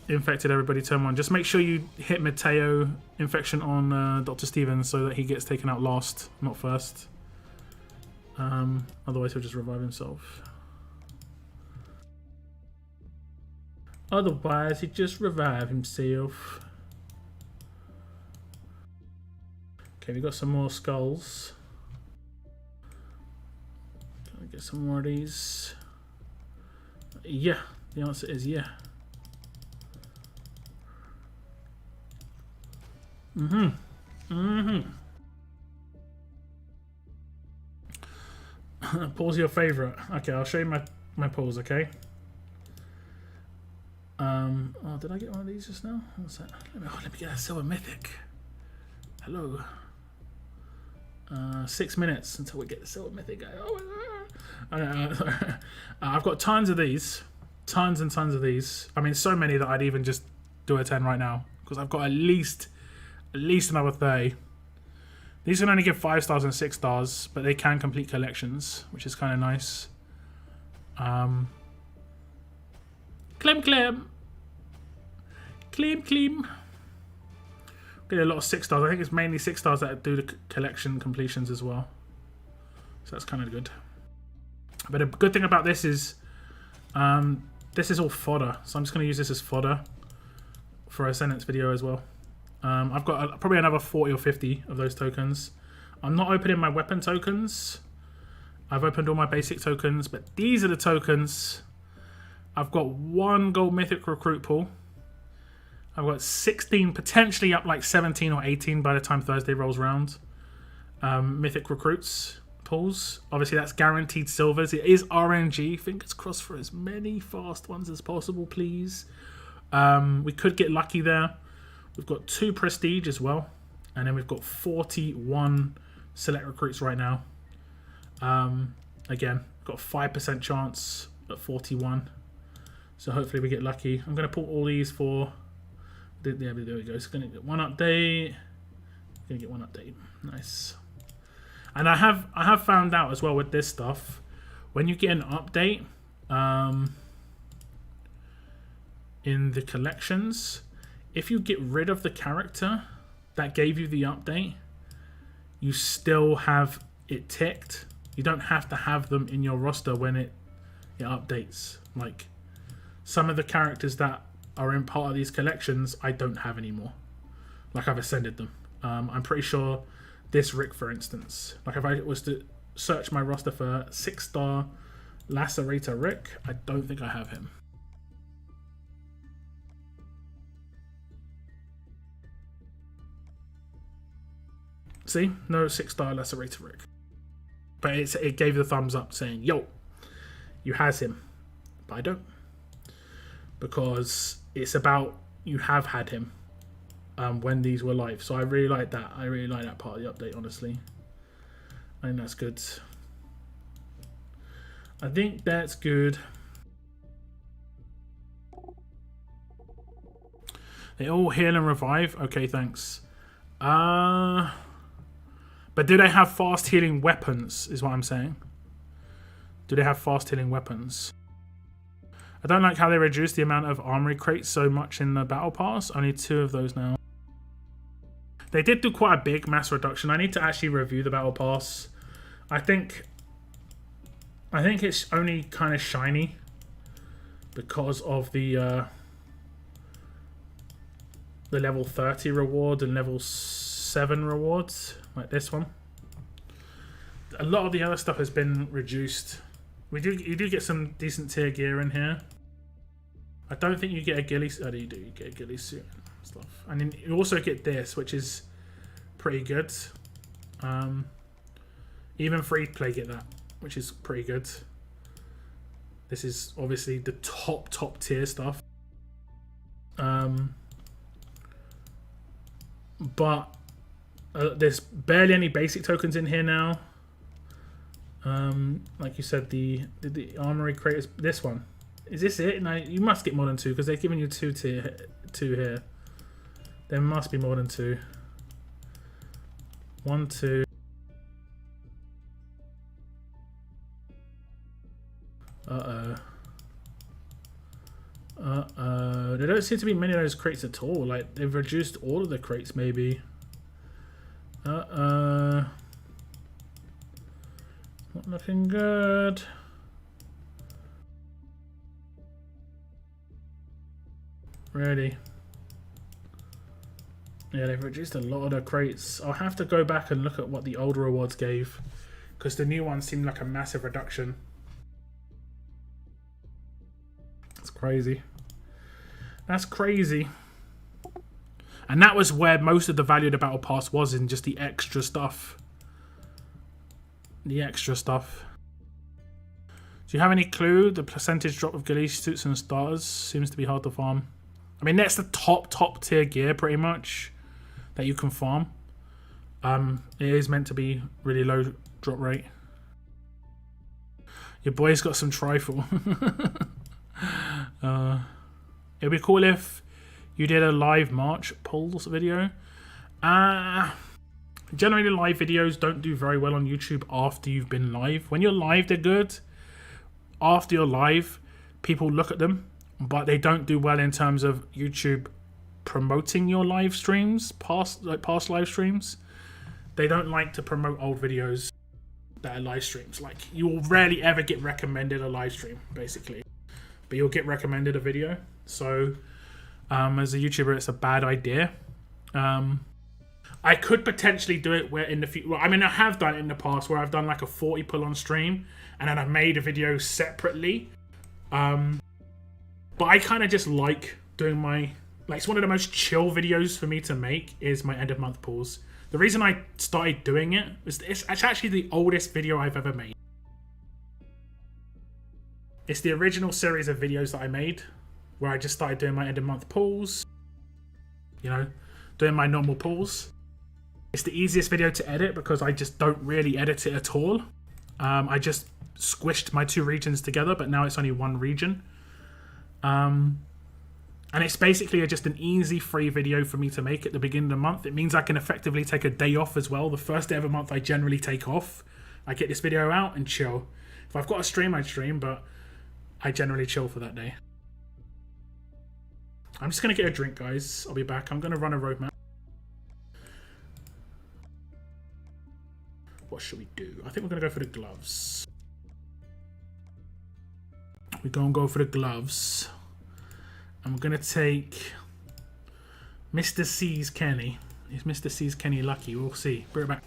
infected everybody turn 1. Just make sure you hit Mateo infection on Dr. Stevens so that he gets taken out last, not first. Otherwise he'll just revive himself. Otherwise he'd just revive himself. Okay, we got some more skulls. Can I get some more of these? Yeah, the answer is yeah. Pause your favorite. Okay, I'll show you my pause, okay? Oh, did I get one of these just now? What's that? Let me get a silver mythic. Hello. 6 minutes until we get the silver mythic. I've got tons of these. Tons and tons of these. I mean, so many that I'd even just do a 10 right now. Because I've got at least another 30. These can only give 5 stars and 6 stars, but they can complete collections, which is kind of nice. Clem. Claim. Get a lot of 6 stars. I think it's mainly 6 stars that do the collection completions as well. So that's kind of good. But a good thing about this is this is all fodder. So I'm just going to use this as fodder for a sentence video as well. I've got probably another 40 or 50 of those tokens. I'm not opening my weapon tokens. I've opened all my basic tokens, but these are the tokens. I've got 1 gold mythic recruit pool. I've got 16, potentially up like 17 or 18 by the time Thursday rolls around. Mythic recruits pools. Obviously, that's guaranteed silvers. It is RNG. Fingers crossed for as many fast ones as possible, please. We could get lucky there. We've got 2 prestige as well. And then we've got 41 select recruits right now. Again, got a 5% chance at 41. So hopefully we get lucky. I'm going to pull all these for... There we go. So going to get 1 update. Going to get 1 update. Nice. And I have found out as well with this stuff, when you get an update in the collections, if you get rid of the character that gave you the update, you still have it ticked. You don't have to have them in your roster when it updates. Like some of the characters that are in part of these collections, I don't have anymore. Like I've ascended them. I'm pretty sure this Rick, for instance, like if I was to search my roster for 6-star Lacerator Rick, I don't think I have him. See, no 6-star Lacerator Rick. But it gave the thumbs up saying, yo, you has him. But I don't. Because it's about you have had him when these were live. So I really like that. I really like that part of the update, honestly. I think that's good. I think that's good. They all heal and revive. Okay, thanks. But do they have fast healing weapons, is what I'm saying. Do they have fast healing weapons? I don't like how they reduced the amount of armory crates so much in the battle pass. Only 2 of those now. They did do quite a big mass reduction. I need to actually review the battle pass. I think it's only kind of shiny because of the level 30 reward and level 7 rewards, like this one. A lot of the other stuff has been reduced. You do get some decent tier gear in here. I don't think you get a ghillie suit. Oh, you do. You get a ghillie suit and stuff. And then you also get this, which is pretty good. Even free play get that, which is pretty good. This is obviously the top tier stuff. But there's barely any basic tokens in here now. Like you said, the armory crate is this one. Is this it? No, you must get more than 2 because they're giving you 2 here. There must be more than 2. 1, 2. There don't seem to be many of those crates at all. Like they've reduced all of the crates, maybe. Not looking good. Really? Yeah, they've reduced a lot of the crates. I'll have to go back and look at what the old rewards gave, because the new ones seem like a massive reduction. That's crazy. That's crazy. And that was where most of the value of the battle pass was, in just the extra stuff. The extra stuff. Do you have any clue? The percentage drop of ghillie suits and starters seems to be hard to farm. I mean, that's the top tier gear pretty much that you can farm. It is meant to be really low drop rate. Your boy's got some trifle. It'd be cool if you did a live March polls video. Generally, live videos don't do very well on YouTube after you've been live. When you're live, they're good. After you're live, people look at them, but they don't do well in terms of YouTube promoting your live streams, past live streams. They don't like to promote old videos that are live streams. Like, you will rarely ever get recommended a live stream, basically, but you'll get recommended a video. So as a YouTuber, it's a bad idea. I could potentially do it where in the future, well, I mean, I have done it in the past where I've done like a 40 pull on stream and then I've made a video separately. But I kind of just like doing my, like, it's one of the most chill videos for me to make is my end of month pulls. The reason I started doing it is it's actually the oldest video I've ever made. It's the original series of videos that I made where I just started doing my end of month pulls, you know, doing my normal pulls. It's the easiest video to edit because I just don't really edit it at all. I just squished my two regions together, but now it's only one region. And it's basically just an easy free video for me to make at the beginning of the month. It means I can effectively take a day off as well. The first day of a month I generally take off. I get this video out and chill. If I've got a stream, I'd stream, but I generally chill for that day. I'm just going to get a drink, guys. I'll be back. I'm going to run a roadmap. What should we do? I think we're going to go for the gloves. We're going to go for the gloves. And we're going to take Mr. C's Kenny. Is Mr. C's Kenny lucky? We'll see. Bring it back.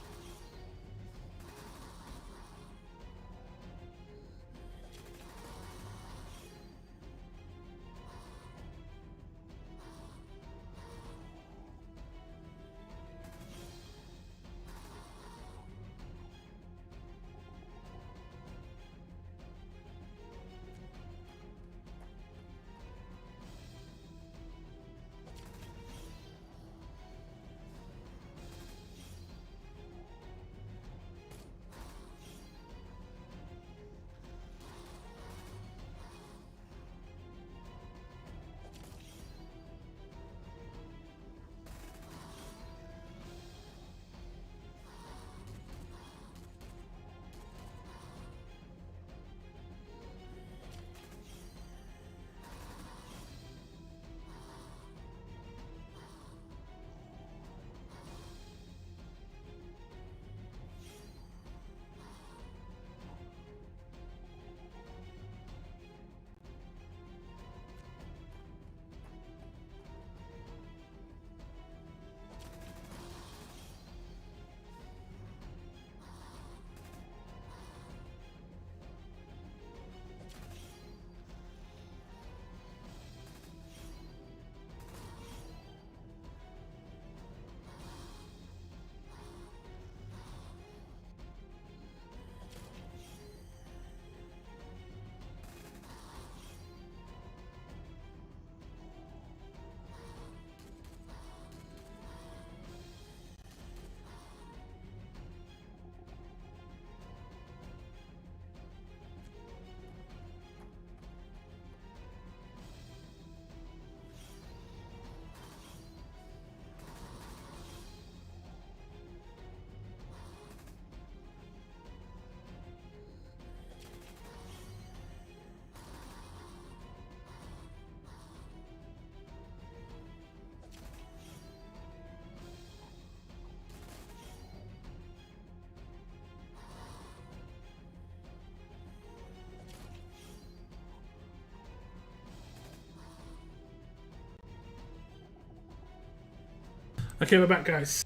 Okay, we're back, guys.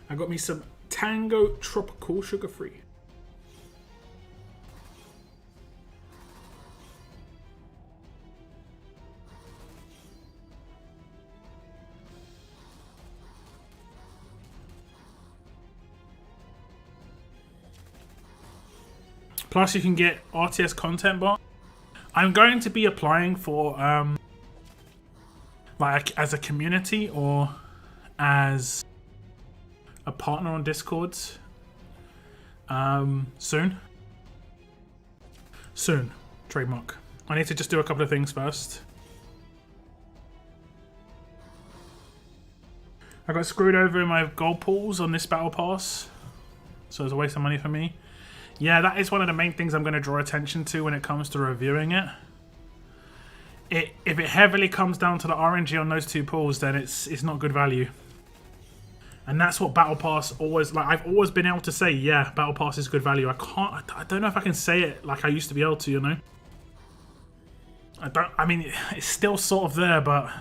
I got me some Tango Tropical sugar-free. Plus, you can get RTS content bot. I'm going to be applying for like as a community or as a partner on Discord soon. Trademark. I need to just do a couple of things first. I got screwed over in my gold pools on this battle pass, so it's a waste of money for me. Yeah, that is one of the main things I'm going to draw attention to when it comes to reviewing it. if it heavily comes down to the RNG on those two pools, then it's not good value. And that's what Battle Pass always, like, I've always been able to say, yeah, Battle Pass is good value. I don't know if I can say it like I used to be able to, you know? I mean, it's still sort of there, but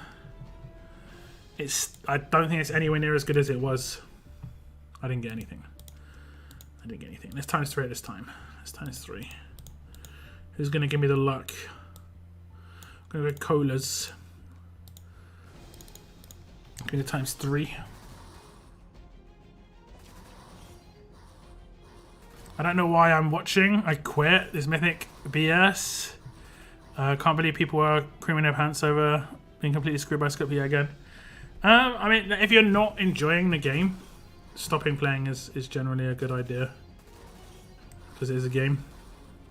I don't think it's anywhere near as good as it was. I didn't get anything. Let's times 3 at this time. Let's times 3. Who's going to give me the luck? I'm going to go colas. I'm going to times 3. I don't know why I'm watching. I quit this mythic BS. Can't believe people are creaming their pants over being completely screwed by Scorpio again. I mean, if you're not enjoying the game, stopping playing is generally a good idea. Because it is a game.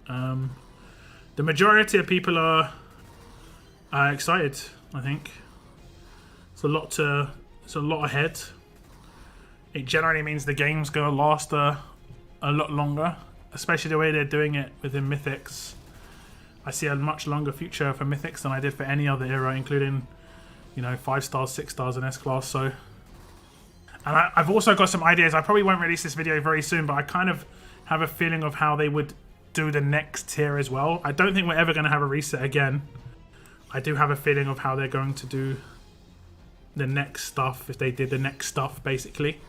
The majority of people are excited, I think. It's a lot ahead. It generally means the game's going to last a lot longer. Especially the way they're doing it within Mythics. I see a much longer future for Mythics than I did for any other era, including, you know, 5 stars, 6 stars, and S-Class. So, and I've also got some ideas. I probably won't release this video very soon, but I kind of have a feeling of how they would do the next tier as well. I don't think we're ever going to have a reset again. I do have a feeling of how they're going to do the next stuff, if they did the next stuff, basically.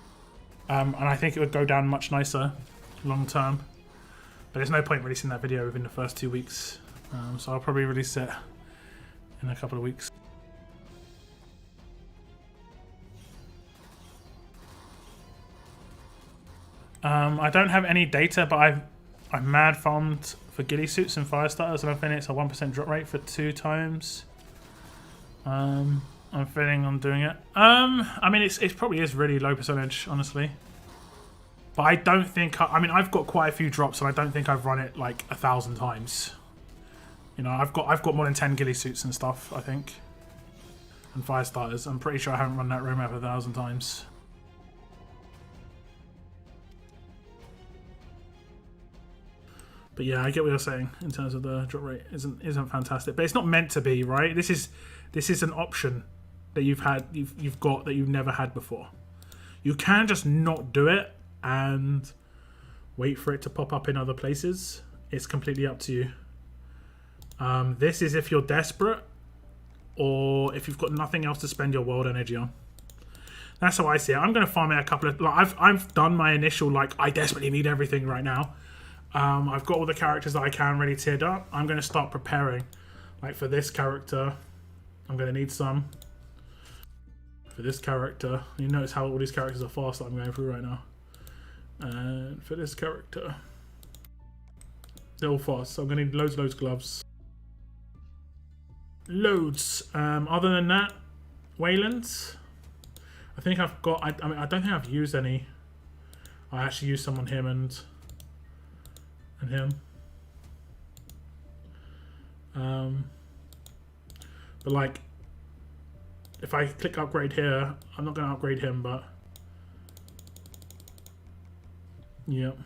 And I think it would go down much nicer long term. But there's no point releasing that video within the first 2 weeks. So I'll probably release it in a couple of weeks. I don't have any data, but I've mad farmed for ghillie suits and fire starters, and I'm feeling it's a 1% drop rate for 2 times. I'm feeling on doing it. I mean, it probably is really low percentage, honestly. But I don't think... I mean, I've got quite a few drops, and I don't think I've run it like 1,000 times. You know, I've got more than 10 ghillie suits and stuff, I think. And fire starters. I'm pretty sure I haven't run that room over 1,000 times. But yeah, I get what you're saying in terms of the drop rate isn't fantastic. But it's not meant to be, right? This is an option that you've got that you've never had before. You can just not do it and wait for it to pop up in other places. It's completely up to you. This is if you're desperate or if you've got nothing else to spend your world energy on. That's how I see it. I'm going to farm it a couple of... Like, I've done my initial, like, I desperately need everything right now. I've got all the characters that I can ready tiered up. I'm going to start preparing. Like, for this character, I'm going to need some. For this character, you notice how all these characters are fast that I'm going through right now. And for this character, they're all fast, so I'm going to need loads of gloves. Loads. Other than that, Waylands. I think I've got... I mean, I don't think I've used any. I actually used some on him and him. But like, if I click upgrade here, I'm not going to upgrade him, but yep.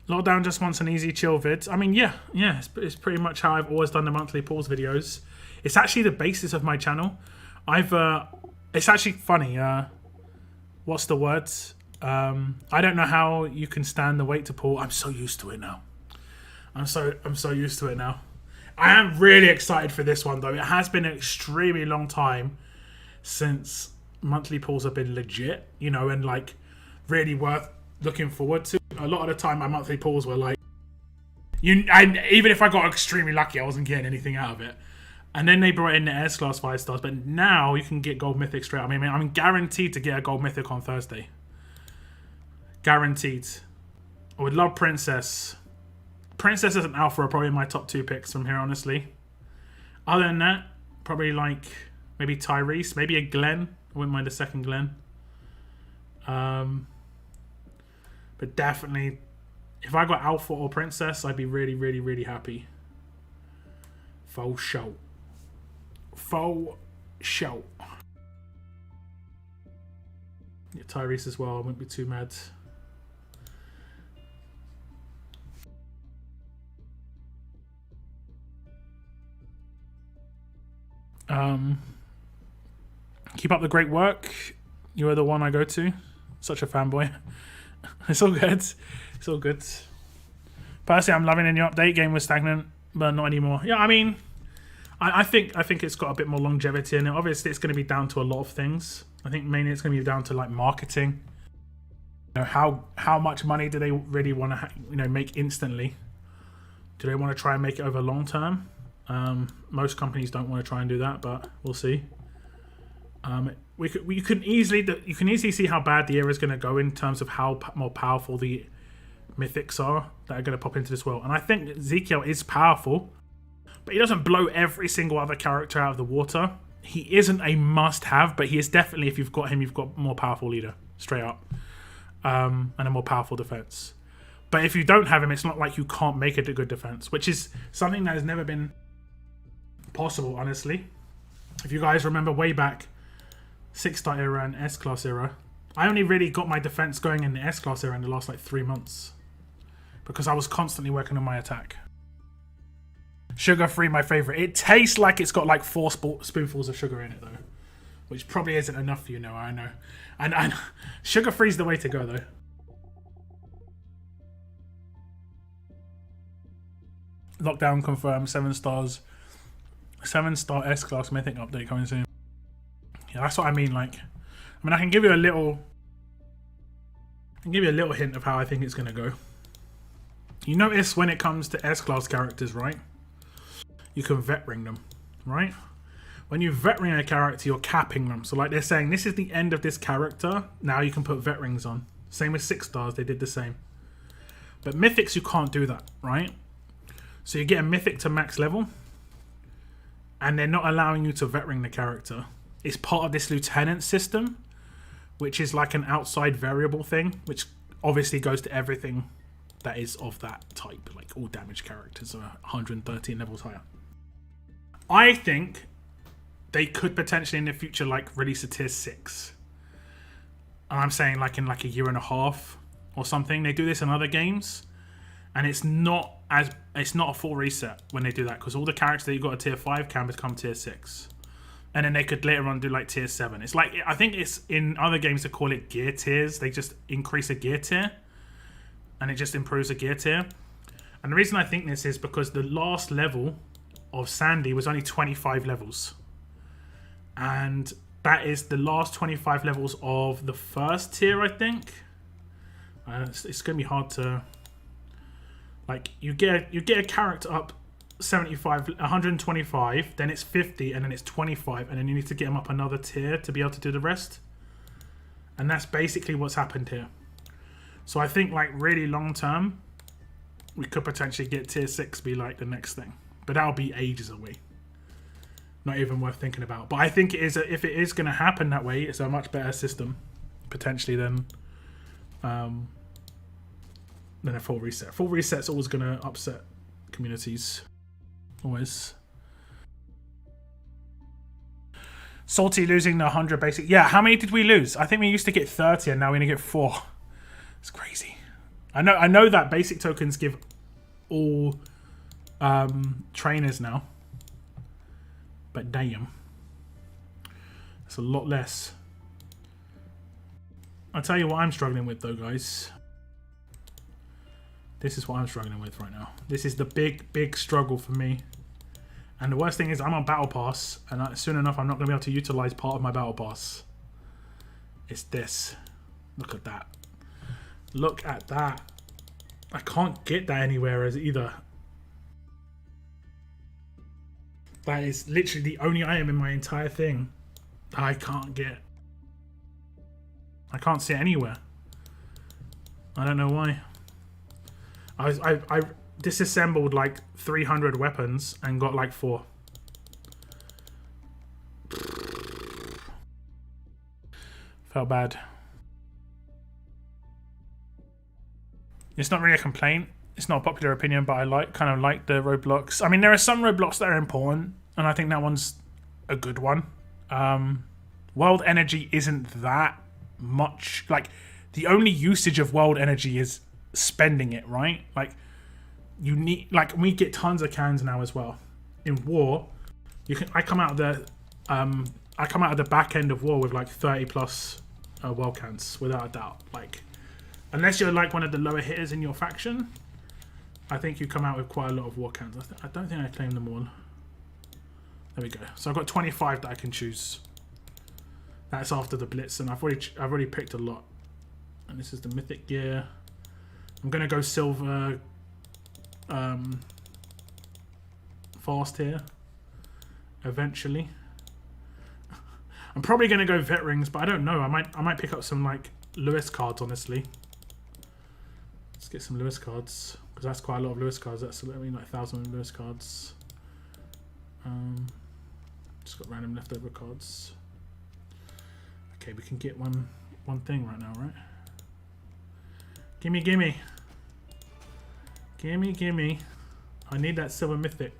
Lockdown just wants an easy chill vid. I mean, yeah, it's pretty much how I've always done the monthly pause videos. It's actually the basis of my channel. It's actually funny. What's the words? I don't know how you can stand the wait to pull. I'm so used to it now. I'm so used to it now. I am really excited for this one though. It has been an extremely long time since monthly pulls have been legit, you know, and like really worth looking forward to. A lot of the time my monthly pulls were like, even if I got extremely lucky, I wasn't getting anything out of it. And then they brought in the S-Class 5 stars, but now you can get Gold Mythic straight. I mean, I'm guaranteed to get a Gold Mythic on Thursday. Guaranteed. I would love Princess. Princess as an Alpha are probably my top 2 picks from here, honestly. Other than that, probably like maybe Tyrese, maybe a Glenn. I wouldn't mind a second Glenn. But definitely, if I got Alpha or Princess, I'd be really, really, really happy. Faux show. Faux show. Yeah, Tyrese as well. I wouldn't be too mad. Keep up the great work. You are the one I go to. Such a fanboy. It's all good. It's all good. Personally, I'm loving the new update. Game was stagnant, but not anymore. Yeah, I mean, I think it's got a bit more longevity in it. Obviously, it's going to be down to a lot of things. I think mainly it's going to be down to like marketing. You know, how much money do they really want to make instantly? Do they want to try and make it over long term? Most companies don't want to try and do that, but we'll see. You can easily see how bad the era is going to go in terms of how more powerful the mythics are that are going to pop into this world. And I think Ezekiel is powerful, but he doesn't blow every single other character out of the water. He isn't a must-have, but he is definitely, if you've got him, you've got a more powerful leader, straight up, and a more powerful defense. But if you don't have him, it's not like you can't make it a good defense, which is something that has never been possible, honestly. If you guys remember way back, 6-star era and S-class era, I only really got my defense going in the S-class era in the last like 3 months because I was constantly working on my attack. Sugar-free, my favorite. It tastes like it's got like 4 spoonfuls of sugar in it though, which probably isn't enough for you now, I know. And sugar-free is the way to go though. Lockdown confirmed, 7 stars. 7-star S-class mythic update coming soon. Yeah, that's what I mean. Like, I mean, I can give you a little hint of how I think it's gonna go. You notice when it comes to S-class characters, right? You can vet ring them, right? When you vet ring a character, you're capping them. So like they're saying, this is the end of this character. Now you can put vet rings on. Same with 6 stars, they did the same. But mythics, you can't do that, right? So you get a mythic to max level, and they're not allowing you to vet ring the character. It's part of this lieutenant system, which is like an outside variable thing, which obviously goes to everything that is of that type. Like all damage characters are 113 levels higher. I think they could potentially in the future like release a tier 6. And I'm saying like in like a year and a half or something. They do this in other games, and it's not a full reset when they do that, because all the characters that you got a tier 5 can become tier 6. And then they could later on do like tier 7. It's like, I think it's in other games they call it gear tiers. They just increase a gear tier and it just improves a gear tier. And the reason I think this is because the last level of Sandy was only 25 levels. And that is the last 25 levels of the first tier, I think. It's going to be hard to... Like, you get a character up 75, 125, then it's 50, and then it's 25, and then you need to get them up another tier to be able to do the rest. And that's basically what's happened here. So I think, like, really long term, we could potentially get tier 6 be like the next thing. But that'll be ages away. Not even worth thinking about. But I think it is if it is going to happen that way, it's a much better system, potentially, than a full reset. Full reset's always going to upset communities. Always. Salty losing the 100 basic. Yeah, how many did we lose? I think we used to get 30 and now we're going to get 4. It's crazy. I know that basic tokens give all trainers now. But damn. It's a lot less. I'll tell you what I'm struggling with though, guys. This is what I'm struggling with right now. This is the big struggle for me. And the worst thing is I'm on Battle Pass, and soon enough I'm not going to be able to utilize part of my Battle Pass. It's this. Look at that. Look at that. I can't get that anywhere as either. That is literally the only item in my entire thing that I can't get. I can't see it anywhere. I don't know why. I disassembled like 300 weapons and got like 4. Felt bad. It's not really a complaint. It's not a popular opinion, but I kind of like the roadblocks. I mean, there are some roadblocks that are important, and I think that one's a good one. World energy isn't that much, like, the only usage of world energy is spending it, right? Like, you need, like, we get tons of cans now as well. In war, I come out of the back end of war with like 30 plus world cans, without a doubt. Like, unless you're like one of the lower hitters in your faction, I think you come out with quite a lot of war cans. I don't think I claimed them all. There we go. So I've got 25 that I can choose. That's after the blitz, and I've already picked a lot. And this is the mythic gear. I'm gonna go silver fast here eventually. I'm probably gonna go vet rings, but I don't know. I might pick up some like Lewis cards, honestly. Let's get some Lewis cards, because that's quite a lot of Lewis cards. That's like 1,000 Lewis cards. Just got random leftover cards. Okay, we can get one thing right now, right? Gimme, gimme. Gimme, gimme. I need that silver mythic.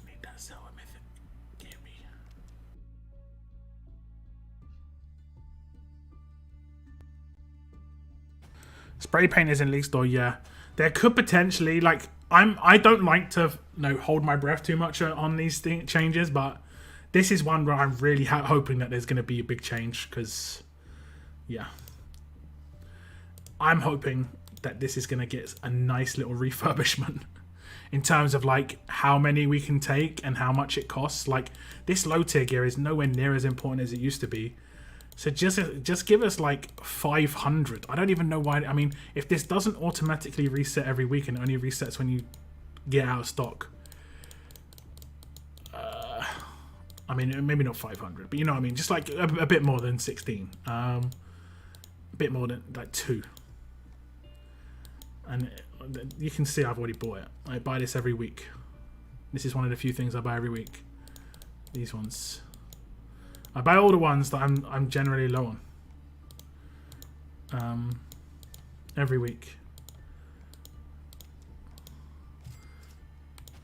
Need that silver mythic. Gimme. Spray paint is in league store, yeah. There could potentially, like, I don't like to, hold my breath too much on these changes, but this is one where I'm really hoping that there's going to be a big change, because, yeah. I'm hoping that this is going to get a nice little refurbishment in terms of, like, how many we can take and how much it costs. Like, this low tier gear is nowhere near as important as it used to be. So just give us, like, 500. I don't even know why. I mean, if this doesn't automatically reset every week and it only resets when you get out of stock, I mean, maybe not 500, but you know what I mean? Just, like, a bit more than 16. A bit more than, like, 2. And you can see I've already bought it. I buy this every week. This is one of the few things I buy every week. These ones. I buy all the ones that I'm generally low on. Every week.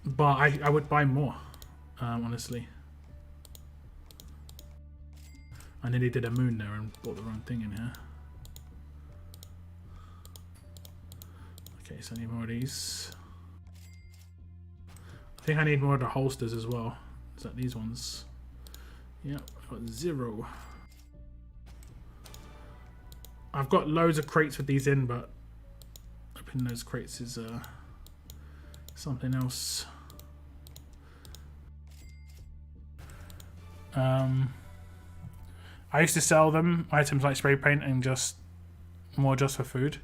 But I would buy more, honestly. I nearly did a moon there and bought the wrong thing in here. Okay, so I need more of these. I think I need more of the holsters as well. Is that these ones? Yep, I've got 0. I've got loads of crates with these in, but opening those crates is something else. I used to sell them items like spray paint and just for food.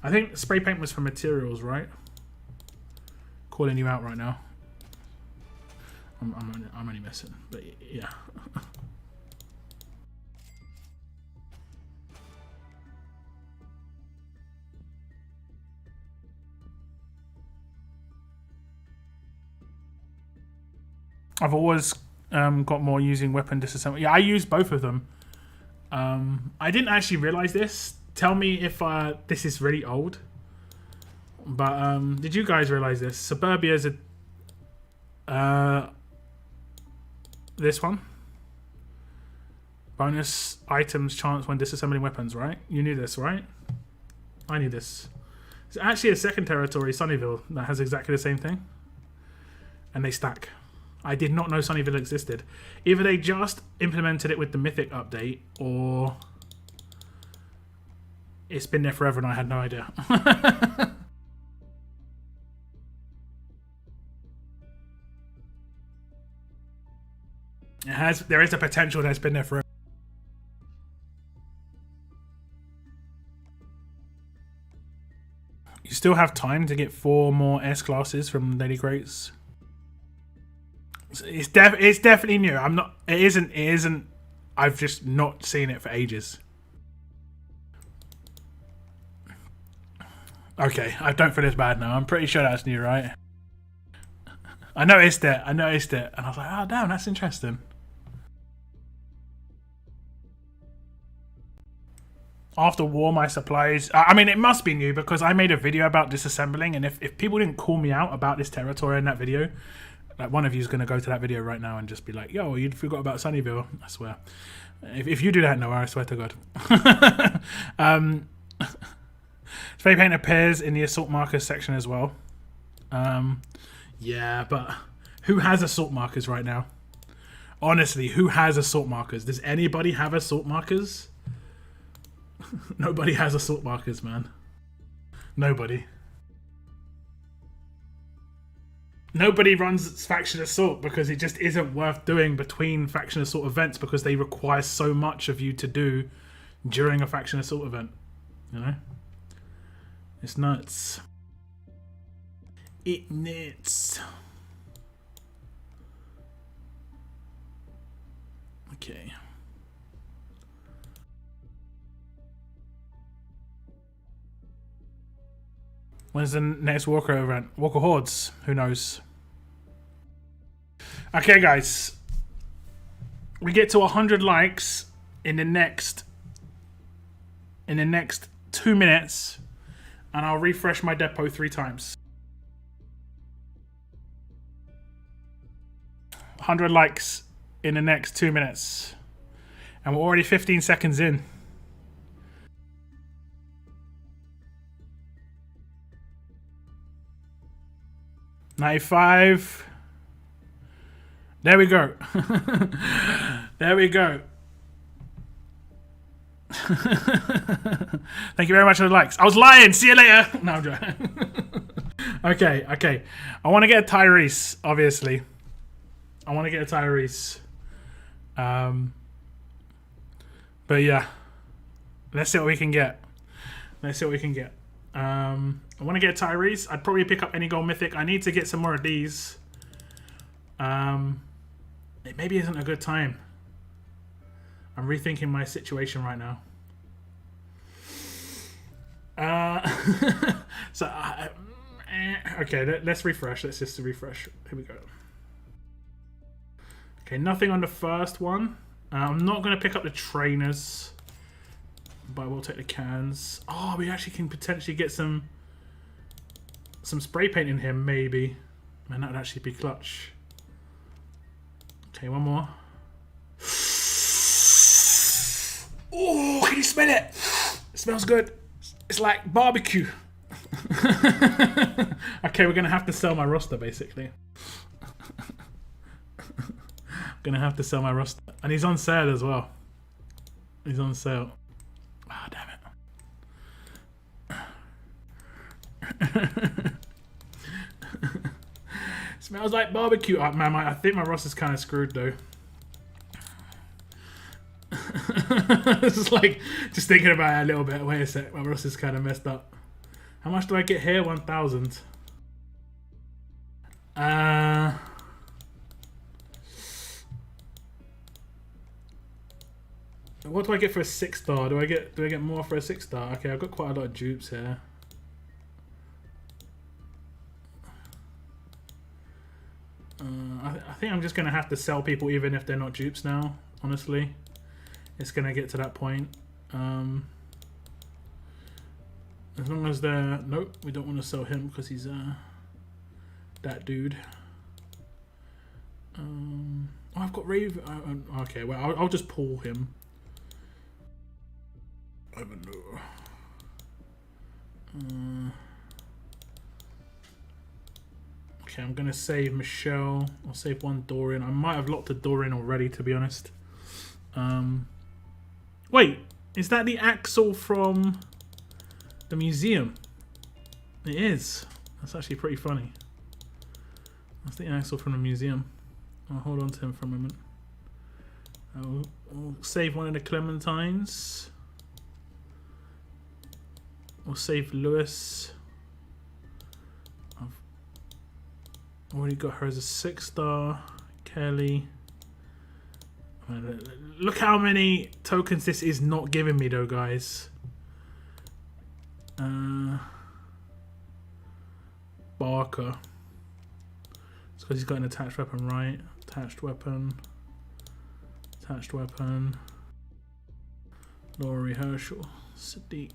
I think spray paint was for materials, right? Calling you out right now. I'm only messing, but yeah. I've always got more using weapon disassembly. Yeah, I use both of them. I didn't actually realize this. Tell me if this is really old. But did you guys realize this? Suburbia's this one. Bonus items chance when disassembling weapons, right? You knew this, right? I knew this. It's actually a second territory, Sunnyvale, that has exactly the same thing. And they stack. I did not know Sunnyvale existed. Either they just implemented it with the Mythic update, or it's been there forever and I had no idea. There is a potential that it's been there forever. You still have time to get 4 more S classes from Daily Crates. It's definitely new. It isn't. I've just not seen it for ages. Okay, I don't feel as bad now. I'm pretty sure that's new, right? I noticed it, and I was like, oh damn, that's interesting. After war, my supplies... I mean, it must be new because I made a video about disassembling, and if people didn't call me out about this territory in that video, Like one of you is going to go to that video right now and just be like, yo, you forgot about Sunnyvale. I swear. If you do that, Noah, I swear to God. Spray paint appears in the assault markers section as well. Yeah, but who has assault markers right now? Honestly, who has assault markers? Does anybody have assault markers? Nobody has assault markers, man. Nobody. Nobody runs faction assault because it just isn't worth doing between faction assault events because they require so much of you to do during a faction assault event. You know? It's nuts. It nuts. Okay. When's the next Walker event? Walker Hordes? Who knows? Okay, guys. We get to 100 likes in the next 2 minutes, and I'll refresh my depot 3 times. 100 likes in the next 2 minutes, and we're already 15 seconds in. $95. There we go. There we go. Thank you very much for the likes. I was lying. See you later. No, I'm joking. Okay. I want to get a Tyrese, obviously. I want to get a Tyrese. But yeah. Let's see what we can get. I want to get a Tyrese. I'd probably pick up any gold mythic. I need to get some more of these. It maybe isn't a good time. I'm rethinking my situation right now. Okay, let's refresh. Let's just refresh. Here we go. Okay, nothing on the first one. I'm not going to pick up the trainers, but I will take the cans. Oh, we actually can potentially get some spray paint in here, maybe. Man, that would actually be clutch. Okay, one more. Oh, can you smell it? It smells good. It's like barbecue. Okay, we're gonna have to sell my roster, basically. Gonna have to sell my roster, and he's on sale as well. He's on sale. Ah, damn it. Smells like barbecue. Oh, man, I think my roster's kind of screwed though. This is like just thinking about it a little bit. Wait a sec, my roster's kind of messed up. How much do I get here? 1,000. What do I get for a 6-star? Do I get more for a 6-star? Okay, I've got quite a lot of dupes here. I think I'm just gonna have to sell people even if they're not dupes now. Honestly, it's gonna get to that point. As long as they're nope, we don't want to sell him because he's that dude. Oh, I've got Rave. Okay, well I'll just pull him. I don't know. Okay, I'm gonna save Michelle. I'll save one Dorian. I might have locked a Dorian already, to be honest. Wait, is that the Axel from the museum? It is. That's actually pretty funny. That's the Axel from the museum. I'll hold on to him for a moment. I'll save one of the Clementines. We'll save Lewis. I've already got her as a 6-star. Kelly. Look how many tokens this is not giving me though, guys. Barker. It's because he's got an attached weapon, right? Attached weapon. Attached weapon. Laurie Herschel. Sadiq.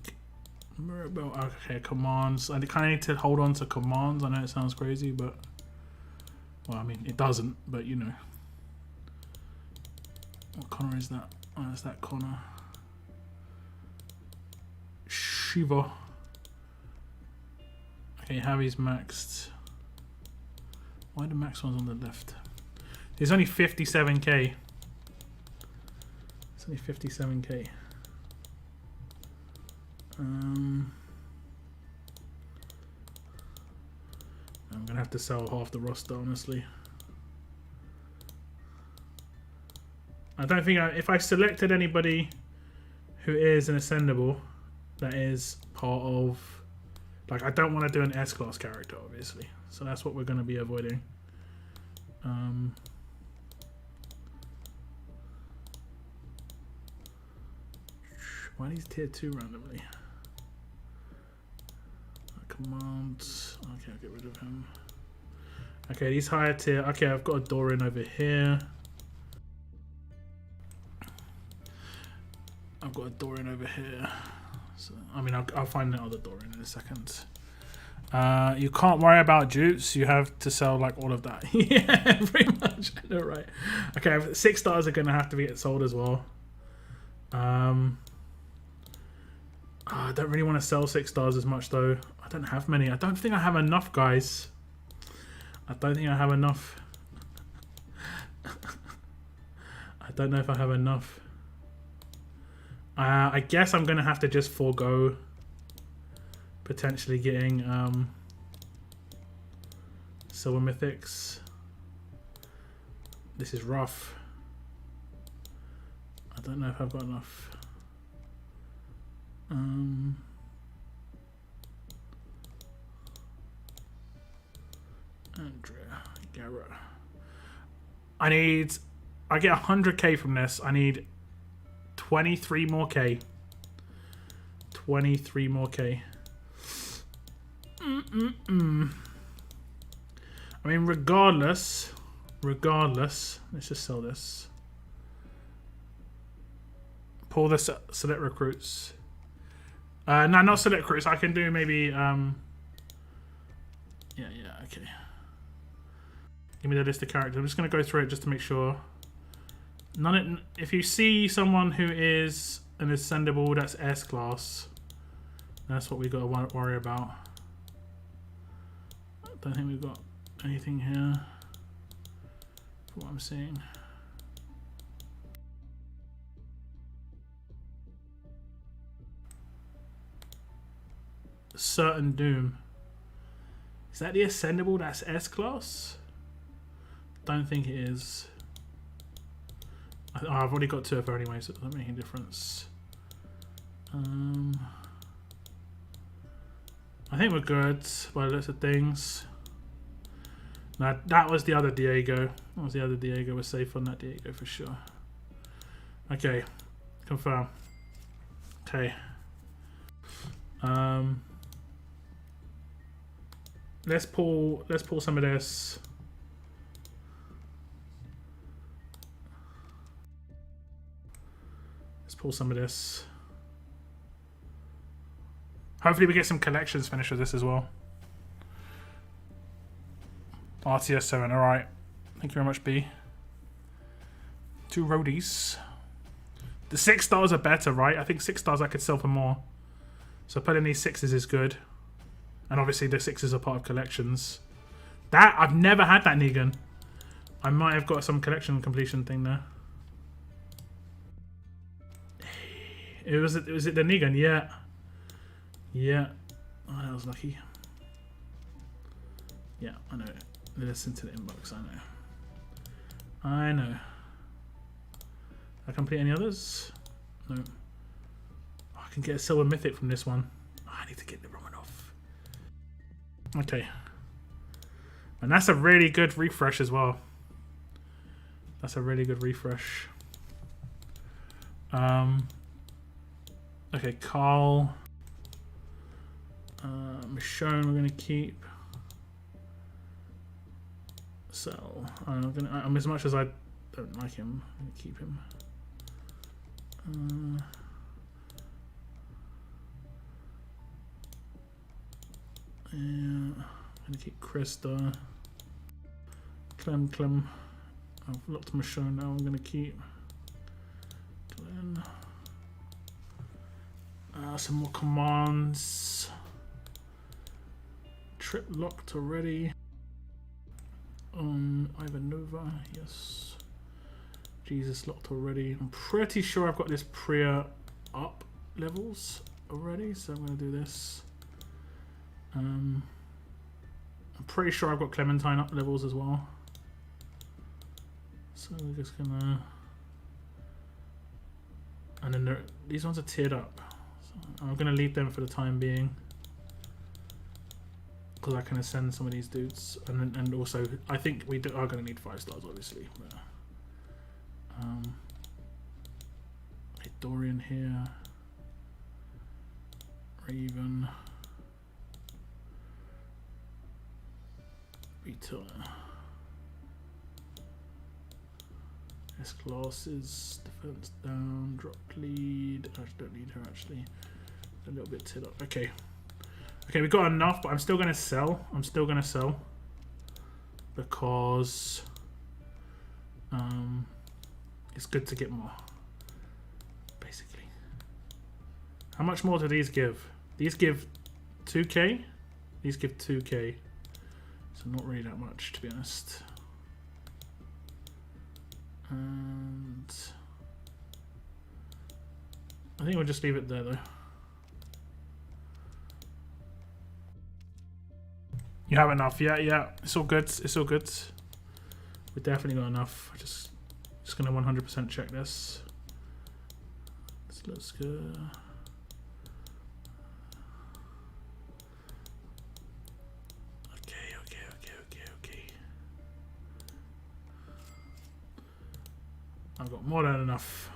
Mirabelle. Okay, commands. I kind of need to hold on to commands. I know it sounds crazy, but Well, I mean, it doesn't, but you know. What Connor is that? Oh, it's that Connor. Shiva. Okay, Harry's maxed. Why the max one's on the left? There's only 57k. It's only 57k. I'm gonna have to sell half the roster, honestly. I don't think if I selected anybody who is an ascendable, that is part of, like, I don't want to do an S-class character, obviously. So that's what we're going to be avoiding. Why these tier 2 randomly? Commands. Okay, I'll get rid of him. Okay, these higher tier. Okay, I've got a Dorian over here. I've got a Dorian over here. So, I mean, I'll find the other Dorian in a second. You can't worry about dupes. You have to sell like all of that. Yeah, pretty much. I know, right? Okay, 6 stars are going to have to get sold as well. I don't really want to sell 6 stars as much though. I don't have many. I don't think I have enough, guys. I don't think I have enough. I don't know if I have enough. I guess I'm going to have to just forego potentially getting silver mythics. This is rough. I don't know if I've got enough. Andrea, Garrett. I get 100k from this. I need 23 more K. 23 more K. I mean, regardless, let's just sell this. Pull the select recruits. No, not select recruits. I can do maybe. Yeah, okay. Give me the list of characters. I'm just going to go through it just to make sure. If you see someone who is an ascendable that's S class, that's what we got to worry about. I don't think we've got anything here for what I'm seeing. Certain Doom. Is that the ascendable that's S class? Don't think it is. I've already got 2 of her anyway, so it doesn't make any difference. I think we're good by the looks of things. Now, that was the other Diego. That was the other Diego. We're safe on that Diego for sure. Okay, confirm. Okay. Let's pull some of this. Pull some of this. Hopefully we get some collections finished with this as well. RTS 7, alright. Thank you very much, B. 2 roadies. The 6 stars are better, right? I think 6 stars I could sell for more. So putting these 6s is good. And obviously the 6s are part of collections. That, I've never had that Negan. I might have got some collection completion thing there. Was it the Negan? Yeah. Yeah. Oh, that was lucky. Yeah, I know. Listen to the inbox, I know. Did I complete any others? No. Oh, I can get a silver mythic from this one. Oh, I need to get the Romanov. Okay. And that's a really good refresh as well. That's a really good refresh. Okay, Carl. Michonne, we're going to keep. So, as much as I don't like him, I'm going to keep him. Yeah, I'm going to keep Krista. Clem. I've locked my show now. I'm gonna keep. Glenn. Some more commands. Trip locked already. Ivanova, yes. Jesus locked already. I'm pretty sure I've got this Priya up levels already, so I'm gonna do this. I'm pretty sure I've got Clementine up levels as well. So we're just gonna, and then these ones are tiered up. So I'm gonna leave them for the time being, because I can ascend some of these dudes, and also I think we are gonna need 5 stars, obviously. But, Dorian here, Raven, Rita. S-classes, defense down, drop lead. I don't need her actually. A little bit tiered up. Okay. Okay, we've got enough, but I'm still gonna sell. Because it's good to get more. Basically. How much more do these give? These give 2k. These give 2k. So not really that much, to be honest. And I think we'll just leave it there though. You have enough, yeah. It's all good. We definitely got enough. Just gonna 100% check this. This looks good. Okay. I've got more than enough.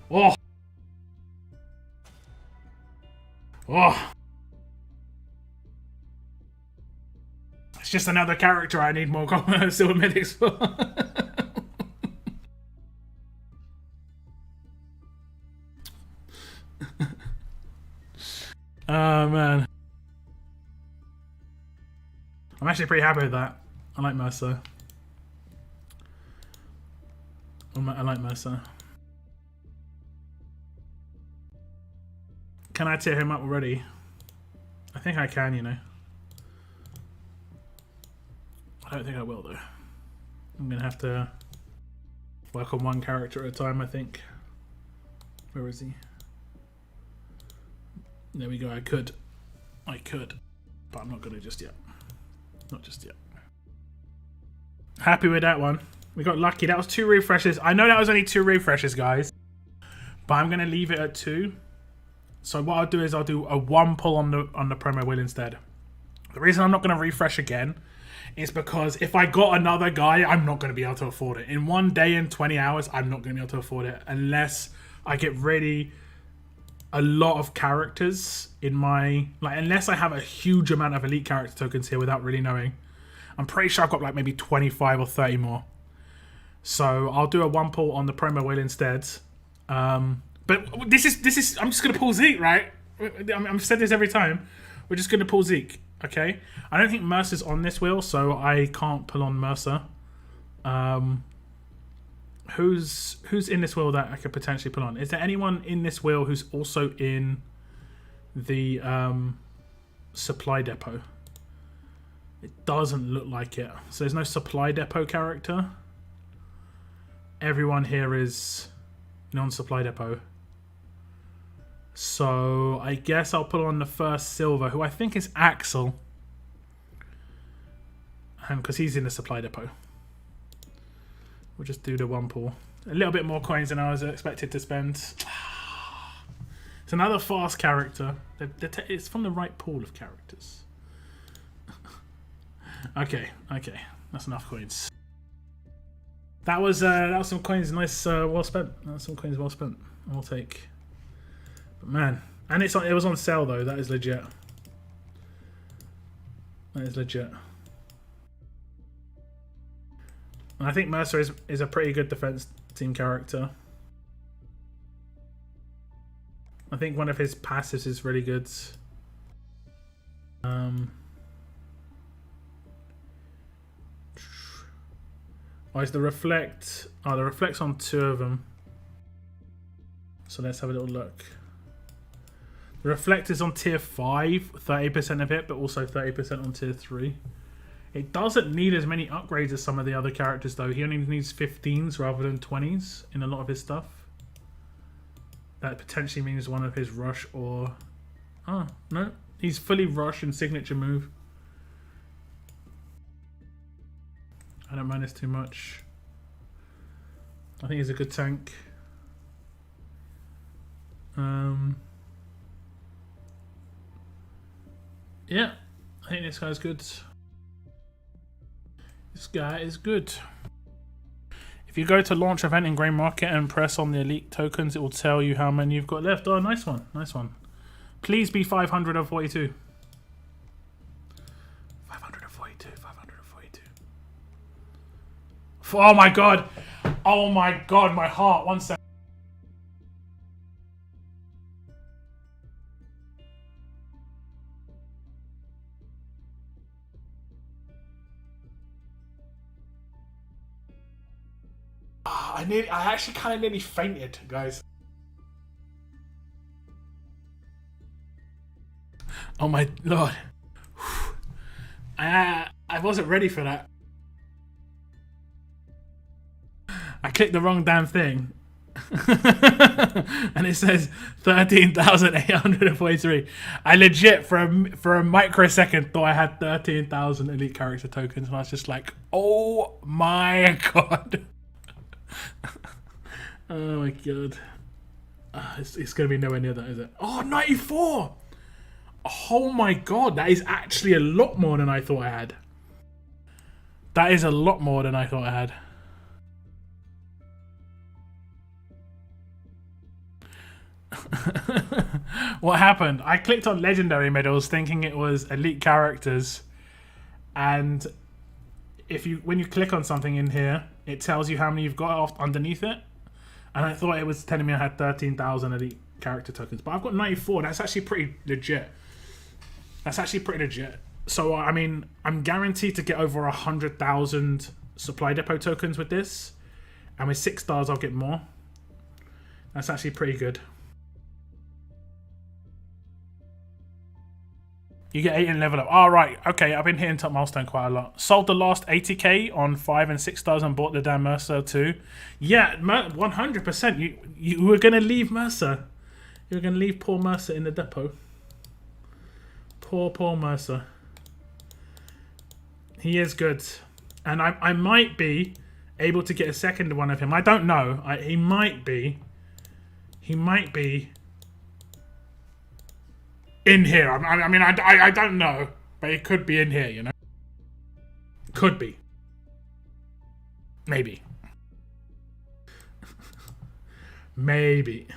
Oh! It's just another character I need more silver medics for. Oh man. I'm actually pretty happy with that. I like Mercer. I like Mercer. Can I tear him up already? I think I can, you know. I don't think I will though. I'm gonna have to work on one character at a time, I think. Where is he? There we go, I could. But I'm not gonna just yet. Not just yet. Happy with that one. We got lucky. That was 2 refreshes. I know that was only 2 refreshes, guys. But I'm gonna leave it at 2. So what I'll do is I'll do a 1 pull on the promo wheel instead. The reason I'm not gonna refresh again is because if I got another guy, I'm not gonna be able to afford it. In 1 day and 20 hours, I'm not gonna be able to afford it unless I get ready a lot of characters in my, like, unless I have a huge amount of elite character tokens here without really knowing. I'm pretty sure I've got like maybe 25 or 30 more. So I'll do a 1 pull on the promo wheel instead. But this is I'm just gonna pull Zeke, right? I've said this every time. We're just gonna pull Zeke, okay? I don't think Mercer's on this wheel, so I can't pull on Mercer. Who's in this wheel that I could potentially pull on? Is there anyone in this wheel who's also in the supply depot? It doesn't look like it. So there's no supply depot character. Everyone here is non-supply depot. So I guess I'll put on the first silver, who I think is Axel. Because he's in the supply depot. We'll just do the 1 pull. A little bit more coins than I was expected to spend. It's another fast character. It's from the right pool of characters. Okay. That's enough coins. That was some coins nice, well spent. That's some coins well spent. I'll take. But man, and it was on sale though. That is legit. And I think Mercer is a pretty good defense team character. I think one of his passives is really good. Oh, is the reflect? Oh, the reflect's on 2 of them. So let's have a little look. The reflect is on tier 5, 30% of it, but also 30% on tier 3. It doesn't need as many upgrades as some of the other characters though. He only needs 15s rather than 20s in a lot of his stuff. That potentially means one of his rush or... Oh, no. He's fully rush and signature move. I don't mind this too much. I think he's a good tank. Yeah, I think this guy's good. This guy is good. If you go to launch event in Grey Market and press on the elite tokens, it will tell you how many you've got left. Oh, nice one, nice one. Please be 542. 542, 542. Oh my god! Oh my god, my heart. 1 second. I actually kind of nearly fainted, guys. Oh my lord. I wasn't ready for that. I clicked the wrong damn thing. And it says 13,843. I legit, for a microsecond, thought I had 13,000 elite character tokens. And I was just like, oh my god. Oh my god. It's going to be nowhere near that, is it? Oh, 94! Oh my god, that is actually a lot more than I thought I had. That is a lot more than I thought I had. What happened? I clicked on legendary medals thinking it was elite characters, and when you click on something in here, it tells you how many you've got off underneath it. And I thought it was telling me I had 13,000 elite character tokens, but I've got 94. That's actually pretty legit. That's actually pretty legit. So I mean, I'm guaranteed to get over 100,000 supply depot tokens with this, and with 6 stars I'll get more. That's actually pretty good. You get 8 in level up. Oh, right. Okay, I've been hitting top milestone quite a lot. Sold the last 80k on 5 and 6 stars and bought the damn Mercer too. Yeah, 100%. You were going to leave Mercer. You were going to leave poor Mercer in the depot. Poor Mercer. He is good. And I might be able to get a second one of him. I don't know. He might be. He might be in here. I mean, I don't know, but it could be in here, you know? Could be. Maybe. Maybe.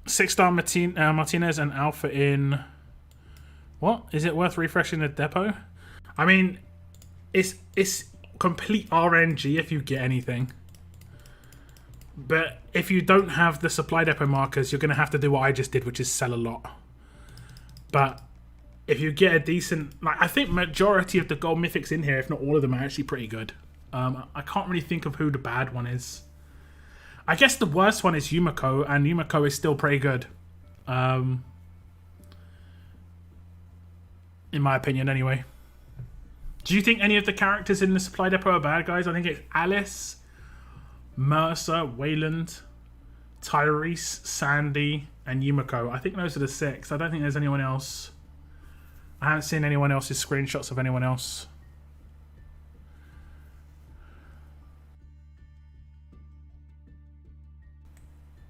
Six-star Martinez and Alpha in... What? Is it worth refreshing the depot? I mean, it's complete RNG if you get anything. But if you don't have the supply depot markers, you're going to have to do what I just did, which is sell a lot. But if you get a decent... Like, I think majority of the gold mythics in here, if not all of them, are actually pretty good. I can't really think of who the bad one is. I guess the worst one is Yumiko, and Yumiko is still pretty good. In my opinion, anyway. Do you think any of the characters in the supply depot are bad guys? I think it's Alice, Mercer, Wayland, Tyrese, Sandy, and Yumiko. I think those are the 6. I don't think there's anyone else. I haven't seen anyone else's screenshots of anyone else.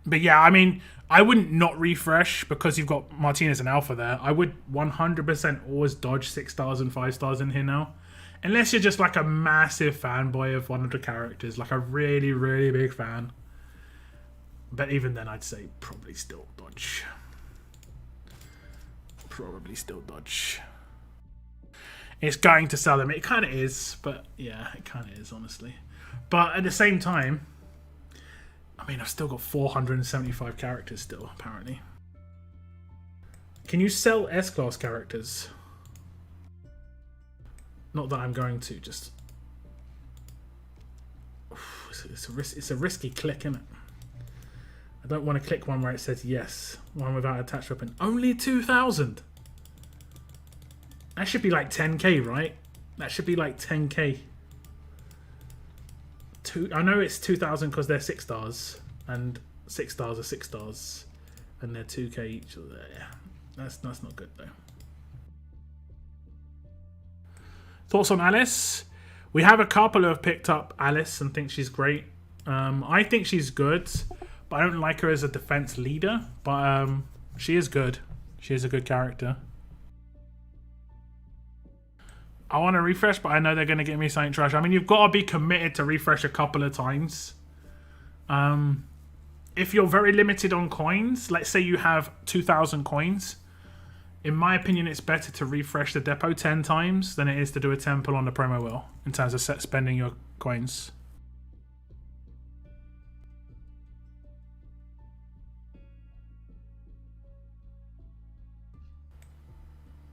But yeah, I mean, I wouldn't not refresh because you've got Martinez and Alpha there. I would 100% always dodge 6 stars and 5 stars in here now. Unless you're just like a massive fanboy of one of the characters. Like a really, really big fan. But even then, I'd say probably still dodge. Probably still dodge. It's going to sell them. It kind of is. But yeah, it kind of is, honestly. But at the same time... I mean, I've still got 475 characters still, apparently. Can you sell S-Class characters? Not that I'm going to, just... It's a risky click, isn't it? I don't want to click one where it says yes. One without attached weapon. Only 2,000! That should be like 10k, right? That should be like 10k. I know it's 2,000 because they're 6 stars. And 6 stars are 6 stars. And they're 2k each. Yeah, that's not good though. Thoughts on Alice? We have a couple who have picked up Alice and think she's great. I think she's good, but I don't like her as a defense leader. But she is good. She is a good character. I want to refresh, but I know they're going to get me something trash. I mean, you've got to be committed to refresh a couple of times. If you're very limited on coins, let's say you have 2,000 coins, in my opinion, it's better to refresh the depot 10 times than it is to do a temple on the promo wheel in terms of spending your coins.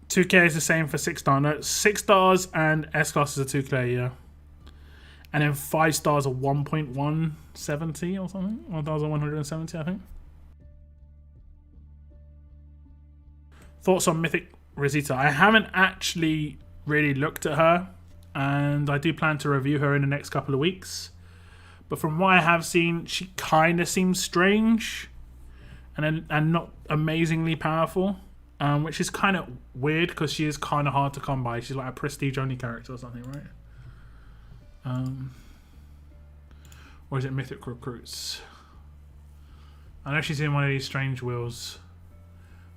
$2K is the same for 6 stars. No, 6 stars and S-Class is a 2K, yeah. And then 5 stars are 1.170 or something. 1,170, I think. Thoughts on Mythic Rosita? I haven't actually really looked at her, and I do plan to review her in the next couple of weeks. But from what I have seen, she kind of seems strange and not amazingly powerful, which is kind of weird because she is kind of hard to come by. She's like a prestige only character or something, right? Or is it Mythic Recruits? I know she's in one of these strange wheels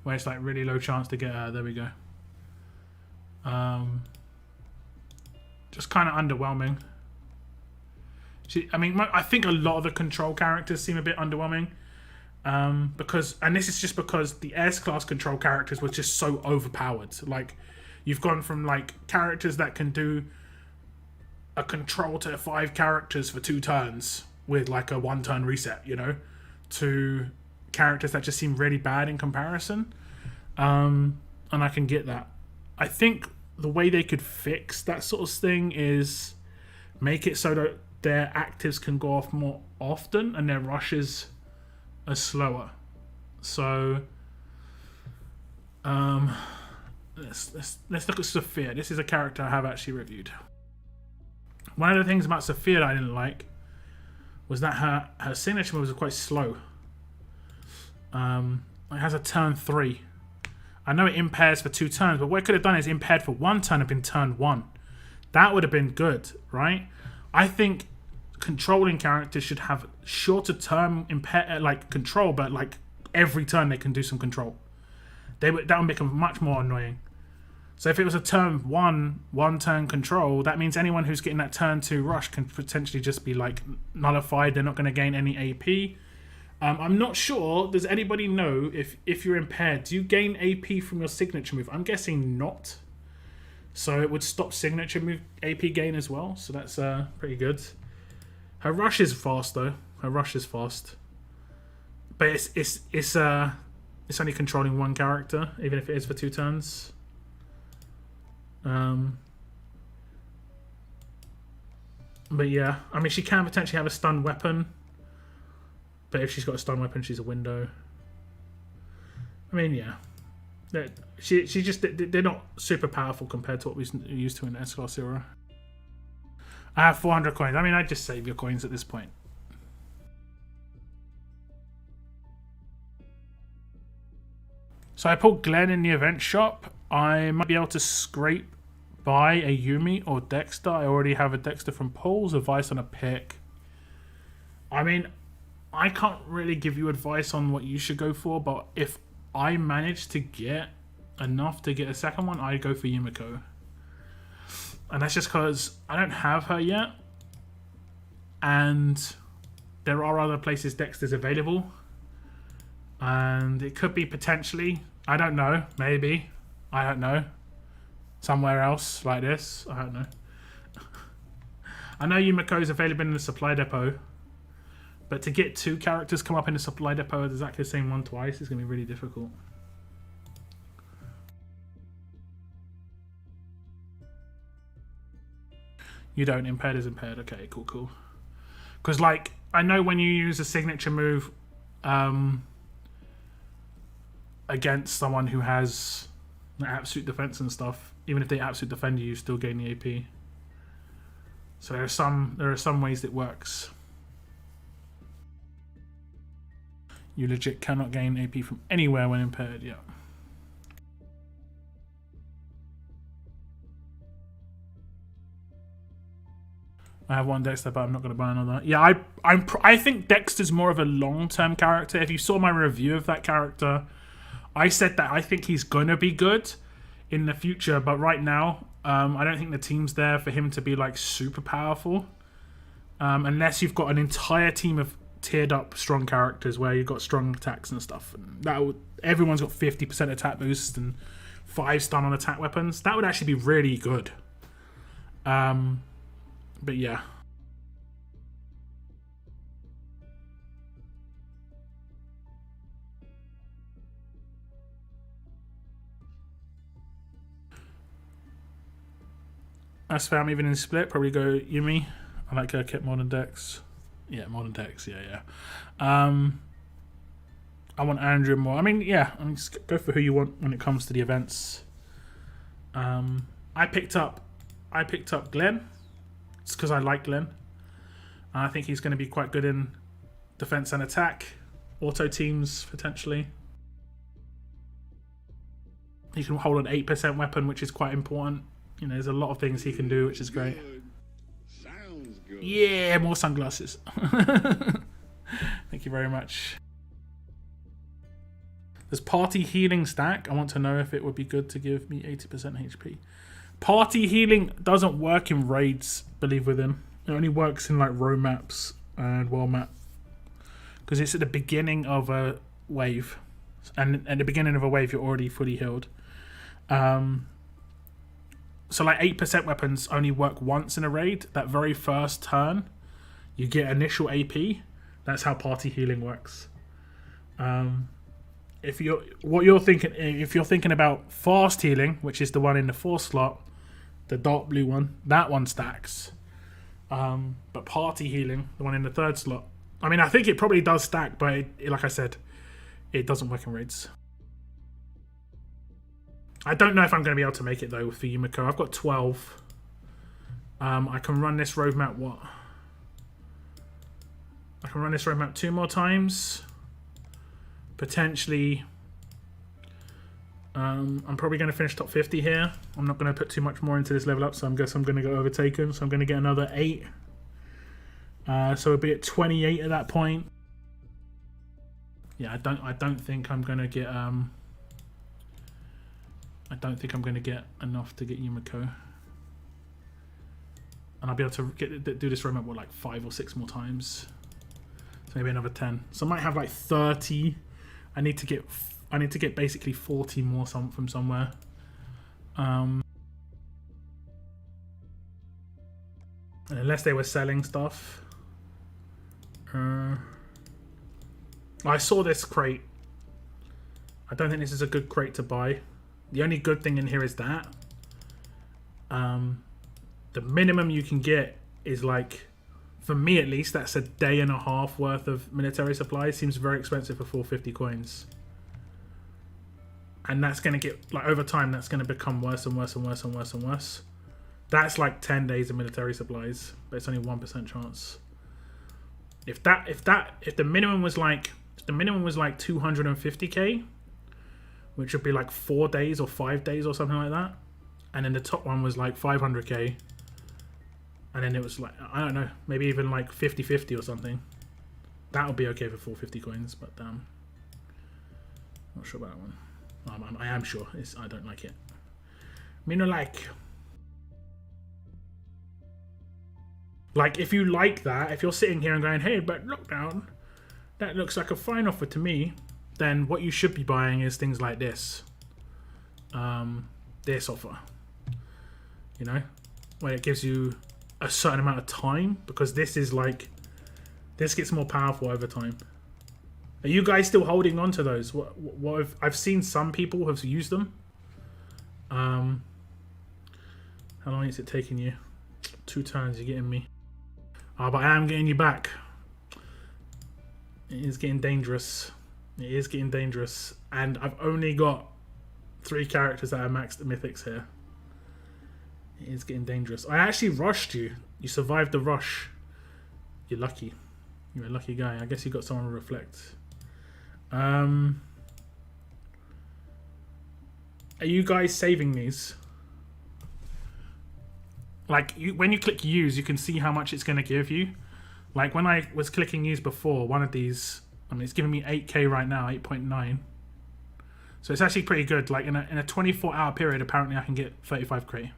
where it's like really low chance to get her. There we go. Just kind of underwhelming. I think a lot of the control characters seem a bit underwhelming. Because this is just because the S-Class control characters were just so overpowered. Like, you've gone from like characters that can do a control to 5 characters for 2 turns with like a 1-turn reset, you know, to characters that just seem really bad in comparison. And I can get that. I think the way they could fix that sort of thing is make it so that their actives can go off more often and their rushes are slower. So let's look at Sophia. This is a character I have actually reviewed. One of the things about Sophia that I didn't like was that her signature moves are quite slow. It has a turn 3. I know it impairs for 2 turns, but what it could have done is impaired for 1 turn and been turn 1. That would have been good, right? I think controlling characters should have shorter term control, but like every turn they can do some control. That would make them much more annoying. So if it was a turn 1 turn control, that means anyone who's getting that turn 2 rush can potentially just be like nullified. They're not going to gain any AP. I'm not sure. Does anybody know if you're impaired, do you gain AP from your signature move? I'm guessing not. So it would stop signature move AP gain as well. So that's pretty good. Her rush is fast though. Her rush is fast, but it's only controlling 1 character, even if it is for 2 turns. But yeah, I mean, she can potentially have a stun weapon. But if she's got a stun weapon, she's a window. I mean, yeah. They're not super powerful compared to what we're used to in the S-Class era. I have 400 coins. I mean, I'd just save your coins at this point. So I pulled Glenn in the event shop. I might be able to scrape by a Yumi or Dexter. I already have a Dexter from Paul's. Advice on a pick. I mean, I can't really give you advice on what you should go for, but if I manage to get enough to get a second one, I'd go for Yumiko. And that's just because I don't have her yet. And there are other places Dexter's available. And it could be potentially, I don't know, maybe, I don't know, somewhere else like this, I don't know. I know Yumiko is available in the supply depot. But to get 2 characters come up in a supply depot with exactly the same one twice is going to be really difficult. You don't. Impaired is impaired. Okay, cool, cool. Because, like, I know when you use a signature move against someone who has absolute defense and stuff, even if they absolute defend you, you still gain the AP. So there are some ways it works. You legit cannot gain AP from anywhere when impaired, yeah. I have one Dexter, but I'm not going to buy another. Yeah, I think Dexter's more of a long-term character. If you saw my review of that character, I said that I think he's going to be good in the future, but right now, I don't think the team's there for him to be like super powerful. Unless you've got an entire team of tiered up strong characters where you've got strong attacks and stuff. And everyone's got 50% attack boost and 5 stun on attack weapons. That would actually be really good. But yeah. As fam, even in split, probably go Yumi. I like her kit more than Dex. Yeah, more than Dex, yeah. I want Andrew more. I mean, yeah, just go for who you want when it comes to the events. I picked up Glenn. It's because I like Glenn. I think he's going to be quite good in defense and attack. Auto teams, potentially. He can hold an 8% weapon, which is quite important. You know, there's a lot of things he can do, which is great. Sounds good. Yeah, more sunglasses. Thank you very much. There's party healing stack. I want to know if it would be good to give me 80% HP. Party healing doesn't work in raids, believe within. It only works in like row maps and world map. Because it's at the beginning of a wave. And at the beginning of a wave, you're already fully healed. So like 8% weapons only work once in a raid. That very first turn, you get initial AP. That's how party healing works. If you're thinking about fast healing, which is the one in the 4 slot, the dark blue one, that one stacks. But party healing, the one in the 3rd slot, I mean, I think it probably does stack, but like I said, it doesn't work in raids. I don't know if I'm going to be able to make it though for Yumiko. I've got 12. I can run this roadmap. What? I can run this roadmap 2 more times. Potentially. I'm probably going to finish top 50 here. I'm not going to put too much more into this level up, so I guess I'm going to go overtaken. So I'm going to get another 8. So we'll be at 28 at that point. Yeah, I don't think I'm going to get I don't think I'm going to get enough to get Yumiko. And I'll be able to do this roadmap like 5 or 6 more times. So maybe another 10. So I might have like 30. I need to get basically 40 more from somewhere. Unless they were selling stuff. I saw this crate. I don't think this is a good crate to buy. The only good thing in here is that the minimum you can get is like, for me at least, that's a day and a half worth of military supplies. Seems very expensive for 450 coins. And that's going to get, like, over time, that's going to become worse and worse and worse and worse and worse. That's like 10 days of military supplies, but it's only 1% chance. If the minimum was like 250k, which would be like 4 days or 5 days or something like that, and then the top one was like 500k, and then it was like, I don't know, maybe even like 50-50 or something, that would be okay for 450 coins, but not sure about that one. I am sure. I don't like it. Me no like if you like that, if you're sitting here and going, hey, but lockdown, that looks like a fine offer to me, then what you should be buying is things like this. This offer. You know? Where it gives you a certain amount of time, because this is like This gets more powerful over time. Are you guys still holding on to those? I've seen some people have used them. How long is it taking you? 2 turns, you're getting me. But I am getting you back. It is getting dangerous. It is getting dangerous. And I've only got 3 characters that are maxed mythics here. It is getting dangerous. I actually rushed you. You survived the rush. You're lucky. You're a lucky guy. I guess you got someone to reflect. Are you guys saving these? Like, when you click use, you can see how much it's going to give you. Like, when I was clicking use before, one of these, I mean, it's giving me 8k right now, 8.9. So it's actually pretty good. Like, in a 24-hour period, apparently I can get 35k.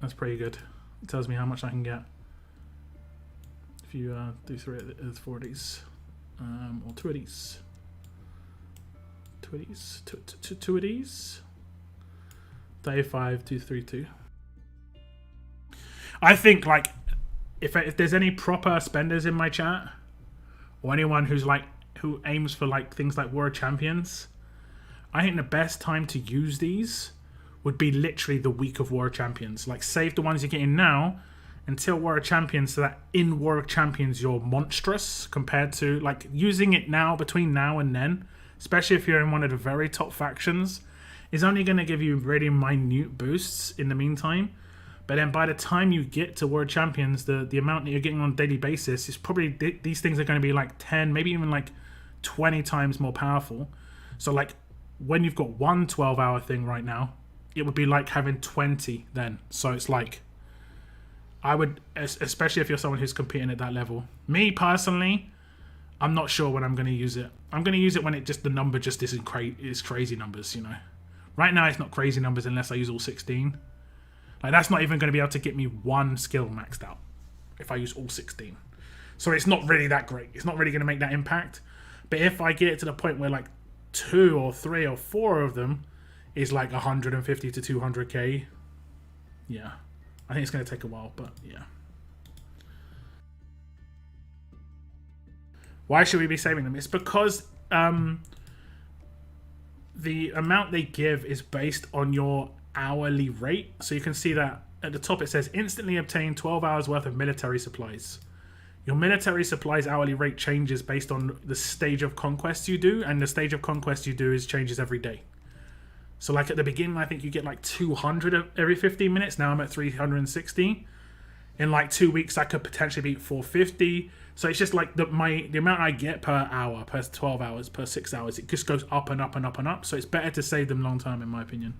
That's pretty good. It tells me how much I can get. If you do 4 of these. Or 2 of these. 2 of these. 2 of these. 35, 232. I think, like, if there's any proper spenders in my chat, or anyone who aims for like things like War of Champions, I think the best time to use these would be literally the week of War of Champions. Like, save the ones you're getting now until War of Champions, so that in War of Champions you're monstrous compared to, like, using it now, between now and then, especially if you're in one of the very top factions, is only going to give you really minute boosts in the meantime. But then by the time you get to War of Champions, the amount that you're getting on a daily basis is probably, these things are going to be like 10, maybe even like 20 times more powerful. So like, when you've got one 12-hour thing right now, it would be like having 20 then. So it's like, I would, especially if you're someone who's competing at that level. Me personally, I'm not sure when I'm going to use it. I'm going to use it when the number just isn't crazy numbers, you know. Right now it's not crazy numbers unless I use all 16. Like, that's not even going to be able to get me 1 skill maxed out if I use all 16. So it's not really that great. It's not really going to make that impact. But if I get it to the point where like 2 or 3 or 4 of them is like 150 to 200k, yeah. I think it's going to take a while, but yeah. Why should we be saving them? It's because the amount they give is based on your hourly rate. So you can see that at the top it says instantly obtain 12 hours worth of military supplies. Your military supplies hourly rate changes based on the stage of conquest you do, and the stage of conquest you do changes every day. So like at the beginning, I think you get like 200 every 15 minutes. Now I'm at 360. In like 2 weeks, I could potentially beat 450. So it's just like the amount I get per hour, per 12 hours, per 6 hours, it just goes up and up and up and up. So it's better to save them long term, in my opinion.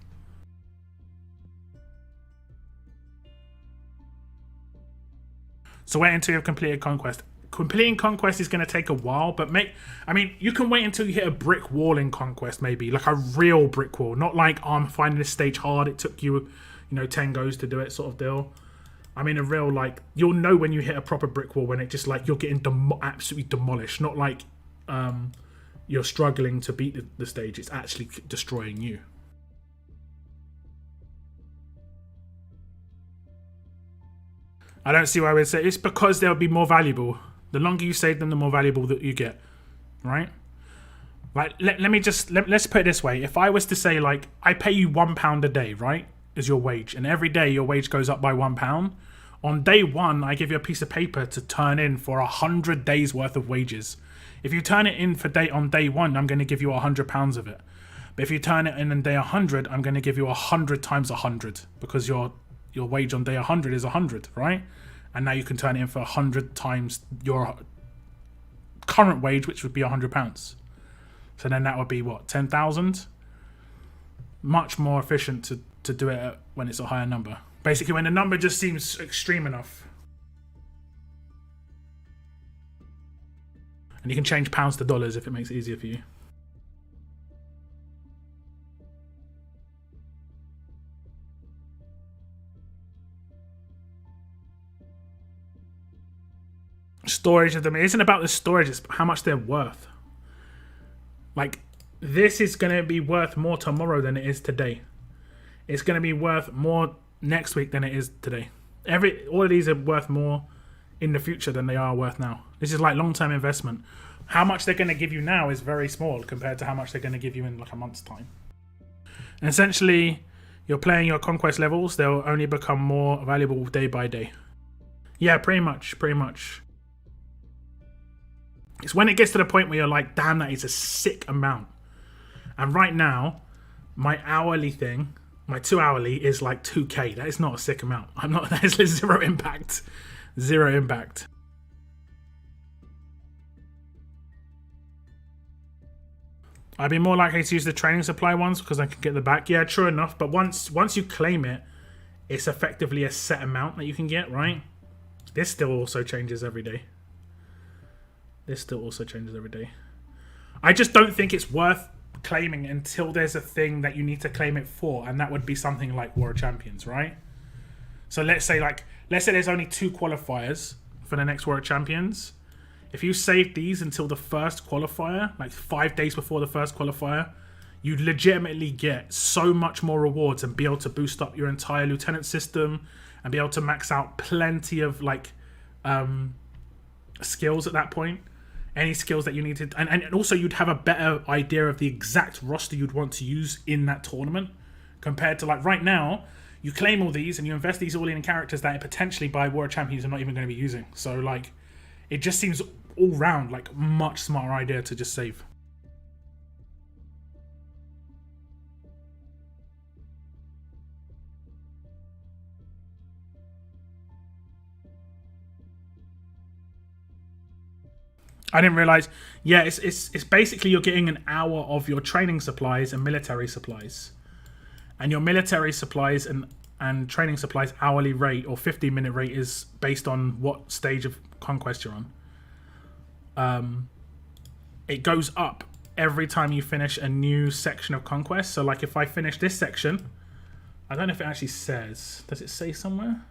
So wait until you've completed Conquest. Completing Conquest is going to take a while, but you can wait until you hit a brick wall in Conquest, maybe. Like a real brick wall. Not like, I'm finding this stage hard, it took you, 10 goes to do it sort of deal. I mean, a real, like, you'll know when you hit a proper brick wall when it just, like, you're getting absolutely demolished. Not like you're struggling to beat the stage. It's actually destroying you. I don't see why I would say it's because they'll be more valuable. The longer you save them, the more valuable that you get, right? Like, let's put it this way. If I was to say, like, I pay you £1 a day, right, is your wage, and every day your wage goes up by £1. On day 1, I give you a piece of paper to turn in for 100 days worth of wages. If you turn it in on day 1, I'm going to give you £100 of it. But if you turn it in on day 100, I'm going to give you 100 times 100, because your wage on day 100 is 100, right? And now you can turn it in for 100 times your current wage, which would be £100. So then that would be what, 10,000? Much more efficient to do it when it's a higher number. Basically, when the number just seems extreme enough. And you can change pounds to dollars if it makes it easier for you. Storage of them. It isn't about the storage, it's how much they're worth. Like, this is going to be worth more tomorrow than it is today. It's going to be worth more next week than it is today. All of these are worth more in the future than they are worth now. This is like long-term investment. How much they're going to give you now is very small compared to how much they're going to give you in like a month's time. And essentially, you're playing your conquest levels. They'll only become more valuable day by day. Yeah, pretty much. It's when it gets to the point where you're like, damn, that is a sick amount. And right now, my hourly thing, my 2 hourly is like 2k. That is not a sick amount. That is zero impact. Zero impact. I'd be more likely to use the training supply ones because I can get the back. Yeah, true enough. But once you claim it, it's effectively a set amount that you can get, right? This still also changes every day. I just don't think it's worth claiming until there's a thing that you need to claim it for, and that would be something like War of Champions, right? So let's say there's only 2 qualifiers for the next War of Champions. If you save these until the first qualifier, like 5 days before the first qualifier, you legitimately get so much more rewards and be able to boost up your entire lieutenant system and be able to max out plenty of like skills at that point. Any skills that you need to, and also you'd have a better idea of the exact roster you'd want to use in that tournament compared to like right now. You claim all these and you invest these all in characters that potentially by War of Champions are not even going to be using. So like, it just seems all round like much smarter idea to just save. I didn't realize. Yeah, it's basically you're getting an hour of your training supplies and military supplies, and your military supplies and training supplies hourly rate or 15-minute rate is based on what stage of conquest you're on. It goes up every time you finish a new section of conquest. So like if I finish this section, I don't know if it actually says. Does it say somewhere?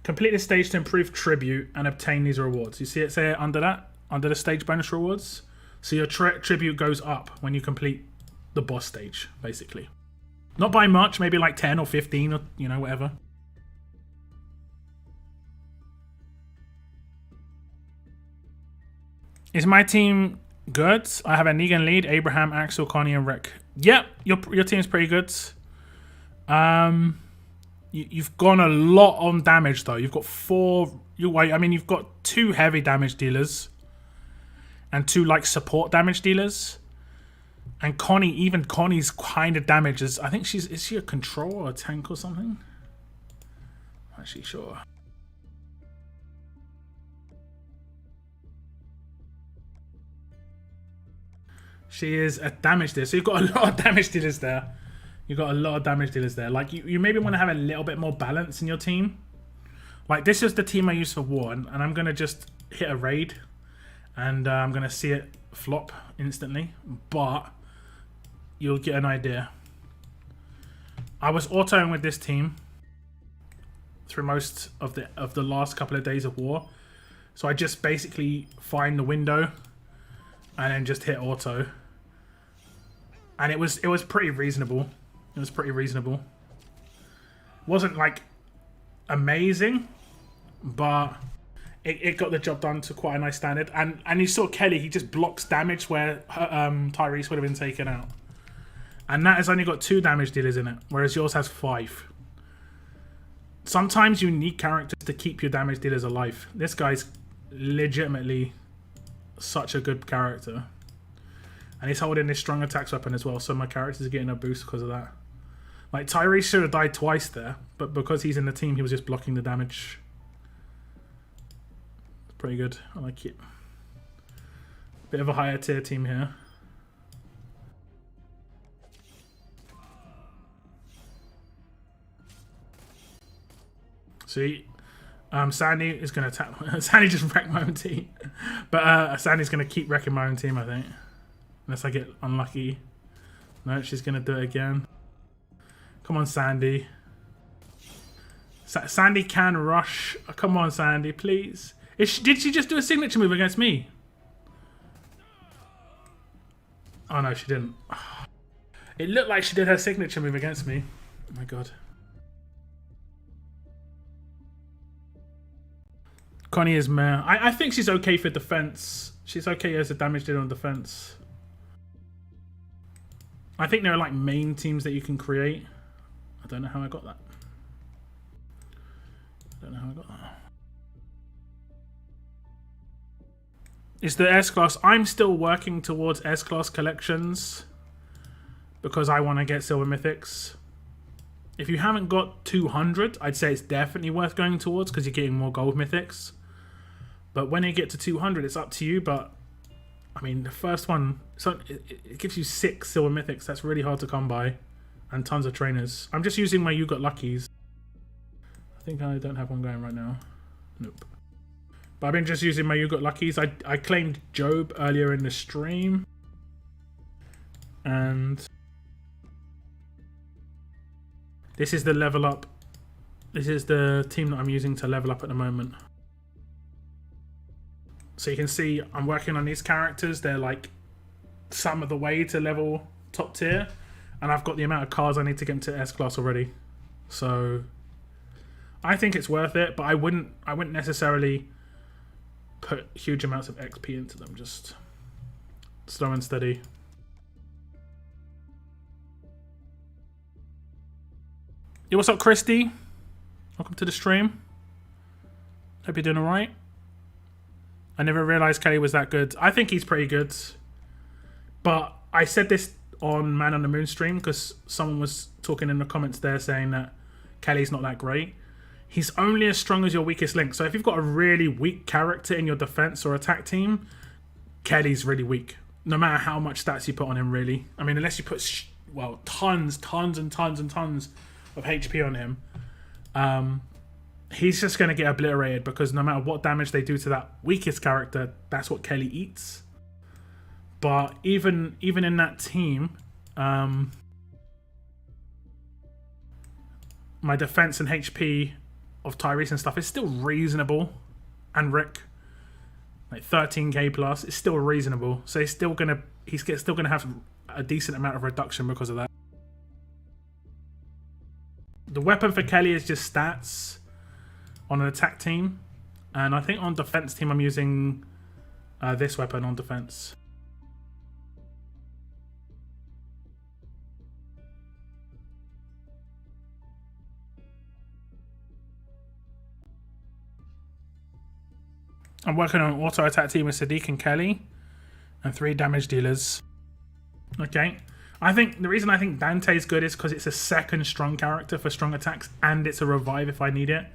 Complete this stage to improve tribute and obtain these rewards. You see it say under that? Under the stage bonus rewards? So your tribute goes up when you complete the boss stage, basically. Not by much, maybe like 10 or 15 or, you know, whatever. Is my team good? I have a Negan lead, Abraham, Axel, Connie, and Rick. Yep, your team's pretty good. You've gone a lot on damage though. You've got 4. You've got 2 heavy damage dealers and 2 like support damage dealers. And Connie's kind of damages. I think is she a control or a tank or something? I'm actually sure. She is a damage dealer. So you've got a lot of damage dealers there. Like you maybe want to have a little bit more balance in your team. Like this is the team I use for war, and I'm gonna just hit a raid, and I'm gonna see it flop instantly. But you'll get an idea. I was autoing with this team through most of the last couple of days of war, so I just basically find the window and then just hit auto, and it was pretty reasonable. It wasn't like amazing, but it got the job done to quite a nice standard. And you saw Kelly, he just blocks damage where Tyrese would have been taken out. And that has only got 2 damage dealers in it, whereas yours has 5. Sometimes you need characters to keep your damage dealers alive. This guy's legitimately such a good character. And he's holding this strong attacks weapon as well, so my characters are getting a boost because of that. Like, Tyrese should have died twice there, but because he's in the team, he was just blocking the damage. Pretty good. I like it. Bit of a higher tier team here. See, Sandy is going to attack. Sandy just wrecked my own team. But Sandy's going to keep wrecking my own team, I think. Unless I get unlucky. No, she's going to do it again. Come on, Sandy. Sandy can rush. Oh, come on, Sandy, please. Did she just do a signature move against me? Oh, no, she didn't. It looked like she did her signature move against me. Oh, my God. Connie is meh. I think she's okay for defense. She's okay as a damage dealer on defense. I think there are like main teams that you can create. I don't know how I got that. It's the S-Class. I'm still working towards S-Class collections because I want to get Silver Mythics. If you haven't got 200, I'd say it's definitely worth going towards because you're getting more Gold Mythics. But when you get to 200, it's up to you. But, I mean, the first one, so it gives you 6 Silver Mythics. That's really hard to come by. And tons of trainers. I'm just using my You Got Luckies. I think I don't have one going right now. Nope. But I've been just using my You Got Luckies. I claimed Job earlier in the stream. And this is the level up. This is the team that I'm using to level up at the moment. So you can see I'm working on these characters. They're like some of the way to level top tier. And I've got the amount of cards I need to get into S-Class already. So I think it's worth it, but I wouldn't necessarily put huge amounts of XP into them. Just slow and steady. Yo, what's up, Christy? Welcome to the stream. Hope you're doing alright. I never realized Kelly was that good. I think he's pretty good. But I said this on Man on the Moon stream because someone was talking in the comments there saying that Kelly's not that great. He's only as strong as your weakest link. So if you've got a really weak character in your defense or attack team, Kelly's really weak. No matter how much stats you put on him, really. I mean, unless you put, tons of HP on him, he's just going to get obliterated because no matter what damage they do to that weakest character, that's what Kelly eats. But even in that team, my defense and HP of Tyrese and stuff is still reasonable, and Rick, like 13k plus, is still reasonable. So he's still gonna have a decent amount of reduction because of that. The weapon for Kelly is just stats on an attack team, and I think on defense team I'm using this weapon on defense. I'm working on an auto attack team with Sadiq and Kelly and 3 damage dealers. Okay. I think the reason I think Dante's good is because it's a second strong character for strong attacks and it's a revive if I need it.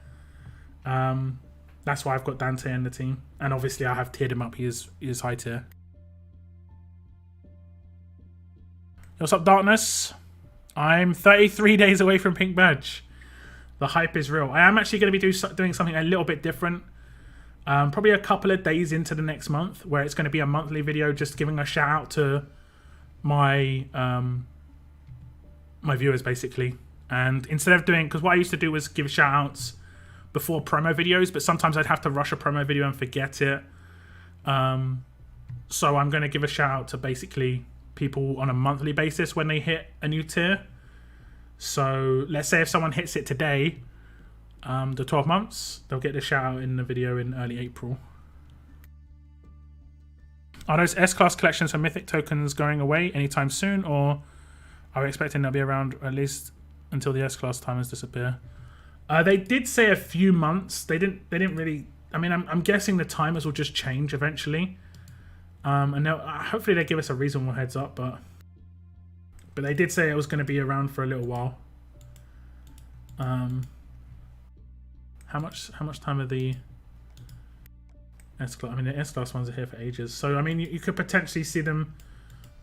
That's why I've got Dante in the team. And obviously I have tiered him up. He is high tier. What's up, Darkness? I'm 33 days away from Pink Badge. The hype is real. I am actually going to be doing something a little bit different. Probably a couple of days into the next month where it's going to be a monthly video just giving a shout out to my my viewers basically. And instead of doing, because what I used to do was give shout outs before promo videos, but sometimes I'd have to rush a promo video and forget it. So I'm going to give a shout out to basically people on a monthly basis when they hit a new tier. So let's say if someone hits it today, the 12 months, they'll get the shout out in the video in early April. Are those S-Class collections for Mythic tokens going away anytime soon, or are we expecting they'll be around at least until the S-Class timers disappear? They did say a few months. They didn't really. I mean, I'm guessing the timers will just change eventually, and hopefully they give us a reasonable heads up. But they did say it was going to be around for a little while. How much time are the S-Class? I mean, the S-Class ones are here for ages. So, I mean, you could potentially see them,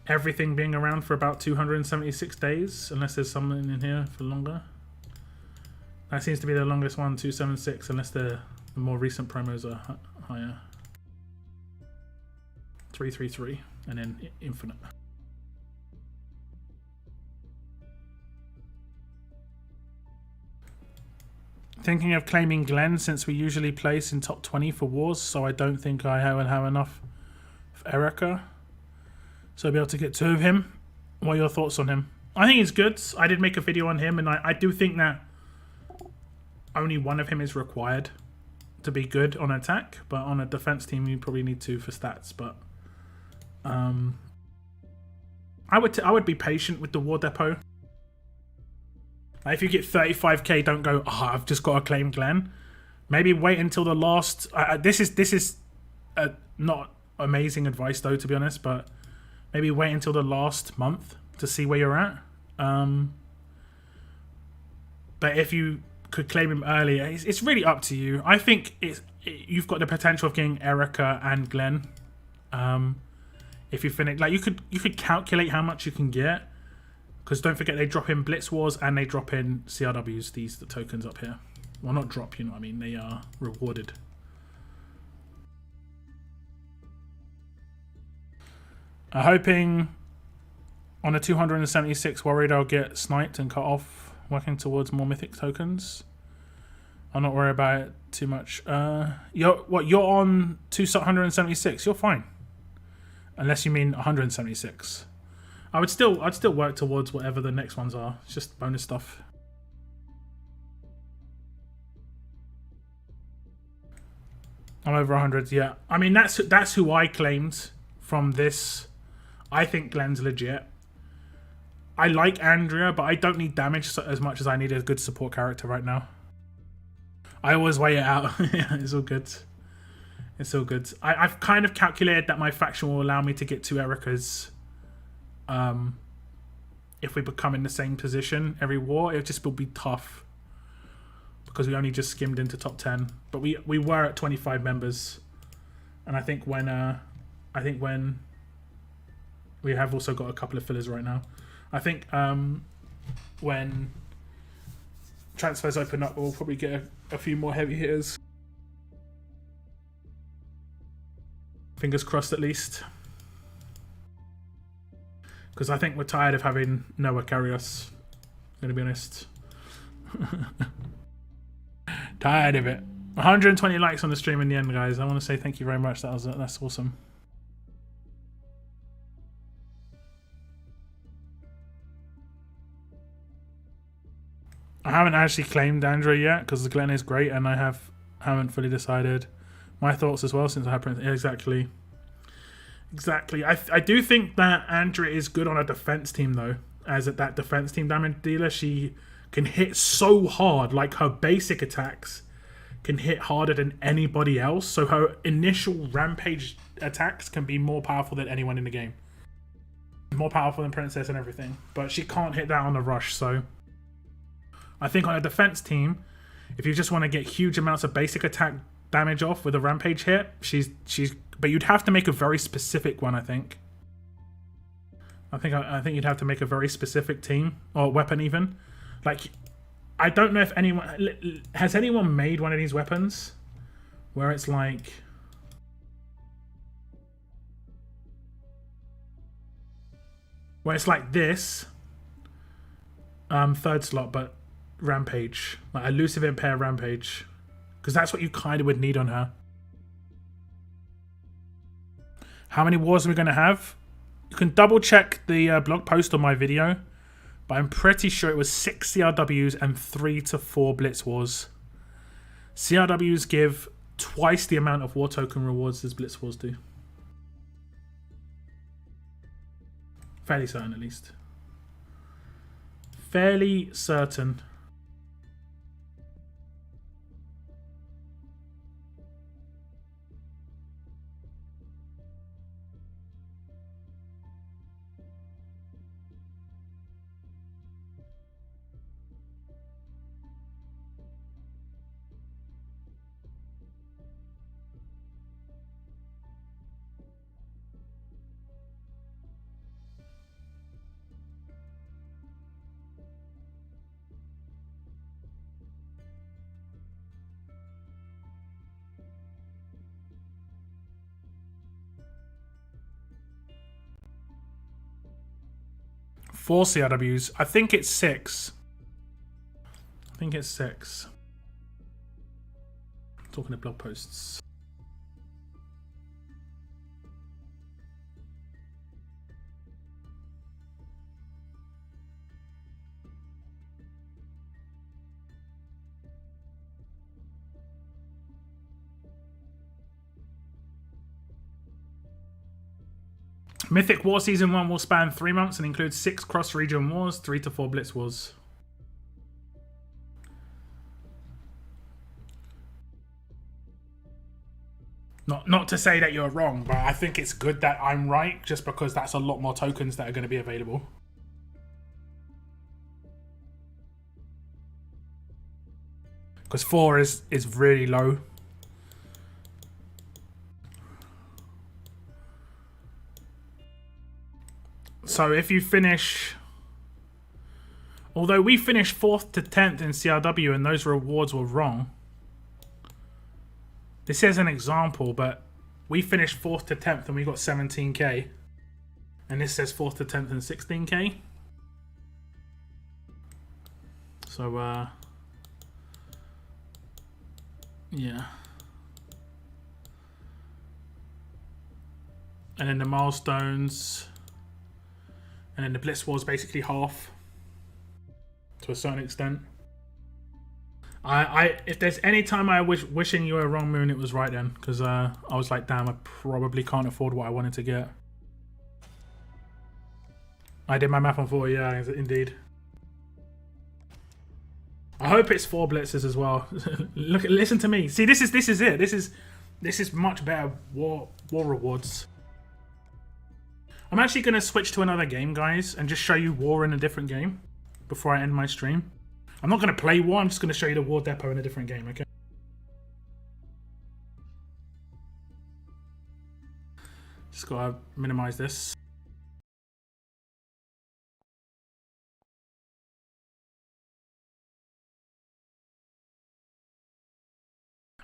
everything being around for about 276 days, unless there's something in here for longer. That seems to be the longest one, 276, unless the more recent promos are higher. 333, and then infinite. Thinking of claiming Glenn since we usually place in top 20 for wars, so I don't think I will have enough for Erica. So I'll be able to get 2 of him. What are your thoughts on him? I think he's good. I did make a video on him, and I do think that only 1 of him is required to be good on attack, but on a defense team you probably need 2 for stats. But I would be patient with the war depot. Like if you get 35k, don't go, oh, I've just got to claim Glenn. Maybe wait until the last. This is not amazing advice though, to be honest, but maybe wait until the last month to see where you're at. But if you could claim him earlier, it's really up to you. I think you've got the potential of getting Erica and Glenn. If you finish, like you could calculate how much you can get, because don't forget they drop in Blitz Wars and they drop in CRWs. The tokens up here. Well, not drop, you know what I mean. They are rewarded. I'm hoping on a 276 worried I'll get sniped and cut off, working towards more mythic tokens. I'm not worried about it too much. You're on 276. You're fine, unless you mean 176. I'd still work towards whatever the next ones are. It's just bonus stuff. I'm over 100. Yeah, I mean that's who I claimed from this. I think Glenn's legit. I like Andrea, but I don't need damage as much as I need a good support character right now. I always weigh it out. Yeah, it's all good. It's all good. I've kind of calculated that my faction will allow me to get 2 Ericas. If we become in the same position every war, it just will be tough. Because we only just skimmed into top 10. But we were at 25 members. And I think when we have also got a couple of fillers right now. I think when transfers open up, we'll probably get a few more heavy hitters. Fingers crossed, at least. Because I think we're tired of having Noah carry us. I'm gonna be honest. Tired of it. 120 likes on the stream in the end, guys. I want to say thank you very much. That's awesome. I haven't actually claimed Andrea yet because the Glen is great, and I haven't fully decided my thoughts as well since I have Prince. Yeah, exactly. I do think that Andrea is good on a defense team though. As at that defense team damage dealer, she can hit so hard. Like her basic attacks can hit harder than anybody else. So her initial rampage attacks can be more powerful than anyone in the game. More powerful than Princess and everything. But she can't hit that on the rush, so I think on a defense team, if you just want to get huge amounts of basic attack damage off with a rampage hit, she's but you'd have to make a very specific one, I think. I think you'd have to make a very specific team or weapon even. Like I don't know if anyone has made one of these weapons where it's like this third slot but rampage, like elusive impair rampage, because that's what you kind of would need on her. How many wars are we going to have? You can double check the blog post on my video, but I'm pretty sure it was 6 CRWs and 3 to 4 Blitz Wars. CRWs give twice the amount of war token rewards as Blitz Wars do. Fairly certain, at least. Fairly certain. Four CRWs. I think it's 6. I think it's 6. Talking to blog posts. Mythic War Season 1 will span 3 months and include 6 cross-region wars, 3 to 4 blitz wars. Not to say that you're wrong, but I think it's good that I'm right, just because that's a lot more tokens that are going to be available. Because 4 is really low. So if you finish... Although we finished 4th to 10th in CRW and those rewards were wrong. This is an example, but we finished 4th to 10th and we got 17k. And this says 4th to 10th and 16k. So, yeah. And then the milestones. And then the Blitz War is basically half. To a certain extent. If there's any time I wishing you were wrong, Moon, it was right then. Because I was like, damn, I probably can't afford what I wanted to get. I did my math on 4, yeah, indeed. I hope it's 4 blitzes as well. Listen to me. See, this is it. This is much better war rewards. I'm actually gonna switch to another game, guys, and just show you war in a different game before I end my stream. I'm not gonna play war. I'm just gonna show you the war depot in a different game. Okay. Just gotta minimize this.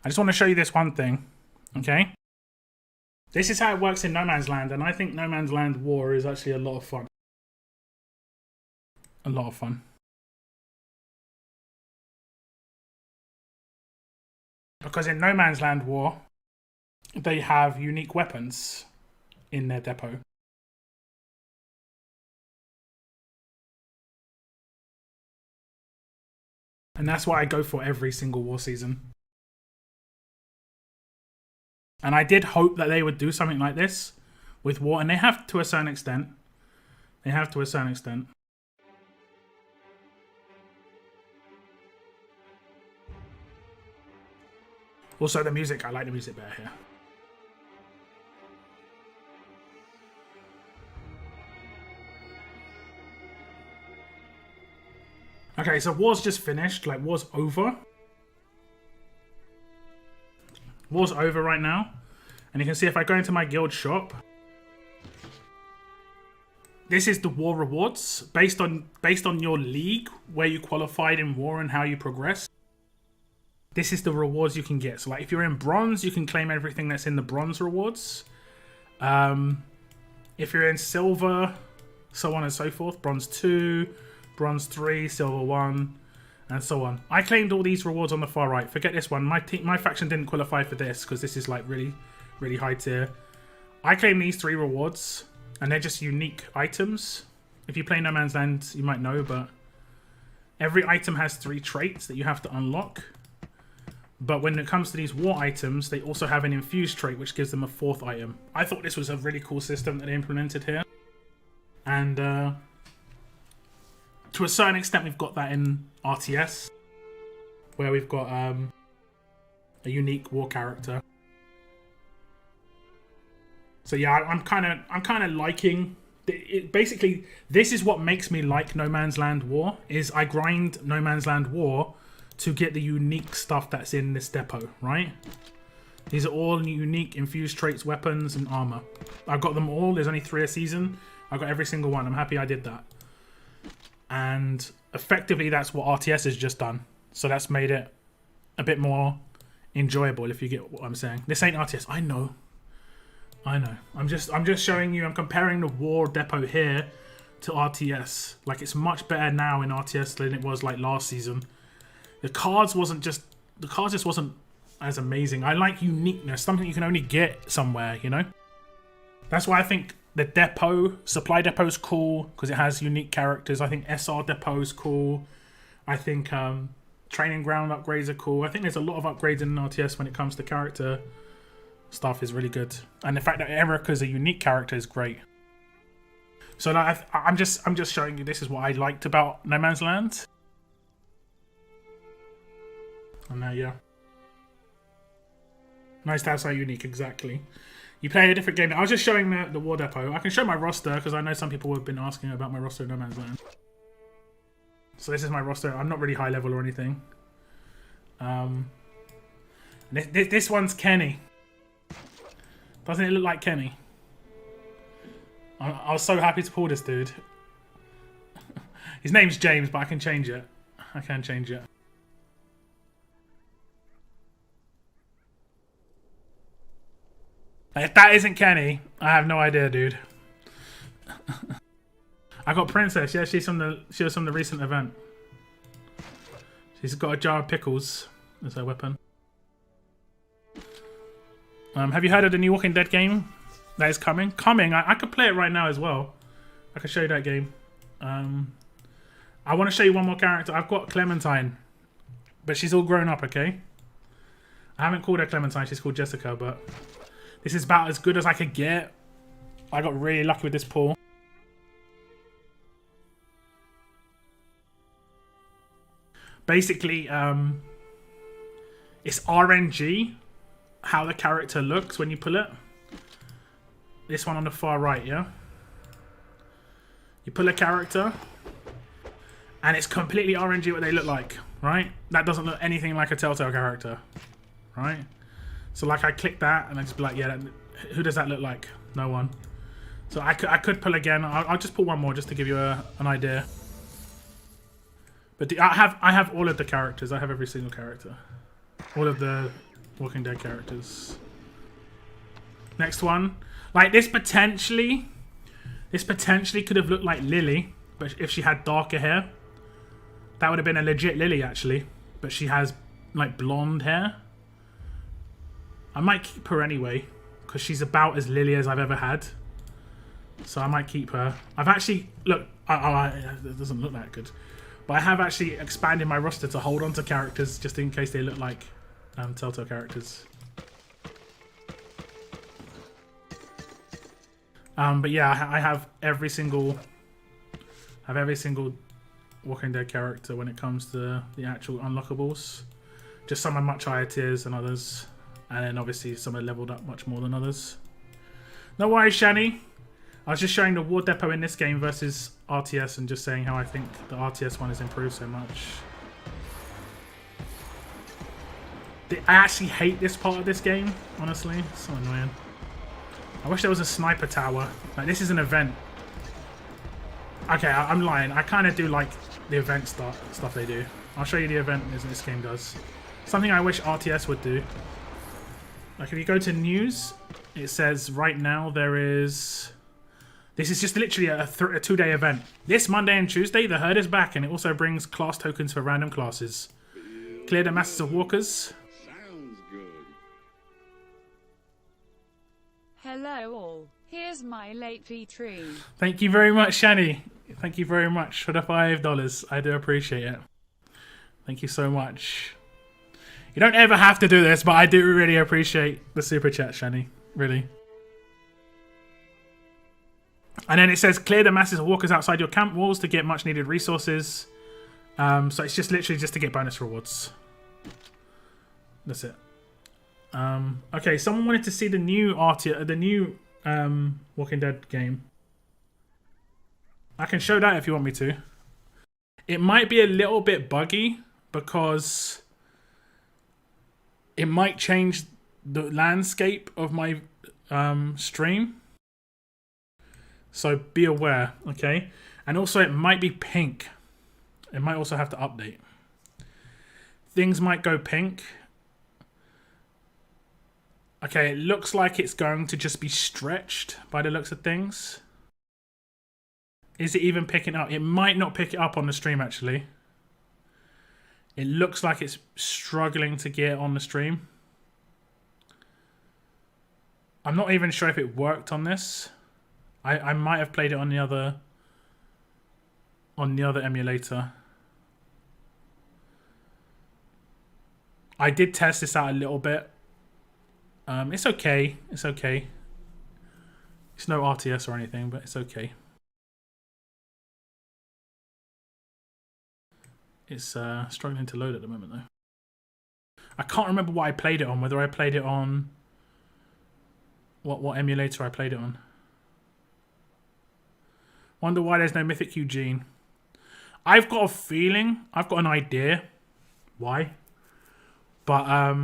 I just want to show you this one thing, okay? This is how it works in No Man's Land, and I think No Man's Land War is actually a lot of fun. A lot of fun. Because in No Man's Land War, they have unique weapons in their depot. And that's what I go for every single war season. And I did hope that they would do something like this with war, and they have to a certain extent. They have to a certain extent. Also, the music, I like the music better here. Okay, so war's just finished, like war's over. War's over right now. And you can see if I go into my guild shop, this is the war rewards based on your league, where you qualified in war and how you progress. This is the rewards you can get. So like if you're in bronze, you can claim everything that's in the bronze rewards. If you're in silver, so on and so forth, bronze 2, bronze 3, silver 1, and so on. I claimed all these rewards on the far right. Forget this one. My faction didn't qualify for this because this is like really, really high tier. I claimed these 3 rewards, and they're just unique items. If you play No Man's Land, you might know, but every item has 3 traits that you have to unlock. But when it comes to these war items, they also have an infused trait, which gives them a 4th item. I thought this was a really cool system that they implemented here. And to a certain extent, we've got that in RTS, where we've got a unique war character. So yeah, I'm kind of liking it. Basically, this is what makes me like No Man's Land War. Is I grind No Man's Land War to get the unique stuff that's in this depot, right? These are all unique infused traits, weapons, and armor. I've got them all. There's only 3 a season. I've got every single one. I'm happy I did that. And effectively, that's what RTS has just done. So that's made it a bit more enjoyable, if you get what I'm saying. This ain't RTS. I know. I'm just showing you. I'm comparing the war depot here to RTS. Like, it's much better now in RTS than it was like last season. The cards just wasn't as amazing. I like uniqueness, something you can only get somewhere, you know? That's why I think the depot, supply depot is cool, because it has unique characters. I think SR depot is cool. I think training ground upgrades are cool. I think there's a lot of upgrades in RTS when it comes to character stuff is really good. And the fact that Erica's a unique character is great. So like, I'm just showing you this is what I liked about No Man's Land. And yeah. Nice to have something unique, exactly. You play a different game. I was just showing the War Depot. I can show my roster because I know some people have been asking about my roster in No Man's Land. So this is my roster. I'm not really high level or anything. This one's Kenny. Doesn't it look like Kenny? I was so happy to pull this dude. His name's James, but I can change it. I can change it. If that isn't Kenny, I have no idea, dude. I got Princess. Yeah, she was from the recent event. She's got a jar of pickles as her weapon. Have you heard of the new Walking Dead game that is coming? I could play it right now as well. I can show you that game. I want to show you one more character. I've got Clementine, but she's all grown up. Okay. I haven't called her Clementine. She's called Jessica, but this is about as good as I could get. I got really lucky with this pull. Basically, it's RNG, how the character looks when you pull it. This one on the far right, yeah? You pull a character, and it's completely RNG what they look like, right? That doesn't look anything like a Telltale character, right? So like I click that, and I just be like, yeah, who does that look like? No one. So I could pull again. I'll just pull one more just to give you an idea. But I have all of the characters. I have every single character. All of the Walking Dead characters. Next one. Like this potentially could have looked like Lily, but if she had darker hair. That would have been a legit Lily actually. But she has like blonde hair. I might keep her anyway, because she's about as Lily as I've ever had. So I might keep her. I've actually look. It doesn't look that good. But I have actually expanded my roster to hold on to characters just in case they look like Telltale characters. But yeah, I have every single Walking Dead character when it comes to the actual unlockables. Just some are much higher tiers than others, and then obviously some are leveled up much more than others. No worries, Shani. I was just showing the War Depot in this game versus RTS and just saying how I think the RTS one has improved so much. I actually hate this part of this game, honestly. It's so annoying. I wish there was a sniper tower. Like, this is an event. Okay, I'm lying. I kind of do like the event stuff they do. I'll show you the event as this game does. Something I wish RTS would do. Like, if you go to news, it says right now there is... This is just literally a 2-day event. This Monday and Tuesday, the herd is back, and it also brings class tokens for random classes. Clear the masses of walkers. Sounds good. Hello all. Here's my late fee tree. Thank you very much, Shani. Thank you very much for the $5. I do appreciate it. Thank you so much. You don't ever have to do this, but I do really appreciate the super chat, Shani. Really. And then it says, clear the masses of walkers outside your camp walls to get much needed resources. So it's just literally just to get bonus rewards. That's it. Okay, someone wanted to see the new Walking Dead game. I can show that if you want me to. It might be a little bit buggy because it might change the landscape of my stream. So be aware, okay? And also it might be pink. It might also have to update. Things might go pink. Okay, it looks like it's going to just be stretched by the looks of things. Is it even picking up? It might not pick it up on the stream, actually. It looks like it's struggling to get on the stream. I'm not even sure if it worked on this. I might have played it on the other emulator. I did test this out a little bit. It's okay. It's okay. It's no RTS or anything, but it's okay. It's struggling to load at the moment though. I can't remember what I played it on. Whether I played it on what emulator I played it on. Wonder why there's no Mythic Eugene. I've got a feeling. I've got an idea why, but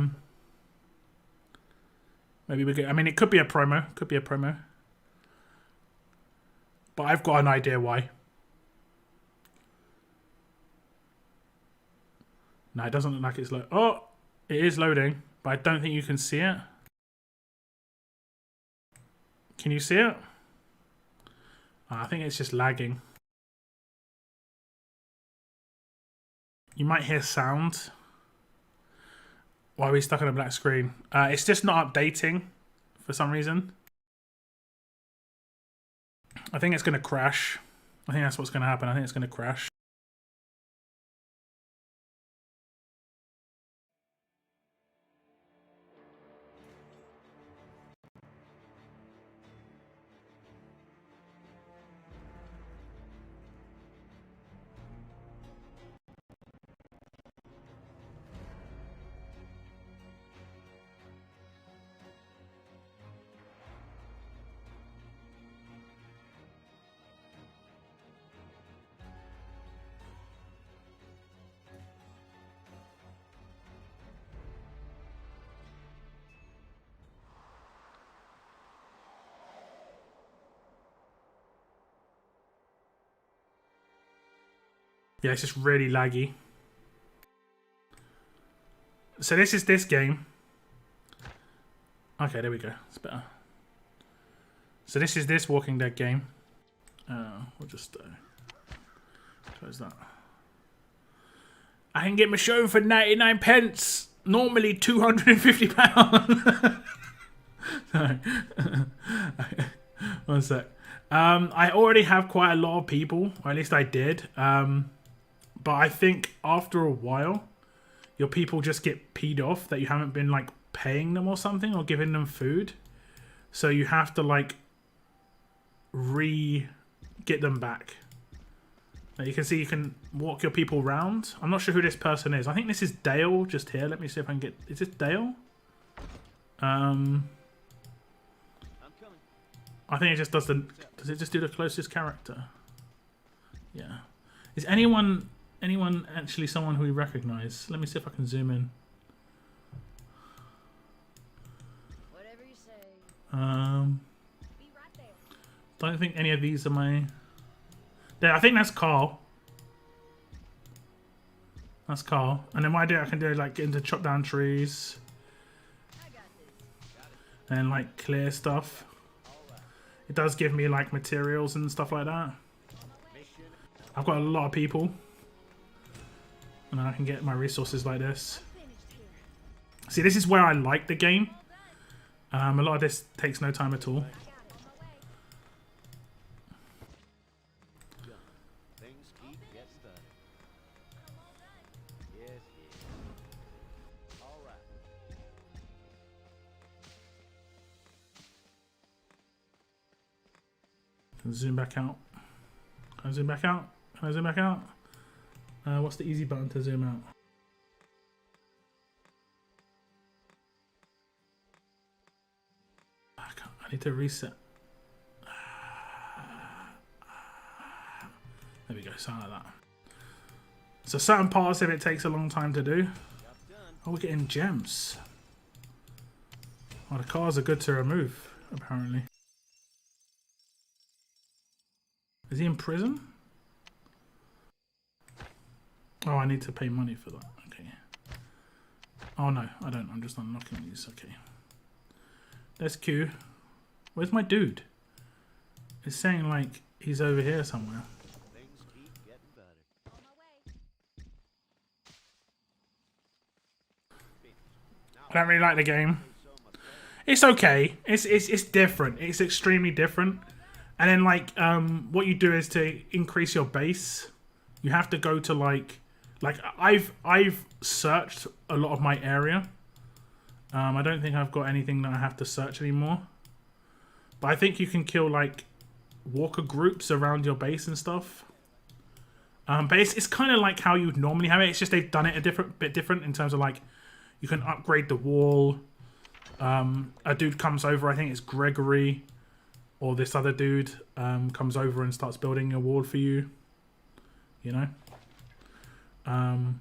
maybe we could. I mean, it could be a promo. Could be a promo. But I've got an idea why. No, it doesn't look like it's loading. Oh, it is loading, but I don't think you can see it. Can you see it? Oh, I think it's just lagging. You might hear sound while we're stuck on a black screen. It's just not updating for some reason. I think it's going to crash. I think that's what's going to happen. I think it's going to crash. Yeah, it's just really laggy. So this is this game. Okay, there we go. It's better. So this is this Walking Dead game. We'll just close that. I can get my show for 99 pence. Normally £250. Sorry. One sec. I already have quite a lot of people, or at least I did. But I think after a while, your people just get peed off that you haven't been like paying them or something or giving them food. So you have to like get them back. Now you can see you can walk your people around. I'm not sure who this person is. I think this is Dale just here. Let me see if I can get... Is this Dale? I think it just does the... Does it just do the closest character? Yeah. Is anyone actually someone who we recognize? Let me see if I can zoom in. Whatever you say. Be right there. Don't think any of these are my... There, I think that's Carl. That's Carl. And then what I can do like get into chop down trees. And like clear stuff. It does give me like materials and stuff like that. I've got a lot of people. And then I can get my resources like this. See, this is where I like the game. A lot of this takes no time at all. Zoom back out. Can I zoom back out? Can I zoom back out? What's the easy button to zoom out? I need to reset. There we go, something like that. So certain parts of it takes a long time to do. Oh, we're getting gems. Oh, the cars are good to remove, apparently. Is he in prison? Oh, I need to pay money for that. Okay. Oh no, I don't. I'm just unlocking these. Okay. There's Q. Where's my dude? It's saying like he's over here somewhere. I don't really like the game. It's okay. It's different. It's extremely different. And then like what you do is to increase your base, you have to go to like I've searched a lot of my area. I don't think I've got anything that I have to search anymore. But I think you can kill like walker groups around your base and stuff. But it's kind of like how you would normally have it. It's just they've done it a bit different in terms of like you can upgrade the wall. A dude comes over, I think it's Gregory, or this other dude comes over and starts building a wall for you. You know? And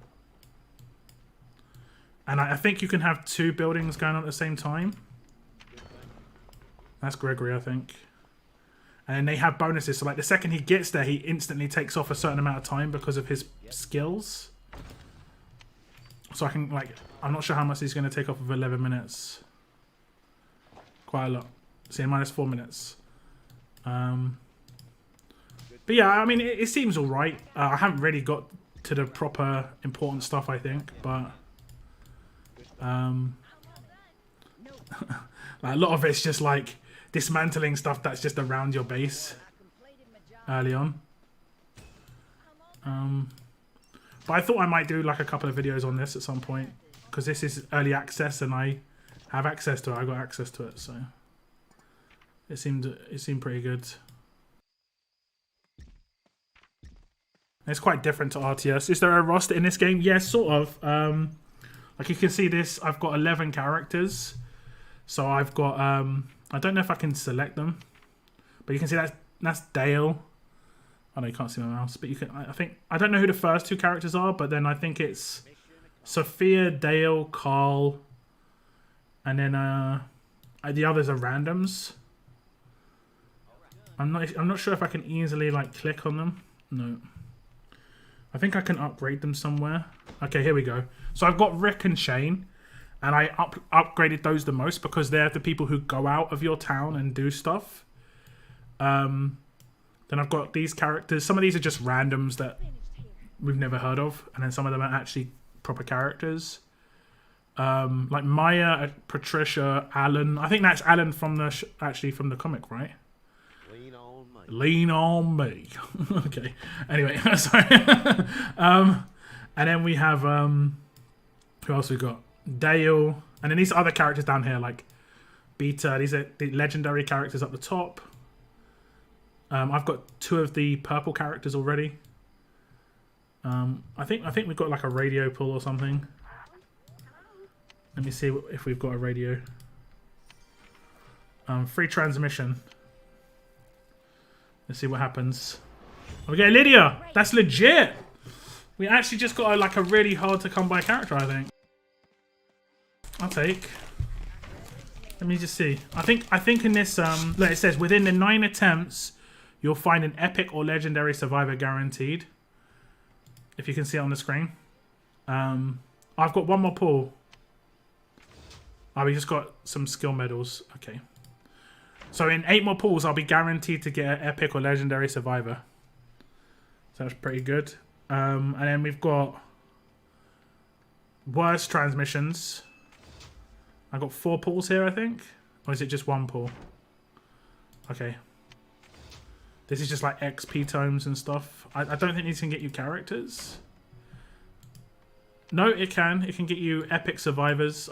I think you can have 2 buildings going on at the same time. That's Gregory, I think. And then they have bonuses. So like the second he gets there, he instantly takes off a certain amount of time because of his skills. So I can like, I'm not sure how much he's going to take off of 11 minutes. Quite a lot. See, -4 minutes. But yeah, I mean, it seems all right. I haven't really got to the proper important stuff, I think, but like a lot of it's just like dismantling stuff that's just around your base early on. But I thought I might do like a couple of videos on this at some point because this is early access and I have access to it. I got access to it, so it seemed pretty good. It's quite different to RTS. Is there a roster in this game? Yes, sort of. Like you can see this, I've got 11 characters. So I've got, I don't know if I can select them, but you can see that's Dale. I know you can't see my mouse, but you can. I don't know who the first 2 characters are, but then I think it's Sophia, Dale, Carl, and then the others are randoms. I'm not sure if I can easily like click on them. No. I think I can upgrade them somewhere. Okay, here we go. So I've got Rick and Shane, and I upgraded those the most because they're the people who go out of your town and do stuff. Then I've got these characters. Some of these are just randoms that we've never heard of, and then some of them are actually proper characters. Like Maya, Patricia, Alan. I think that's Alan from the actually from the comic, right? Lean on me. Okay. Anyway, sorry. And then we have who else we got? Dale, and then these other characters down here like Beta. These are the legendary characters up the top. I've got 2 of the purple characters already. I think we've got like a radio pull or something. Let me see if we've got a radio. Free transmission. Let's see what happens. We get Lydia. That's legit. We actually just got like a really hard to come by character, I think. I'll take. Let me just see. I think in this look, it says within the 9 attempts you'll find an epic or legendary survivor guaranteed. If you can see it on the screen. I've got 1 more pull. Oh, we just got some skill medals. Okay. So in 8 more pulls, I'll be guaranteed to get an epic or legendary survivor. So that's pretty good. And then we've got worst transmissions. I got 4 pulls here, I think. Or is it just 1 pull? Okay. This is just like XP tomes and stuff. I don't think these can get you characters. No, it can. It can get you epic survivors.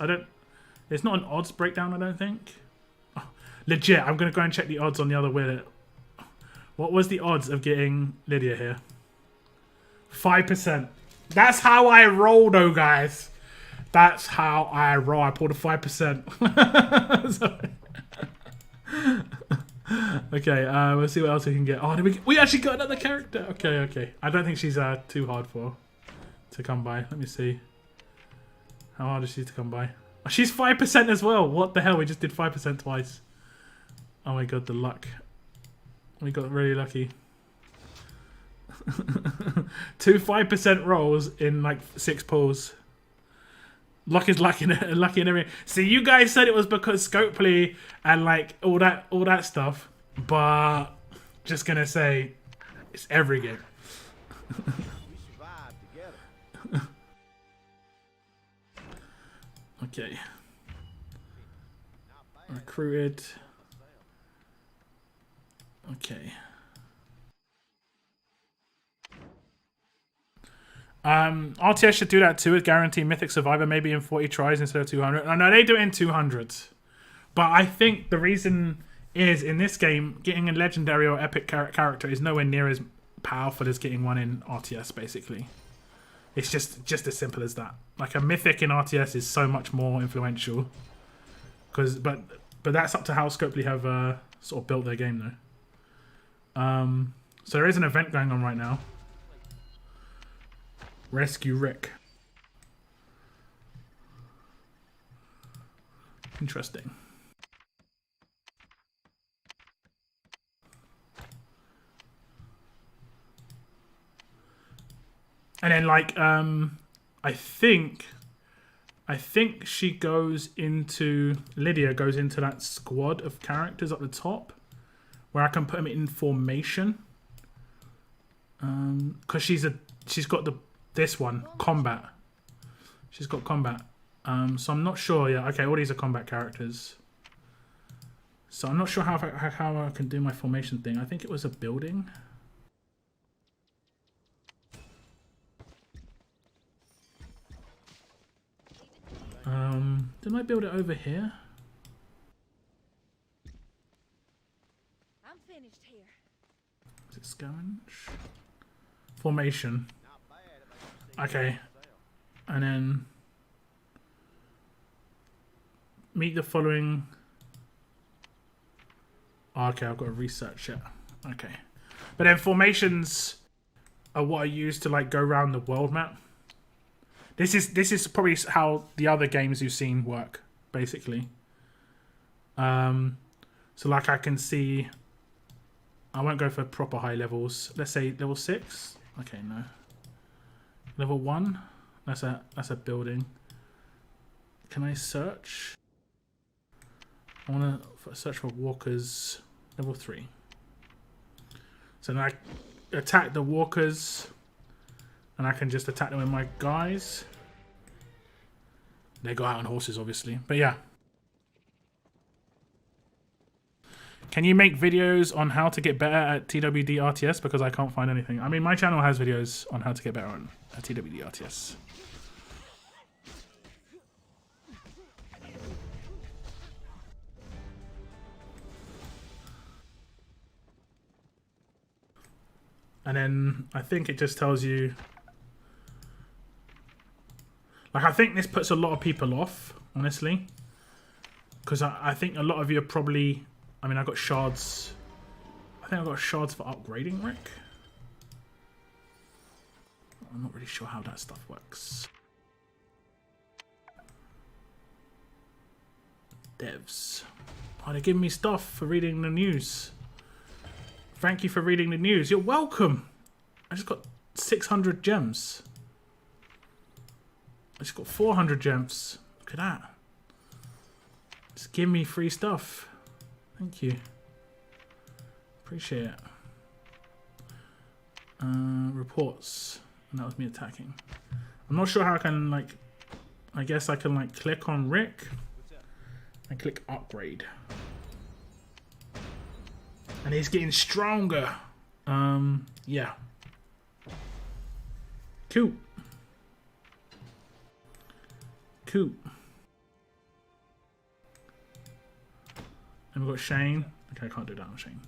There's not an odds breakdown, I don't think. Oh, legit, I'm going to go and check the odds on the other widget. What was the odds of getting Lydia here? 5%. That's how I roll, though, guys. That's how I roll. I pulled a 5%. Okay, we'll see what else we can get. Oh, we actually got another character. Okay. I don't think she's too hard to come by. Let me see. How hard is she to come by? Oh, she's 5% as well. What the hell? We just did 5% twice. Oh my god, the luck. We got really lucky. 2 5% rolls in like 6 pulls. Luck is lucky in everything. See, you guys said it was because Scopely and like all that stuff, but just gonna say it's every game. Okay. Recruited. Okay. RTS should do that too, with guarantee mythic survivor maybe in 40 tries instead of 200. I know they do it in 200, but I think the reason is in this game getting a legendary or epic character is nowhere near as powerful as getting one in RTS, basically. It's just as simple as that. Like a mythic in RTS is so much more influential. But that's up to how Scopely have sort of built their game though. So there is an event going on right now. Rescue Rick. Interesting. And then like I think she goes into Lydia goes into that squad of characters up the top where I can put them in formation. Because she's got this one, combat. She's got combat. So I'm not sure. Yeah, okay, all these are combat characters. So I'm not sure how I can do my formation thing. I think it was a building. Didn't I build it over here? I'm finished here. Is it scavenge? Formation. Okay. And then meet the following. Oh, okay, I've got to research it. Okay. But then formations are what I use to like go around the world map. This is probably how the other games you've seen work, basically. So like I can see, I won't go for proper high levels. Let's say level 6. Okay, no. Level 1. That's a building. Can I search? I want to search for walkers. Level 3. So then I attack the walkers. And I can just attack them with my guys. They go out on horses, obviously. But yeah. Can you make videos on how to get better at TWD RTS? Because I can't find anything. I mean, my channel has videos on how to get better at TWD RTS. And then I think it just tells you. Like, I think this puts a lot of people off, honestly. Because I think a lot of you are probably... I mean, I got shards. I think I got shards for upgrading Rick. I'm not really sure how that stuff works. Devs. Oh, they're giving me stuff for reading the news. Thank you for reading the news. You're welcome. I just got 600 gems. I just got 400 gems. Look at that. Just give me free stuff. Thank you. Appreciate it. Reports. And that was me attacking. I'm not sure how I can, like... I guess I can, like, click on Rick. And click upgrade. And he's getting stronger. Yeah. Cool. Cool. And we've got Shane. Okay, I can't do that on Shane.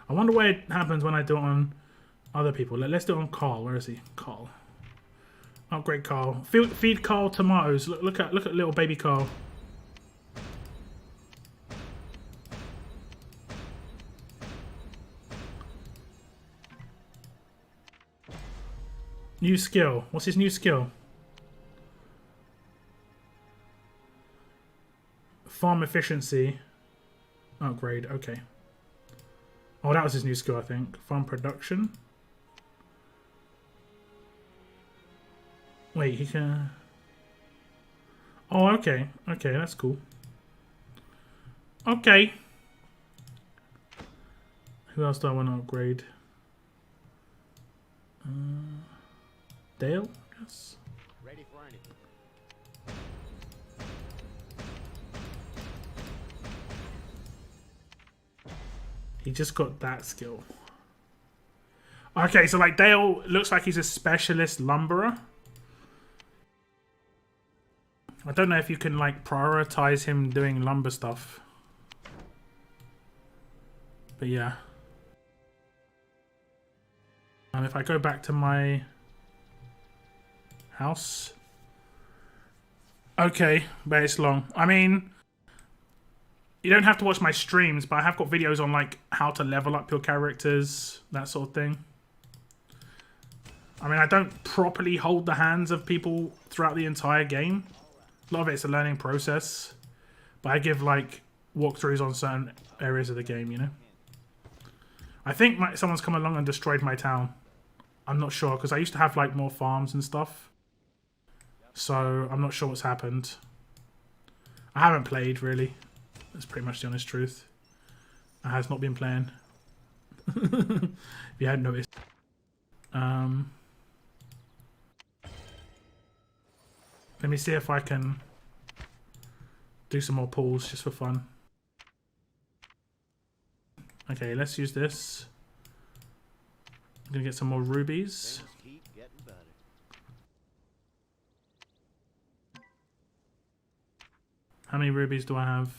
I wonder what happens when I do it on other people. Let's do it on Carl. Where is he? Carl. Upgrade Carl. Feed Carl tomatoes. Look at little baby Carl. New skill. What's his new skill? Farm efficiency. Upgrade. Okay. Oh, that was his new skill, I think. Farm production. Wait, he can... Oh, okay. Okay, that's cool. Okay. Who else do I want to upgrade? Dale? Yes. Ready for anything. He just got that skill. Okay, so like Dale looks like he's a specialist lumberer. I don't know if you can like prioritize him doing lumber stuff. But yeah. If I go back to my house. Okay, but it's long. I mean, you don't have to watch my streams, but I have got videos on like how to level up your characters, that sort of thing. I mean, I don't properly hold the hands of people throughout the entire game. A lot of it's a learning process. But I give like walkthroughs on certain areas of the game, you know. I think someone's come along and destroyed my town. I'm not sure, because I used to have like more farms and stuff. So I'm not sure what's happened. I haven't played, really. That's pretty much the honest truth. I have not been playing. If you hadn't noticed. Let me see if I can do some more pulls just for fun. Okay, let's use this. I'm gonna get some more rubies. How many rubies do I have?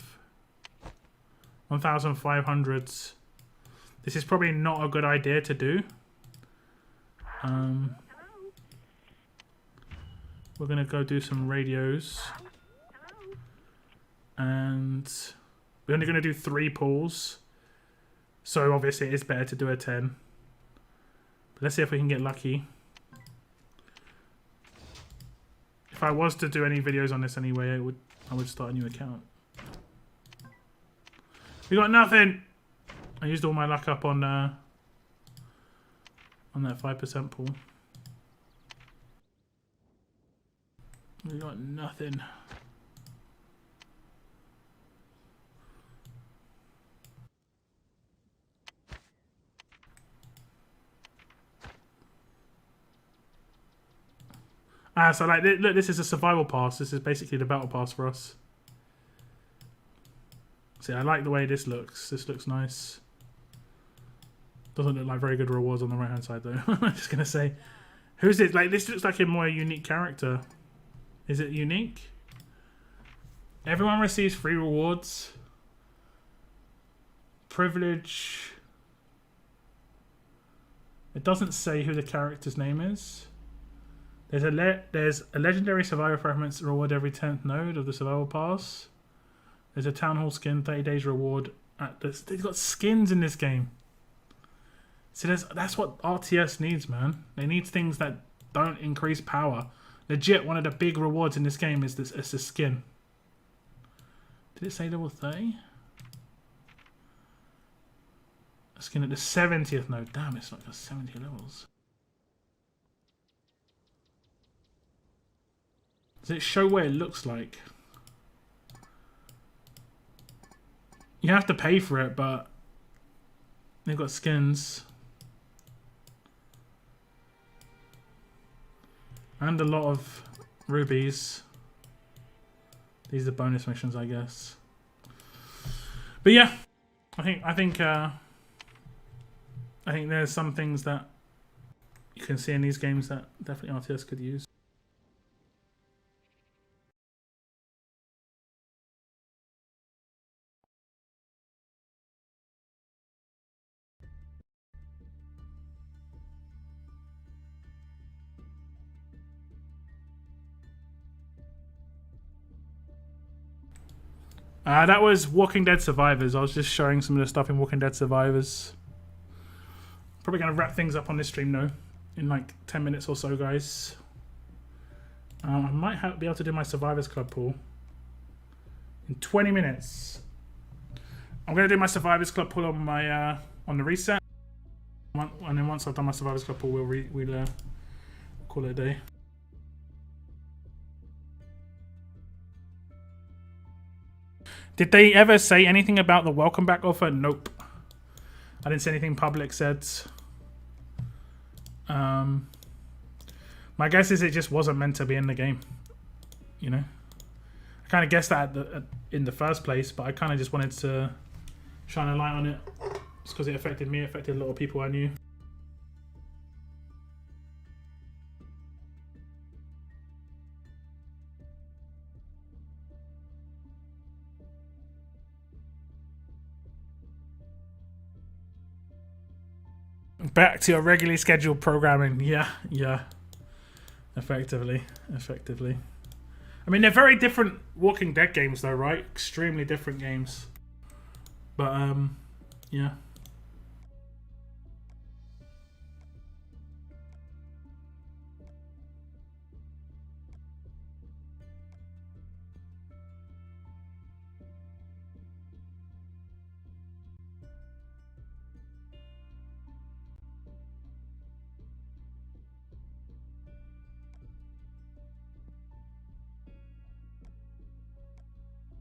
1,500. This is probably not a good idea to do. We're gonna go do some radios. And we're only gonna do 3 pulls. So obviously it is better to do a 10. But let's see if we can get lucky. If I was to do any videos on this anyway, I would start a new account. We got nothing. I used all my luck up on that 5% pool. We got nothing. So like, look, this is a survival pass. This is basically the battle pass for us. See, I like the way this looks. This looks nice. Doesn't look like very good rewards on the right hand side though. I'm just gonna say, who's it? Like, this looks like a more unique character. Is it unique? Everyone receives free rewards. Privilege. It doesn't say who the character's name is. There's a legendary survivor fragments reward every 10th node of the survival pass. There's a town hall skin, 30 days reward. They've got skins in this game. See, that's what RTS needs, man. They need things that don't increase power. Legit, one of the big rewards in this game is a skin. Did it say level 30? A skin at the 70th node. Damn, it's like 70 levels. Does it show what it looks like? You have to pay for it, but they've got skins. And a lot of rubies. These are bonus missions, I guess. But yeah, I think there's some things that you can see in these games that definitely RTS could use. That was Walking Dead Survivors. I was just showing some of the stuff in Walking Dead Survivors. Probably going to wrap things up on this stream though, in like 10 minutes or so, guys. I might be able to do my Survivors Club pool in 20 minutes. I'm going to do my Survivors Club pool on my on the reset, and then once I've done my Survivors Club pool, we'll call it a day. Did they ever say anything about the welcome back offer? Nope. I didn't see anything public said. My guess is it just wasn't meant to be in the game. You know? I kind of guessed that in the first place, but I kind of just wanted to shine a light on it. Just because it affected me, it affected a lot of people I knew. Back to your regularly scheduled programming. Yeah, yeah. Effectively. I mean, they're very different Walking Dead games though, right? Extremely different games. But, yeah.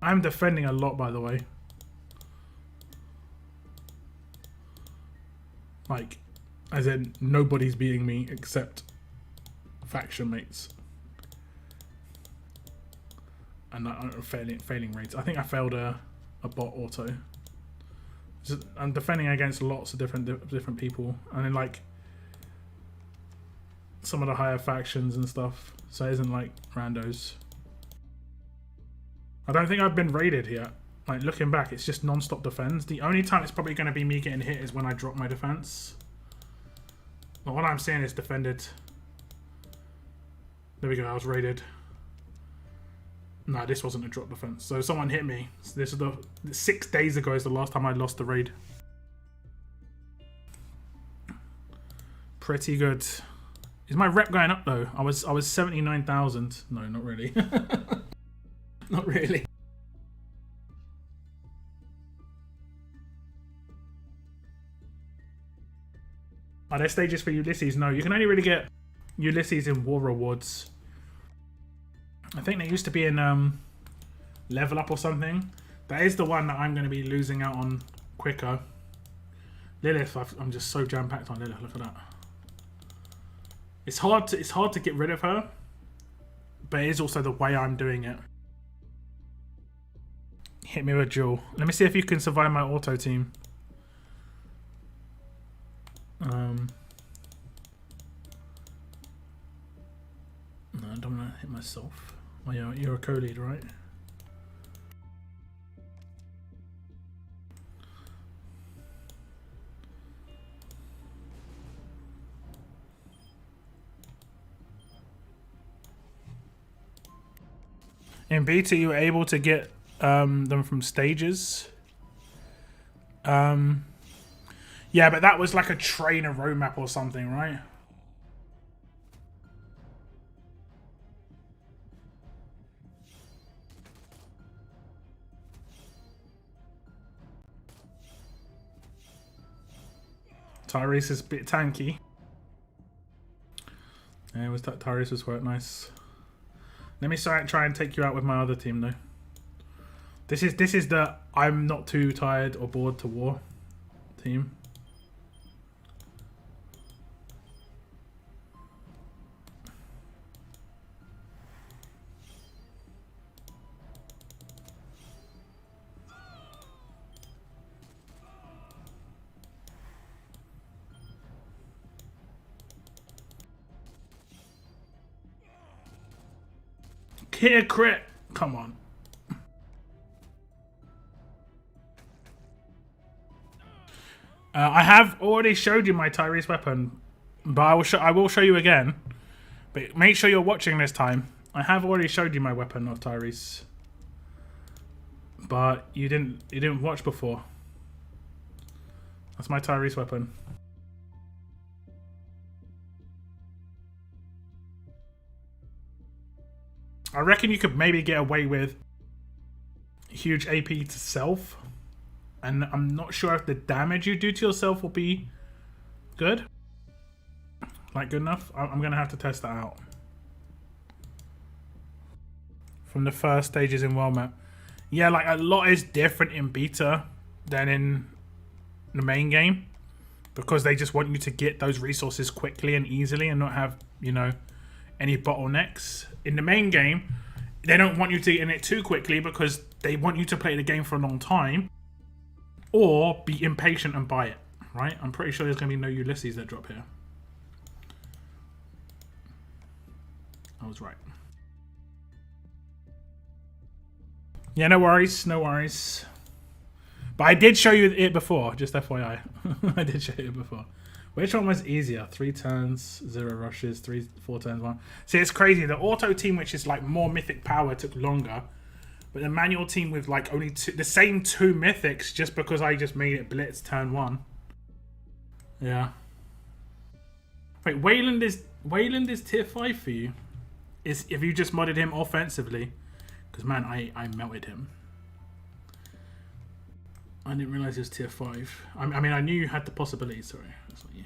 I'm defending a lot, by the way. Like, as in, nobody's beating me except faction mates. And failing rates. I think I failed a bot auto. I'm defending against lots of different people, and then like some of the higher factions and stuff. So it isn't like randos. I don't think I've been raided yet. Like, looking back, it's just non-stop defense. The only time it's probably going to be me getting hit is when I drop my defense. But what I'm saying is defended. There we go, I was raided. No, this wasn't a drop defense. So someone hit me. So this is 6 days ago is the last time I lost the raid. Pretty good. Is my rep going up though? I was 79,000. No, not really. Not really. Are there stages for Ulysses? No, you can only really get Ulysses in War Rewards. I think they used to be in Level Up or something. That is the one that I'm going to be losing out on quicker. Lilith, I'm just so jam-packed on Lilith. Look at that. It's hard to get rid of her, but it is also the way I'm doing it. Hit me with a jewel. Let me see if you can survive my auto team. No, I don't want to hit myself. Oh, you're a co-lead, right? In beta, you were able to get them from stages. Yeah, but that was like a trainer roadmap or something, right? Tyrese is a bit tanky. Yeah, Tyrese was quite nice. Let me try and take you out with my other team though. This is the I'm not too tired or bored to war team. Hit a crit. Come on. I have already showed you my Tyrese weapon, but I will show you again. But make sure you're watching this time. I have already showed you my weapon of Tyrese, but you didn't watch before. That's my Tyrese weapon. I reckon you could maybe get away with huge AP to self. And I'm not sure if the damage you do to yourself will be good. Like, good enough. I'm going to have to test that out. From the first stages in World Map. Yeah, like, a lot is different in beta than in the main game. Because they just want you to get those resources quickly and easily and not have, you know, any bottlenecks. In the main game, they don't want you to get in it too quickly because they want you to play the game for a long time. Or be impatient and buy it, right? I'm pretty sure there's going to be no Ulysses that drop here. I was right. Yeah, no worries, no worries. But I did show you it before, just FYI. I did show you it before. Which one was easier? 3 turns, 0 rushes, 4 turns, 1. See, it's crazy. The auto team, which is like more mythic power, took longer. But the manual team with like only the same 2 mythics, just because I just made it blitz turn 1. Yeah. Wait, Wayland is tier 5 for you? Is if you just modded him offensively? Because man, I melted him. I didn't realize he was tier 5. I mean, I knew you had the possibility. Sorry, that's not you.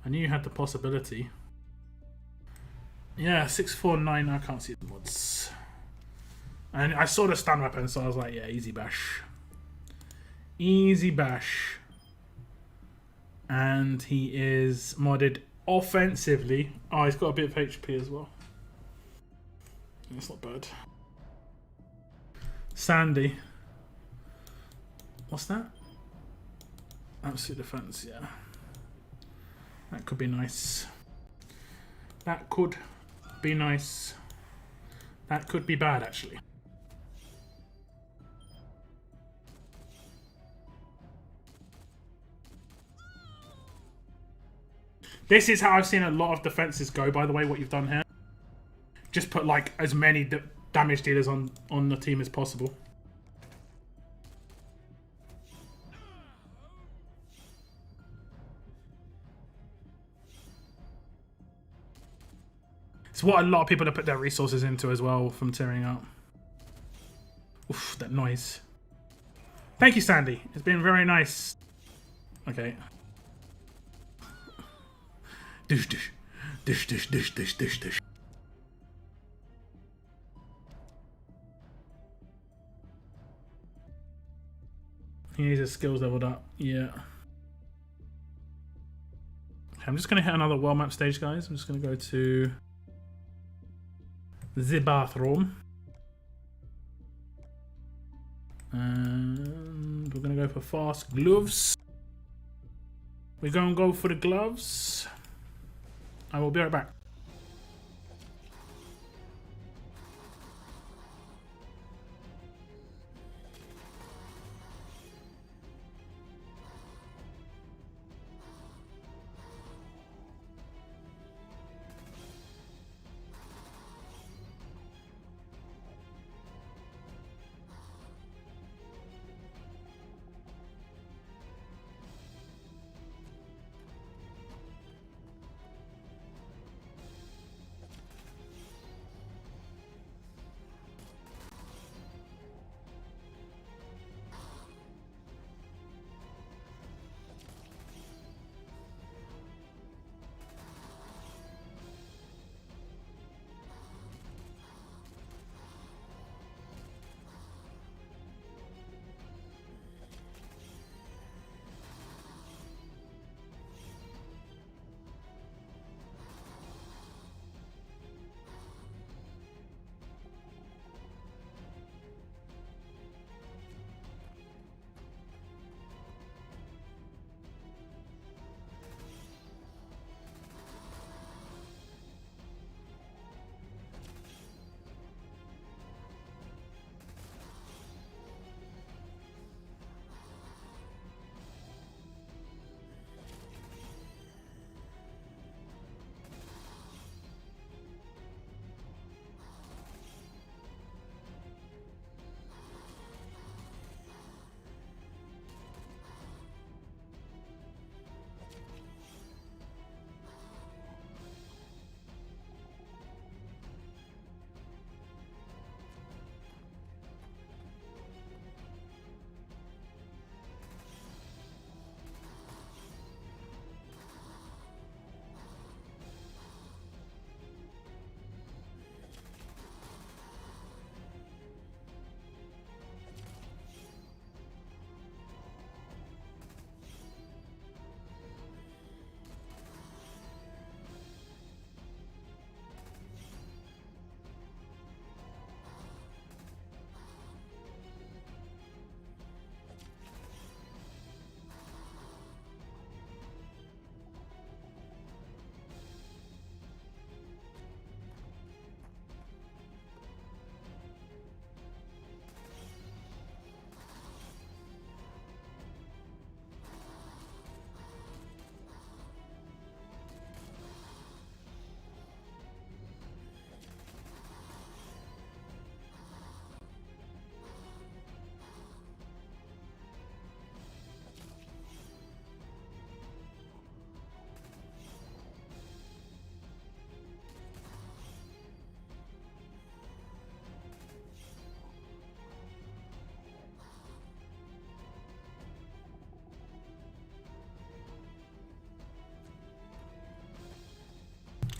I knew you had the possibility. Yeah, 649. I can't see the mods. And I saw the stun weapon, so I was like, yeah, easy bash. Easy bash. And he is modded offensively. Oh, he's got a bit of HP as well. That's not bad. Sandy. What's that? Absolute defense, yeah. That could be nice. That could be nice. That could be bad, actually. This is how I've seen a lot of defenses go, by the way, what you've done here. Just put like as many damage dealers on the team as possible. It's what a lot of people have put their resources into as well from tearing out. Oof, that noise. Thank you, Sandy. It's been very nice. Okay. Dish, dish. Dish, dish, dish, dish, dish, dish. He needs his skills leveled up. Yeah. Okay, I'm just going to hit another world map stage, guys. I'm just going to go to the bathroom. And we're going to go for fast gloves. We're going to go for the gloves. I will be right back.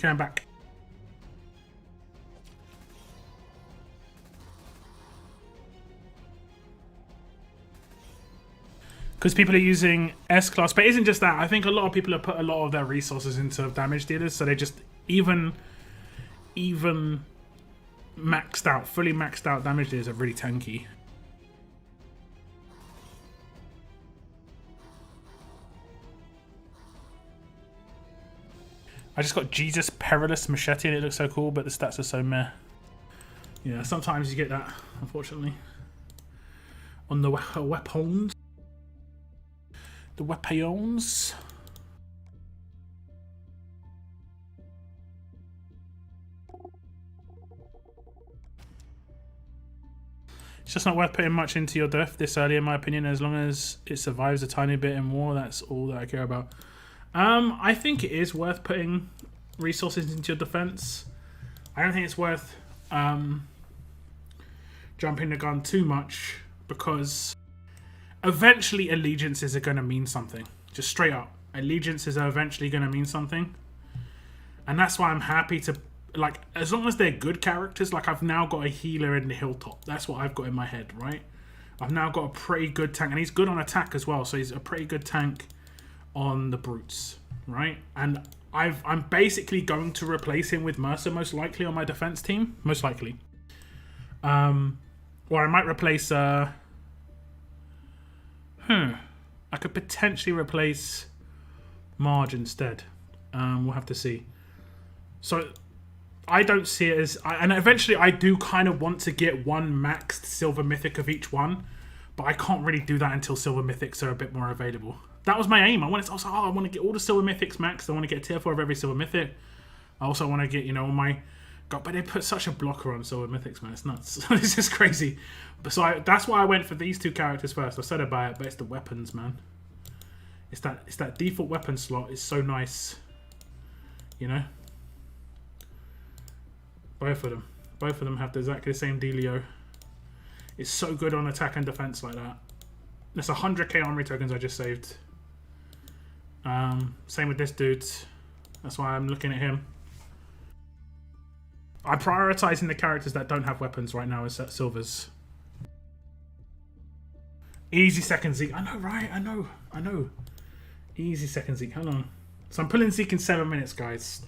Okay, I'm back. Because people are using S-Class, but it isn't just that. I think a lot of people have put a lot of their resources into damage dealers, so they just even maxed out, fully maxed out damage dealers are really tanky. I just got Jesus Perilous Machete and it looks so cool, but the stats are so meh. Yeah, sometimes you get that, unfortunately. On the weapons. The weapons. It's just not worth putting much into your death this early, in my opinion. As long as it survives a tiny bit and more, that's all that I care about. I think it is worth putting resources into your defense. I don't think it's worth jumping the gun too much, because eventually allegiances are going to mean something. Just straight up. Allegiances are eventually going to mean something. And that's why I'm happy to, like, as long as they're good characters, like I've now got a healer in the Hilltop. That's what I've got in my head, right? I've now got a pretty good tank, and he's good on attack as well, so he's a pretty good tank on the brutes, right? And I'm basically going to replace him with Mercer, most likely, on my defense team. Most likely. Or I might replace I could potentially replace Marge instead. We'll have to see. So I don't see it as, and eventually I do kind of want to get one maxed silver mythic of each one, but I can't really do that until silver mythics are a bit more available. That was my aim. I was like, I want to get all the silver mythics maxed. I want to get a tier 4 of every silver mythic. I also want to get, you know, my God, but they put such a blocker on silver mythics, man. It's nuts. This is crazy. But so that's why I went for these two characters first. I said about it, but it's the weapons, man. It's that default weapon slot is so nice. You know? Both of them have exactly the same dealio. It's so good on attack and defense like that. That's 100k armory tokens I just saved. Same with this dude. That's why I'm looking at him. I'm prioritizing the characters that don't have weapons right now as silvers. Easy second Zeke. I know, right? I know. Easy second Zeke. Hold on. So I'm pulling Zeke in 7 minutes, guys.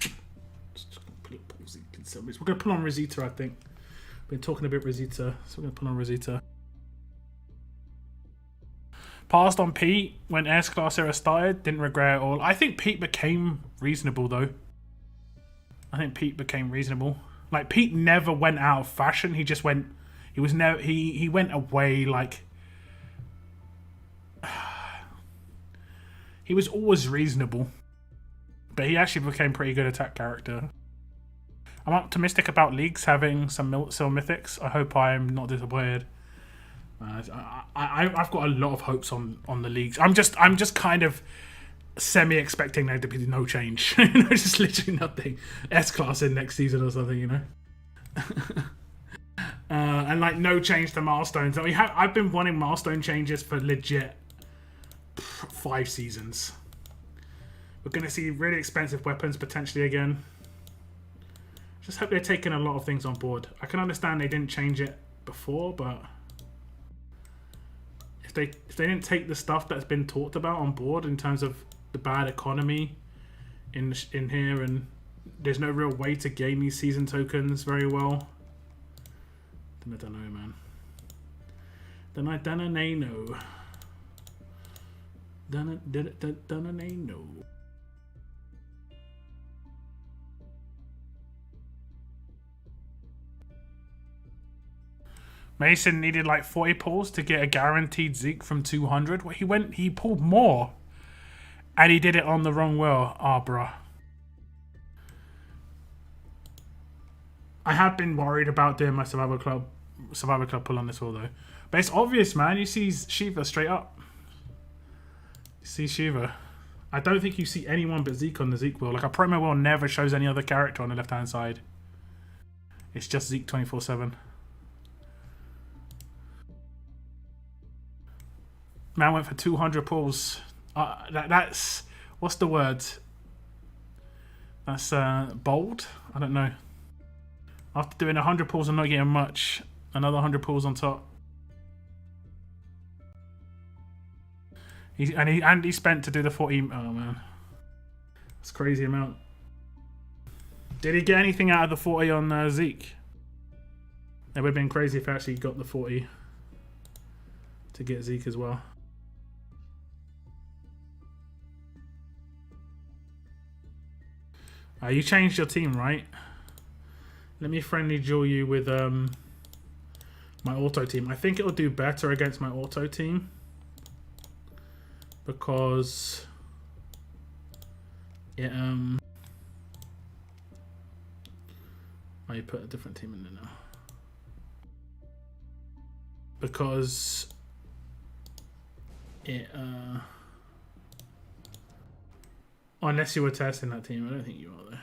Pull Zeke in 7 minutes. We're going to pull on Rosita, I think. Been talking a bit Rosita, so we're going to pull on Rosita. Passed on Pete when S-Class era started. Didn't regret it all. I think Pete became reasonable, though. Like, Pete never went out of fashion. He just went... He went away, like... He was always reasonable. But he actually became pretty good attack character. I'm optimistic about leagues having some silver mythics. I hope I'm not disappointed. I've got a lot of hopes on the leagues. I'm just kind of semi-expecting there to be no change. You know, just literally nothing. S-Class in next season or something, you know? And like no change to milestones. I've been wanting milestone changes for legit 5 seasons. We're going to see really expensive weapons potentially again. Just hope they're taking a lot of things on board. I can understand they didn't change it before, but if they didn't take the stuff that's been talked about on board in terms of the bad economy in here, and there's no real way to gain these season tokens very well, then I don't know, man. Then I don't know. Don't know. Mason needed like 40 pulls to get a guaranteed Zeke from 200. Well, he pulled more. And he did it on the wrong wheel. Ah, bruh. I have been worried about doing my Survivor Club pull on this wheel though. But it's obvious, man. You see Shiva straight up. You see Shiva. I don't think you see anyone but Zeke on the Zeke wheel. Like a promo wheel never shows any other character on the left-hand side. It's just Zeke 24/7. Man went for 200 pulls. That's... What's the word? That's bold. I don't know. After doing 100 pulls and not getting much, another 100 pulls on top. He spent to do the 40. Oh man, that's a crazy amount. Did he get anything out of the 40 on Zeke? It would have been crazy if he actually got the 40 to get Zeke as well. You changed your team, right? Let me friendly duel you with my auto team. I think it'll do better against my auto team because it oh, you put a different team in there now. Because it unless you were testing that team, I don't think you are though.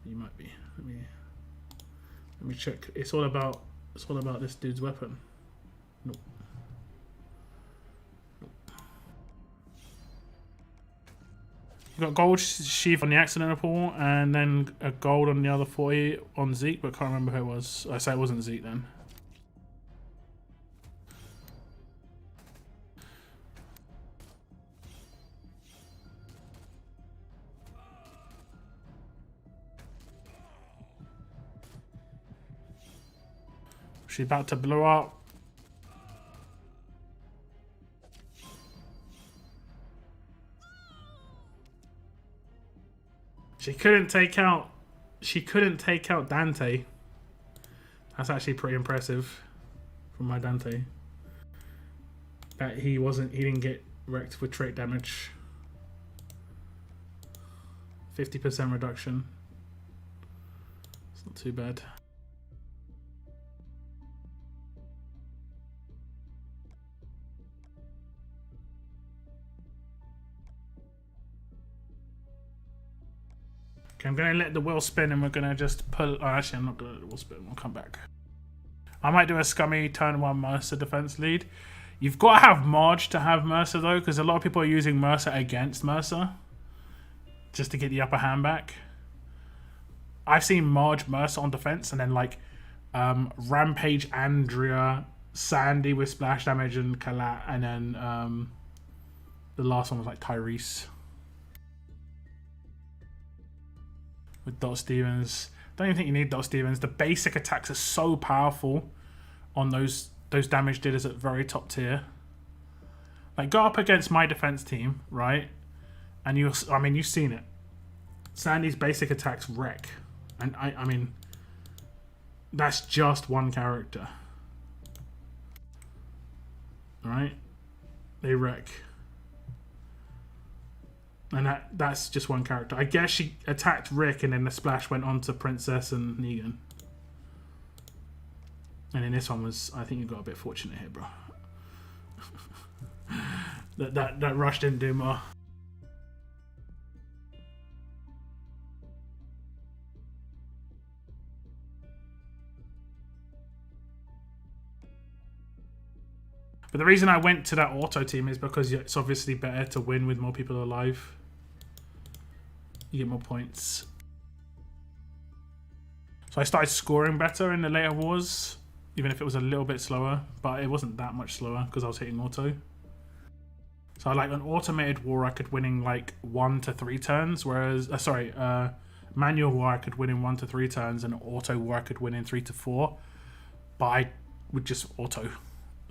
You might be. Let me check. It's all about this dude's weapon. Nope. You got gold sheath on the accidental pull, and then a gold on the other 40 on Zeke, but can't remember who it was. I say it wasn't Zeke then. She's about to blow up. She couldn't take out Dante. That's actually pretty impressive from my Dante. That he didn't get wrecked with trait damage. 50% reduction. It's not too bad. Okay, I'm going to let the wheel spin and we're going to just pull... Oh, actually, I'm not going to let the wheel spin. We'll come back. I might do a scummy turn 1 Mercer defense lead. You've got to have Marge to have Mercer, though, because a lot of people are using Mercer against Mercer just to get the upper hand back. I've seen Marge Mercer on defense and then, like, Rampage Andrea, Sandy with splash damage and Kalat, and then the last one was, like, Tyrese. With Dot Stevens. Don't even think you need Dot Stevens. The basic attacks are so powerful on those damage dealers at very top tier. Like, go up against my defense team, right? And you've seen it. Sandy's basic attacks wreck. And I mean, that's just one character. Right? They wreck. And that's just one character. I guess she attacked Rick and then the splash went on to Princess and Negan. And then this one was... I think you got a bit fortunate here, bro. that rush didn't do more. But the reason I went to that auto team is because it's obviously better to win with more people alive. You get more points. So I started scoring better in the later wars, even if it was a little bit slower, but it wasn't that much slower because I was hitting auto. So like an automated war I could win in like 1 to 3 turns, whereas manual war I could win in 1 to 3 turns, and auto war I could win in 3 to 4. But I would just auto,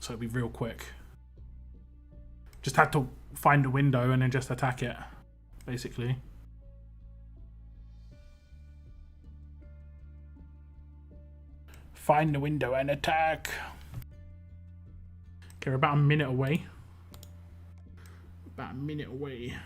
so it'd be real quick. Just had to find a window and then just attack it, basically. Find the window and attack. Okay, we're about a minute away. About a minute away.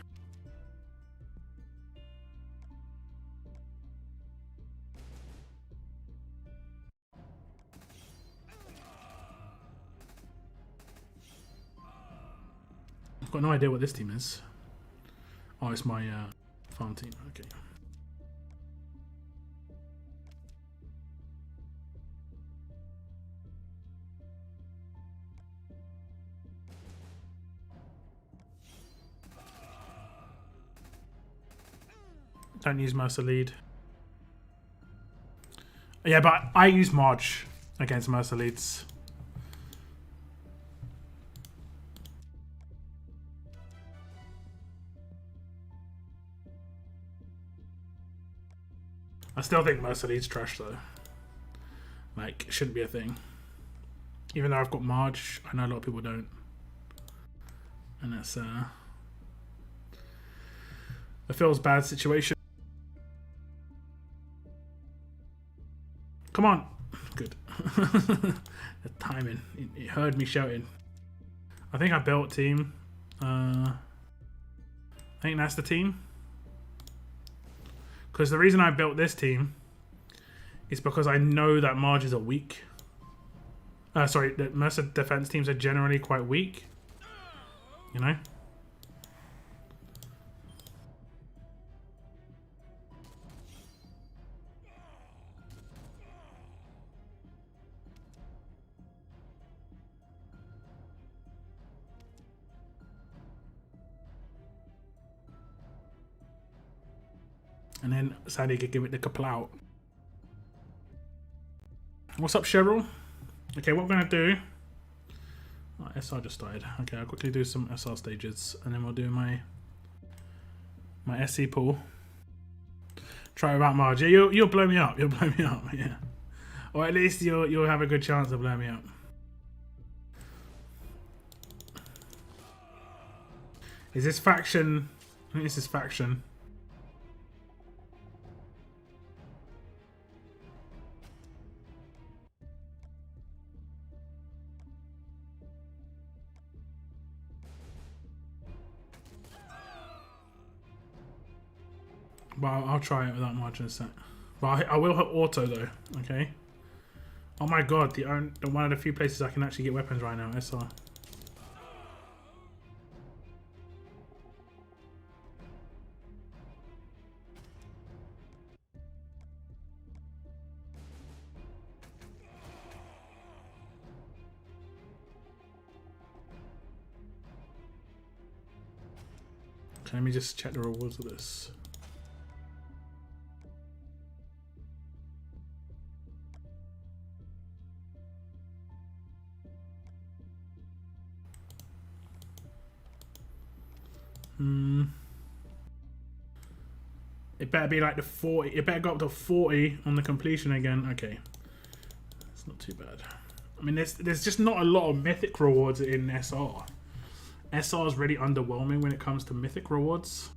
I've got no idea what this team is. Oh, it's my farm team. Okay. Don't use Mercer lead. Yeah, but I use Marge against Mercer leads. I still think Mercer leads trash though. Like, it shouldn't be a thing. Even though I've got Marge, I know a lot of people don't. And that's a feels bad situation. Come on. Good. The timing. It heard me shouting. I think I built team. I think that's the team. Because the reason I built this team is because I know that Marges are weak. Sorry, that Mercer defense teams are generally quite weak. You know? And then Sandy could give it the kaplout. What's up, Cheryl? Okay, what we're going to do... Oh, SR just died. Okay, I'll quickly do some SR stages. And then we'll do my SC pool. Try about Marge. Yeah, you'll blow me up. You'll blow me up, yeah. Or at least you'll have a good chance of blowing me up. Is this faction... I think this is faction. But I'll try it without Marge in a sec. But I will hit auto though, okay? Oh my god, the one of the few places I can actually get weapons right now, SR. Okay, let me just check the rewards of this. It better be like the 40. It better go up to 40 on the completion again. Okay, it's not too bad. I mean, there's just not a lot of mythic rewards in SR. SR is really underwhelming when it comes to mythic rewards.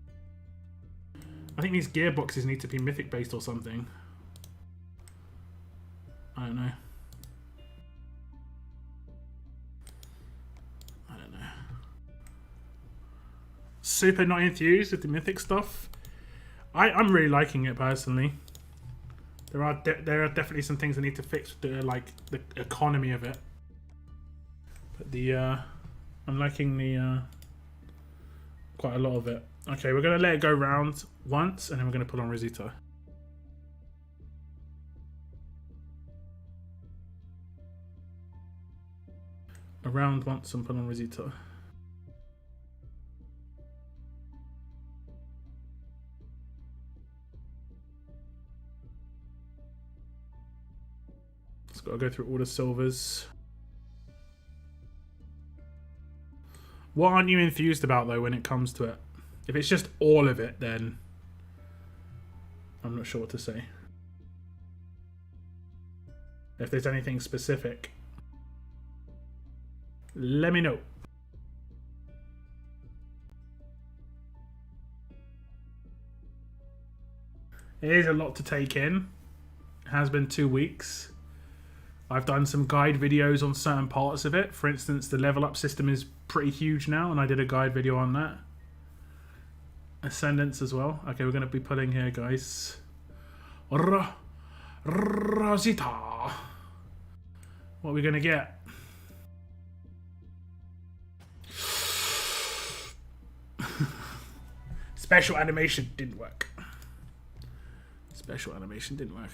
I think these gearboxes need to be mythic based or something. I don't know. Super not enthused with the mythic stuff. I'm really liking it personally. There are definitely some things I need to fix with the economy of it. But I'm liking the quite a lot of it. Okay, we're gonna let it go round once, and then we're gonna put on Rosita. Around once and put on Rosita. Just gotta go through all the silvers. What aren't you enthused about though when it comes to it? If it's just all of it, then I'm not sure what to say. If there's anything specific, let me know. It is a lot to take in. It has been 2 weeks. I've done some guide videos on certain parts of it. For instance, the level up system is pretty huge now, and I did a guide video on that. Ascendants as well. Okay, we're going to be putting here, guys. Rosita. What are we going to get? Special animation didn't work. Special animation didn't work.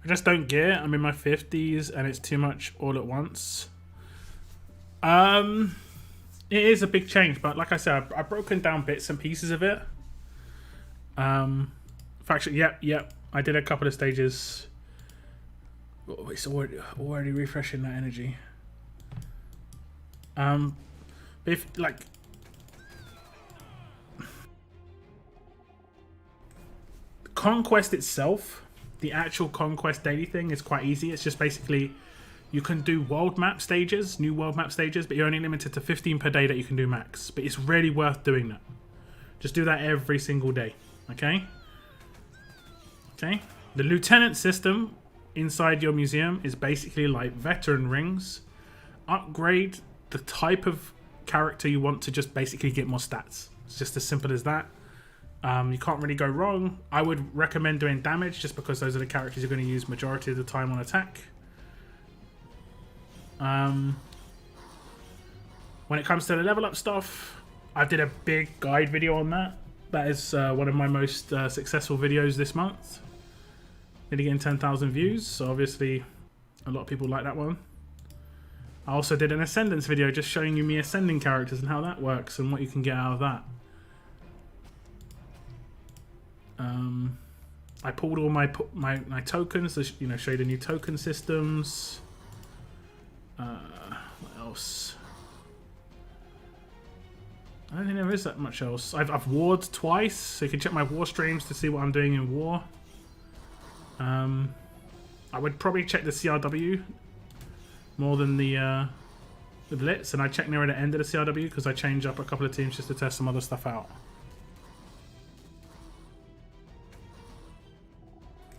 I just don't get it. I'm in my 50s and it's too much all at once. It is a big change, but like I said, I've broken down bits and pieces of it. Faction, yep. I did a couple of stages. Oh, it's already refreshing that energy. If like, Conquest itself, the actual Conquest daily thing is quite easy. It's just basically you can do world map stages, new world map stages, but you're only limited to 15 per day that you can do max. But it's really worth doing that. Just do that every single day. Okay? Okay? The lieutenant system inside your museum is basically like veteran rings. Upgrade the type of character you want to just basically get more stats. It's just as simple as that. You can't really go wrong. I would recommend doing damage just because those are the characters you're going to use majority of the time on attack. When it comes to the level up stuff, I did a big guide video on that. That is one of my most successful videos this month. Nearly getting 10,000 views, so obviously a lot of people like that one. I also did an Ascendance video just showing you me ascending characters and how that works and what you can get out of that. I pulled all my tokens to show you the new token systems. What else? I don't think there is that much else. I've warred twice, so you can check my war streams to see what I'm doing in war. I would probably check the CRW more than the Blitz, and I check near the end of the CRW because I change up a couple of teams just to test some other stuff out.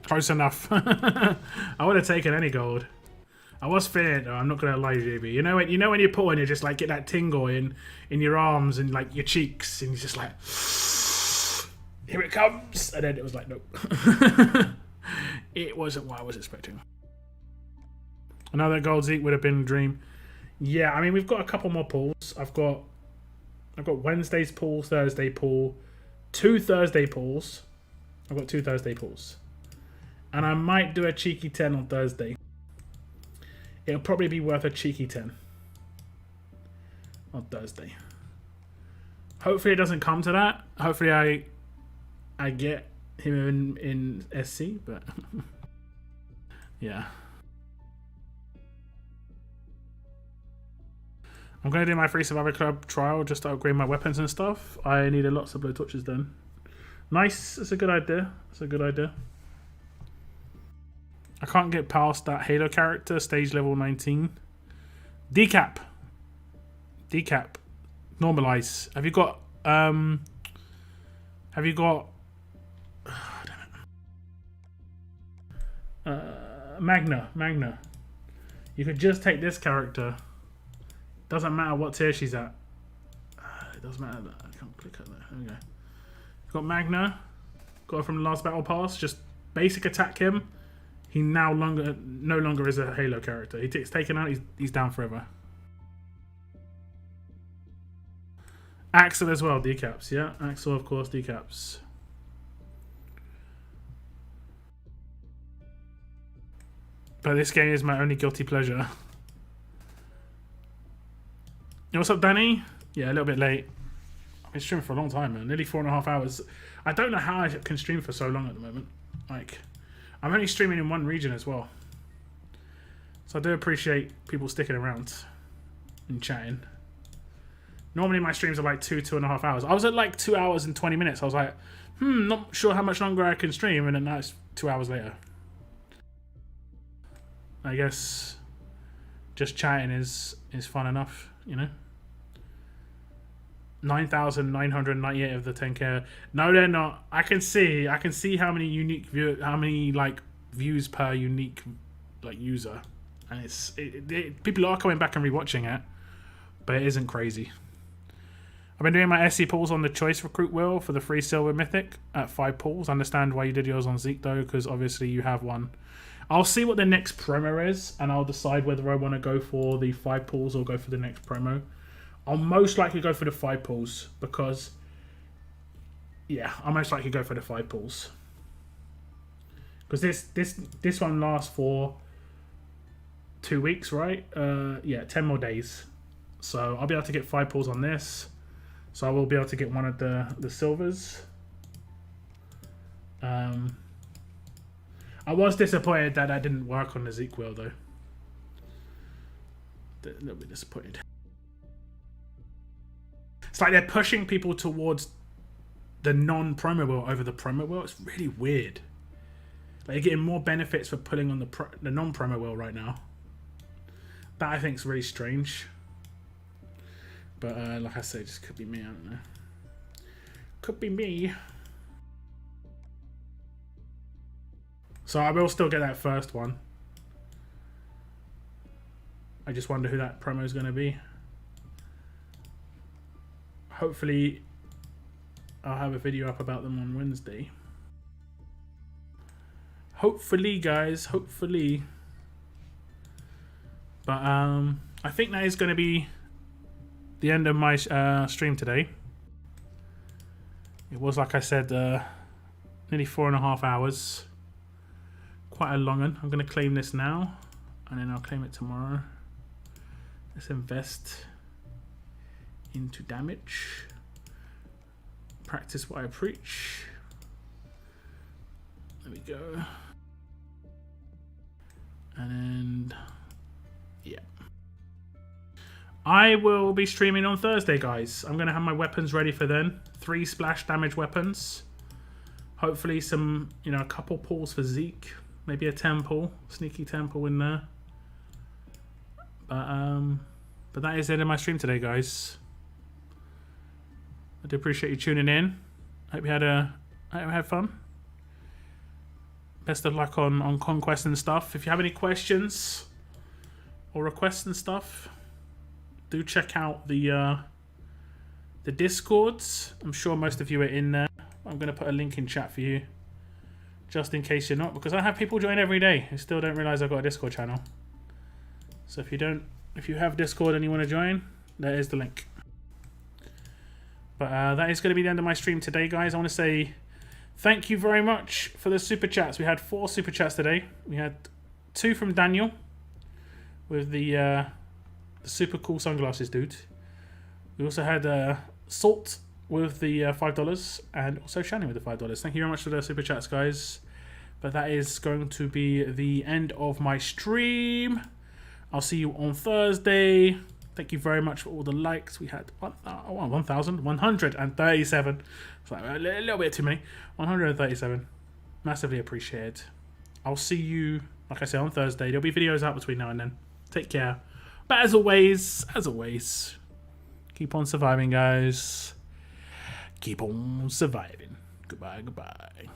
Close enough. I would have taken any gold. I was feeling it though, I'm not gonna lie to you, JB. You know when you pull and you just like get that tingle in your arms and like your cheeks, and you're just like, here it comes, and then it was like, nope. It wasn't what I was expecting. Another gold Zeke would have been a dream. Yeah, I mean we've got a couple more pulls. I've got Wednesday's pull, Thursday pull, 2 Thursday pulls. I've got 2 Thursday pulls. And I might do a cheeky 10 on Thursday. It'll probably be worth a cheeky 10 on Thursday. Hopefully it doesn't come to that. Hopefully I get him in SC, but yeah. I'm going to do my Free Survivor Club trial just to upgrade my weapons and stuff. I needed lots of blowtorches done. Nice. It's a good idea. It's a good idea. I can't get past that Halo character, stage level 19. Decap. Normalize. Have you got Magna. You could just take this character. Doesn't matter what tier she's at. It doesn't matter. I can't click her there. There we go. You've got Magna. Got her from the last battle pass. Just basic attack him. He no longer is a Halo character. He gets taken out, he's down forever. Axel as well, decaps. Yeah, Axel, of course, decaps. But this game is my only guilty pleasure. Yo, what's up, Danny? Yeah, a little bit late. I've been streaming for a long time, man. Nearly 4.5 hours. I don't know how I can stream for so long at the moment. Like, I'm only streaming in one region as well. So I do appreciate people sticking around and chatting. Normally my streams are like 2.5 hours. I was at like 2 hours and 20 minutes. I was like, not sure how much longer I can stream, and then now it's 2 hours later. I guess just chatting is fun enough, you know? 9,998 of the 10K. No, they're not. I can see how many views per unique user, and people are coming back and rewatching it, but it isn't crazy. I've been doing my SC pulls on the choice recruit wheel for the free silver mythic at 5 pulls. I understand why you did yours on Zeke though, because obviously you have one. I'll see what the next promo is, and I'll decide whether I want to go for the 5 pulls or go for the next promo. I'll most likely go for the 5 pulls because, yeah, I'll most likely go for the 5 pulls because this one lasts for 2 weeks, right? Yeah, 10 more days. So I'll be able to get 5 pulls on this. So I will be able to get one of the silvers. I was disappointed that didn't work on the Zeke wheel though. A little bit disappointed. It's like they're pushing people towards the non-promo wheel over the promo wheel. It's really weird. Like you're getting more benefits for pulling on the non-promo wheel right now. That I think is really strange. But like I said, it just could be me. I don't know. Could be me. So I will still get that first one. I just wonder who that promo is going to be. Hopefully, I'll have a video up about them on Wednesday. Hopefully, guys. Hopefully. But I think that is going to be the end of my stream today. It was, like I said, nearly 4.5 hours. Quite a long one. I'm going to claim this now, and then I'll claim it tomorrow. Let's invest into damage. Practice what I preach. There we go. And yeah. I will be streaming on Thursday, guys. I'm going to have my weapons ready for then. 3 splash damage weapons. Hopefully some, you know, a couple pulls for Zeke. Maybe a 10 pull. Sneaky 10 pull in there. But that is the end of my stream today, guys. I do appreciate you tuning in. Hope you had fun. Best of luck on Conquest and stuff. If you have any questions or requests and stuff, do check out the Discords. I'm sure most of you are in there. I'm going to put a link in chat for you, just in case you're not, because I have people join every day who still don't realize I've got a Discord channel. So if you have Discord and you want to join, there is the link. But that is going to be the end of my stream today, guys. I want to say thank you very much for the super chats. We had 4 super chats today. We had 2 from Daniel with the super cool sunglasses dude. We also had Salt with the $5 and also Shannon with the $5. Thank you very much for the super chats, guys. But that is going to be the end of my stream. I'll see you on Thursday. Thank you very much for all the likes. We had 1,137. It's like a little bit too many. 137. Massively appreciated. I'll see you, like I said, on Thursday. There'll be videos out between now and then. Take care. But as always, keep on surviving, guys. Keep on surviving. Goodbye, goodbye.